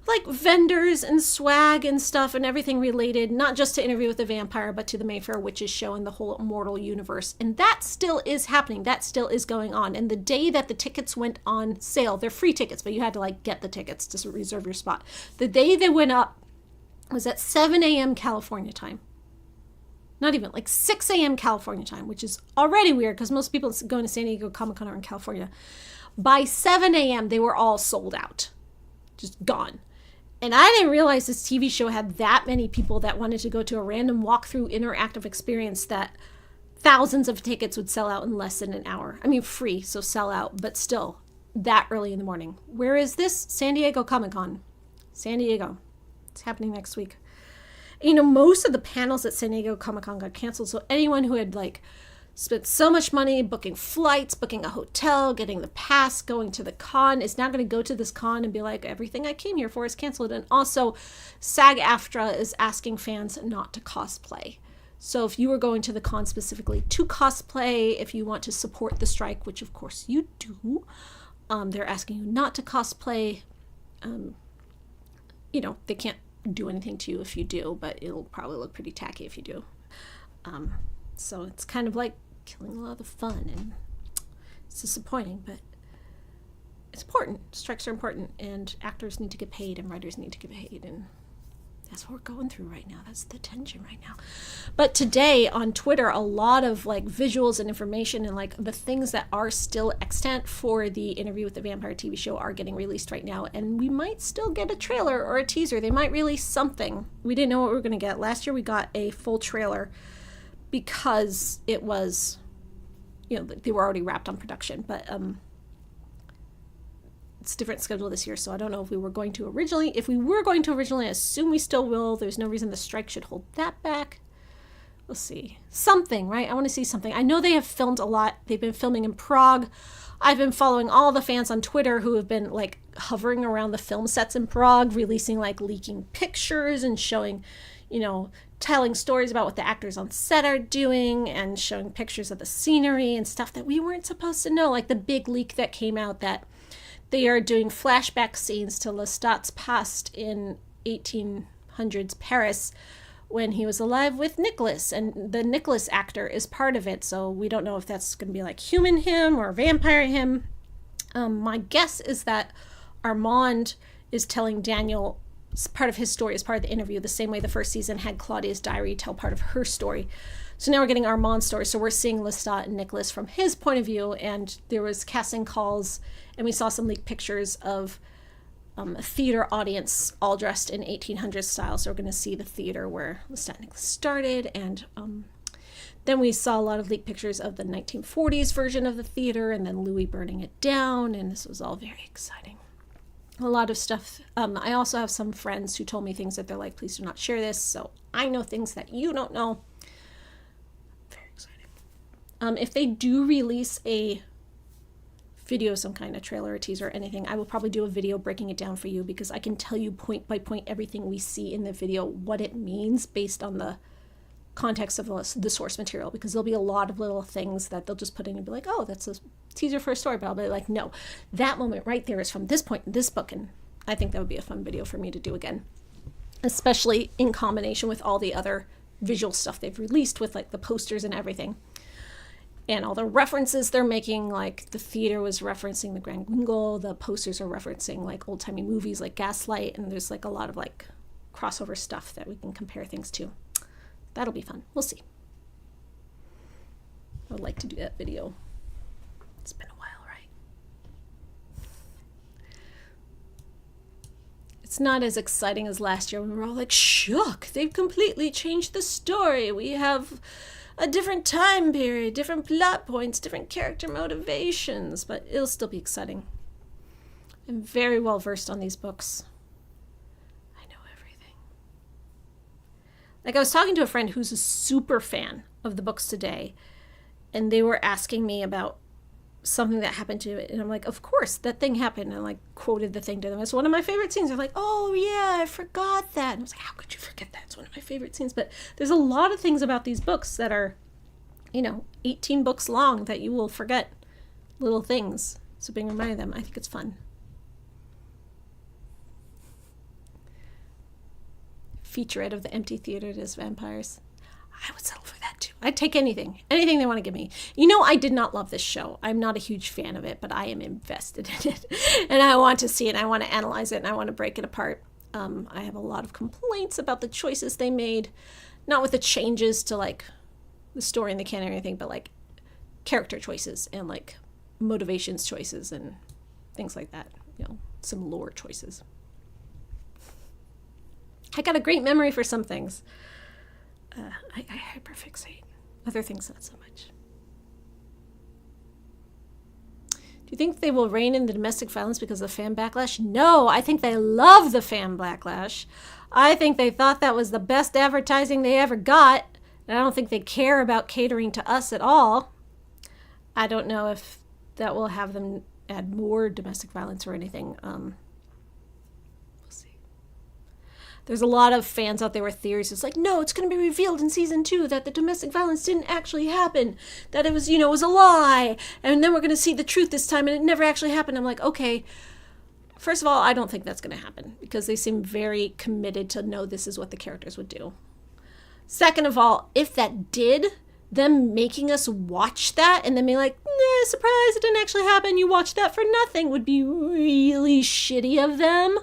like vendors and swag and stuff and everything related, not just to Interview with the Vampire, but to the Mayfair Witches show and the whole Immortal universe. And that still is happening. That still is going on. And the day that the tickets went on sale, they're free tickets, but you had to like get the tickets to reserve your spot. The day they went up was at 7 a.m. California time. Not even, like 6 a.m. California time, which is already weird because most people going to San Diego Comic-Con are in California. By 7 a.m., they were all sold out. Just gone. And I didn't realize this TV show had that many people that wanted to go to a random walkthrough interactive experience that thousands of tickets would sell out in less than an hour. I mean, free, so sell out, but still that early in the morning. Where is this? San Diego Comic-Con. San Diego. It's happening next week. You know, most of the panels at San Diego Comic-Con got canceled, so anyone who had like spent so much money booking flights, booking a hotel, getting the pass, going to the con, is now going to go to this con and be like, everything I came here for is canceled. And also, SAG-AFTRA is asking fans not to cosplay. So if you were going to the con specifically to cosplay, if you want to support the strike, which of course you do, they're asking you not to cosplay. You know, they can't do anything to you if you do, but it'll probably look pretty tacky if you do. So it's kind of like killing a lot of the fun, and it's disappointing, but it's important. Strikes are important, and actors need to get paid, and writers need to get paid, and that's what we're going through right now. That's the tension right now. But today on Twitter, a lot of like visuals and information and like the things that are still extant for the Interview with the Vampire TV show are getting released right now, and we might still get a trailer or a teaser. They might release something. We didn't know what we were going to get. Last year we got a full trailer because it was you know, they were already wrapped on production, but it's a different schedule this year, so I don't know if we were going to originally. If we were going to originally, I assume we still will. There's no reason the strike should hold that back. We'll see. Something, right? I want to see something. I know they have filmed a lot. They've been filming in Prague. I've been following all the fans on Twitter who have been like hovering around the film sets in Prague, releasing like leaking pictures and showing, you know, telling stories about what the actors on set are doing and showing pictures of the scenery and stuff that we weren't supposed to know. Like the big leak that came out that they are doing flashback scenes to Lestat's past in 1800s Paris when he was alive with Nicholas, and the Nicholas actor is part of it, so we don't know if that's going to be like human him or vampire him. My guess is that Armand is telling Daniel part of his story as part of the interview, the same way the first season had Claudia's diary tell part of her story. So now we're getting Armand's story, so we're seeing Lestat and Nicholas from his point of view, and there was casting calls, and we saw some leaked pictures of a theater audience all dressed in 1800s style, so we're going to see the theater where Lestat and Nicholas started, and then we saw a lot of leaked pictures of the 1940s version of the theater, and then Louis burning it down, and this was all very exciting. A lot of stuff. I also have some friends who told me things that they're like, please do not share this, so I know things that you don't know. Very exciting. If they do release a video, some kind of trailer or teaser or anything, I will probably do a video breaking it down for you, because I can tell you point by point everything we see in the video, what it means based on the context of the source material, because there'll be a lot of little things that they'll just put in and be like, oh, that's a teaser for a story, but I'll be like, no, that moment right there is from this point in this book, and I think that would be a fun video for me to do again, especially in combination with all the other visual stuff they've released with like the posters and everything, and all the references they're making. Like the theater was referencing the Grand Guignol, the posters are referencing like old-timey movies like Gaslight, and there's like a lot of like crossover stuff that we can compare things to. That'll be fun. We'll see. I would like to do that video. It's been a while, right? It's not as exciting as last year when we were all like, shook, they've completely changed the story. We have a different time period, different plot points, different character motivations, but it'll still be exciting. I'm very well versed on these books. Like I was talking to a friend who's a super fan of the books today, and they were asking me about something that happened to it, and I'm like, of course, that thing happened, and I like quoted the thing to them. It's one of my favorite scenes. They're like, oh yeah, I forgot that. And I was like, how could you forget that? It's one of my favorite scenes. But there's a lot of things about these books that are, 18 books long that you will forget little things. So being reminded of them, I think it's fun. Featurette of the empty theater as vampires. I would settle for that too. I'd take anything they want to give me. I did not love this show. I'm not a huge fan of it, but I am invested in it, and I want to see it, and I want to analyze it, and I want to break it apart. I have a lot of complaints about the choices they made, not with the changes to like the story and the canon or anything, but like character choices and like motivations choices and things like that. Some lore choices. I got a great memory for some things. I hyperfixate. Other things, not so much. Do you think they will rein in the domestic violence because of the fan backlash? No, I think they love the fan backlash. I think they thought that was the best advertising they ever got, and I don't think they care about catering to us at all. I don't know if that will have them add more domestic violence or anything. There's a lot of fans out there with theories. It's like, no, it's going to be revealed in season 2 that the domestic violence didn't actually happen. That it was, was a lie. And then we're going to see the truth this time and it never actually happened. I'm like, okay. First of all, I don't think that's going to happen because they seem very committed to know this is what the characters would do. Second of all, if that did, them making us watch that and then being like, nah, surprise, it didn't actually happen. You watched that for nothing would be really shitty of them.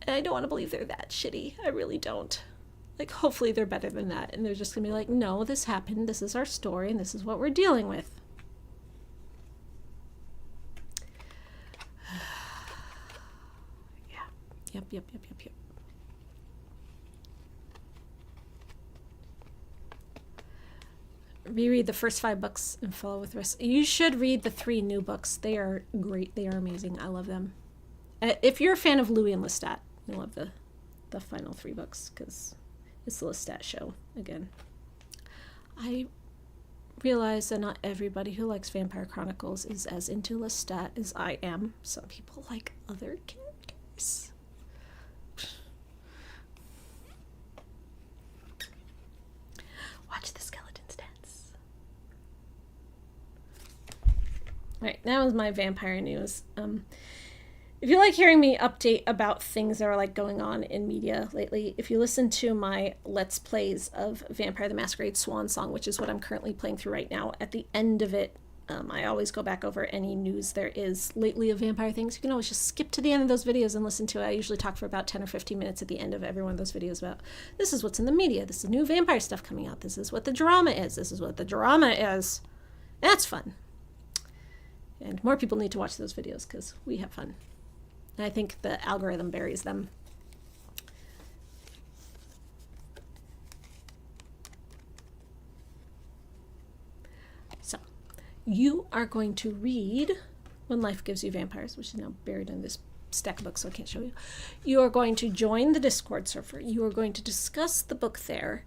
And I don't want to believe they're that shitty. I really don't. Like, hopefully they're better than that. And they're just going to be like, no, this happened. This is our story, and this is what we're dealing with. Yeah. Yep. reread the first 5 books and follow with the rest. You should read the 3 new books. They are great. They are amazing. I love them. If you're a fan of Louis and Lestat, you'll love the final 3 books because it's the Lestat show again. I realize that not everybody who likes Vampire Chronicles is as into Lestat as I am. Some people like other characters. Watch the skeletons dance. Alright, that was my vampire news. If you like hearing me update about things that are like going on in media lately, if you listen to my Let's Plays of Vampire the Masquerade Swan Song, which is what I'm currently playing through right now, at the end of it, I always go back over any news there is lately of vampire things. You can always just skip to the end of those videos and listen to it. I usually talk for about 10 or 15 minutes at the end of every one of those videos about this is what's in the media, this is new vampire stuff coming out, this is what the drama is, this is what the drama is. That's fun. And more people need to watch those videos because we have fun. And I think the algorithm buries them. So, you are going to read When Life Gives You Vampires, which is now buried in this stack of books, so I can't show you. You are going to join the Discord server. You are going to discuss the book there.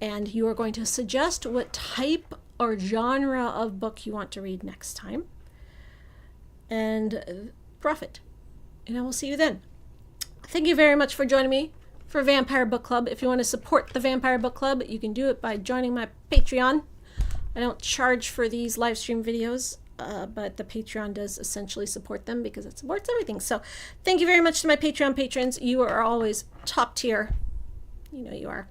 And you are going to suggest what type or genre of book you want to read next time. And profit. And I will see you then. Thank you very much for joining me for Vampire Book Club. If you want to support the Vampire Book Club, you can do it by joining my Patreon. I don't charge for these live stream videos, but the Patreon does essentially support them because it supports everything. So thank you very much to my Patreon patrons. You are always top tier. You know you are.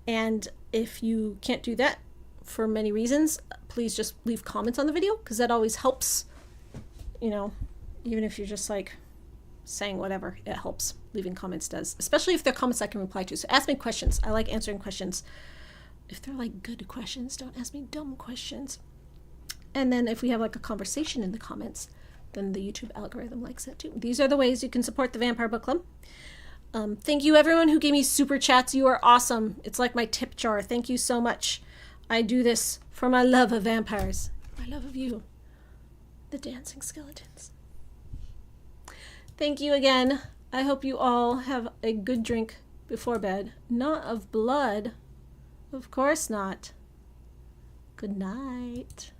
And if you can't do that for many reasons, please just leave comments on the video because that always helps. You know, even if you're just like saying whatever, it helps. Leaving comments does, especially if they're comments I can reply to. So ask me questions. I like answering questions. If they're like good questions, don't ask me dumb questions. And then if we have like a conversation in the comments, then the YouTube algorithm likes it too. These are the ways you can support the Vampire Book Club. Thank you everyone who gave me super chats. You are awesome. It's like my tip jar. Thank you so much. I do this for my love of vampires. My love of you. The dancing skeletons. Thank you again. I hope you all have a good drink before bed. Not of blood. Of course not. Good night.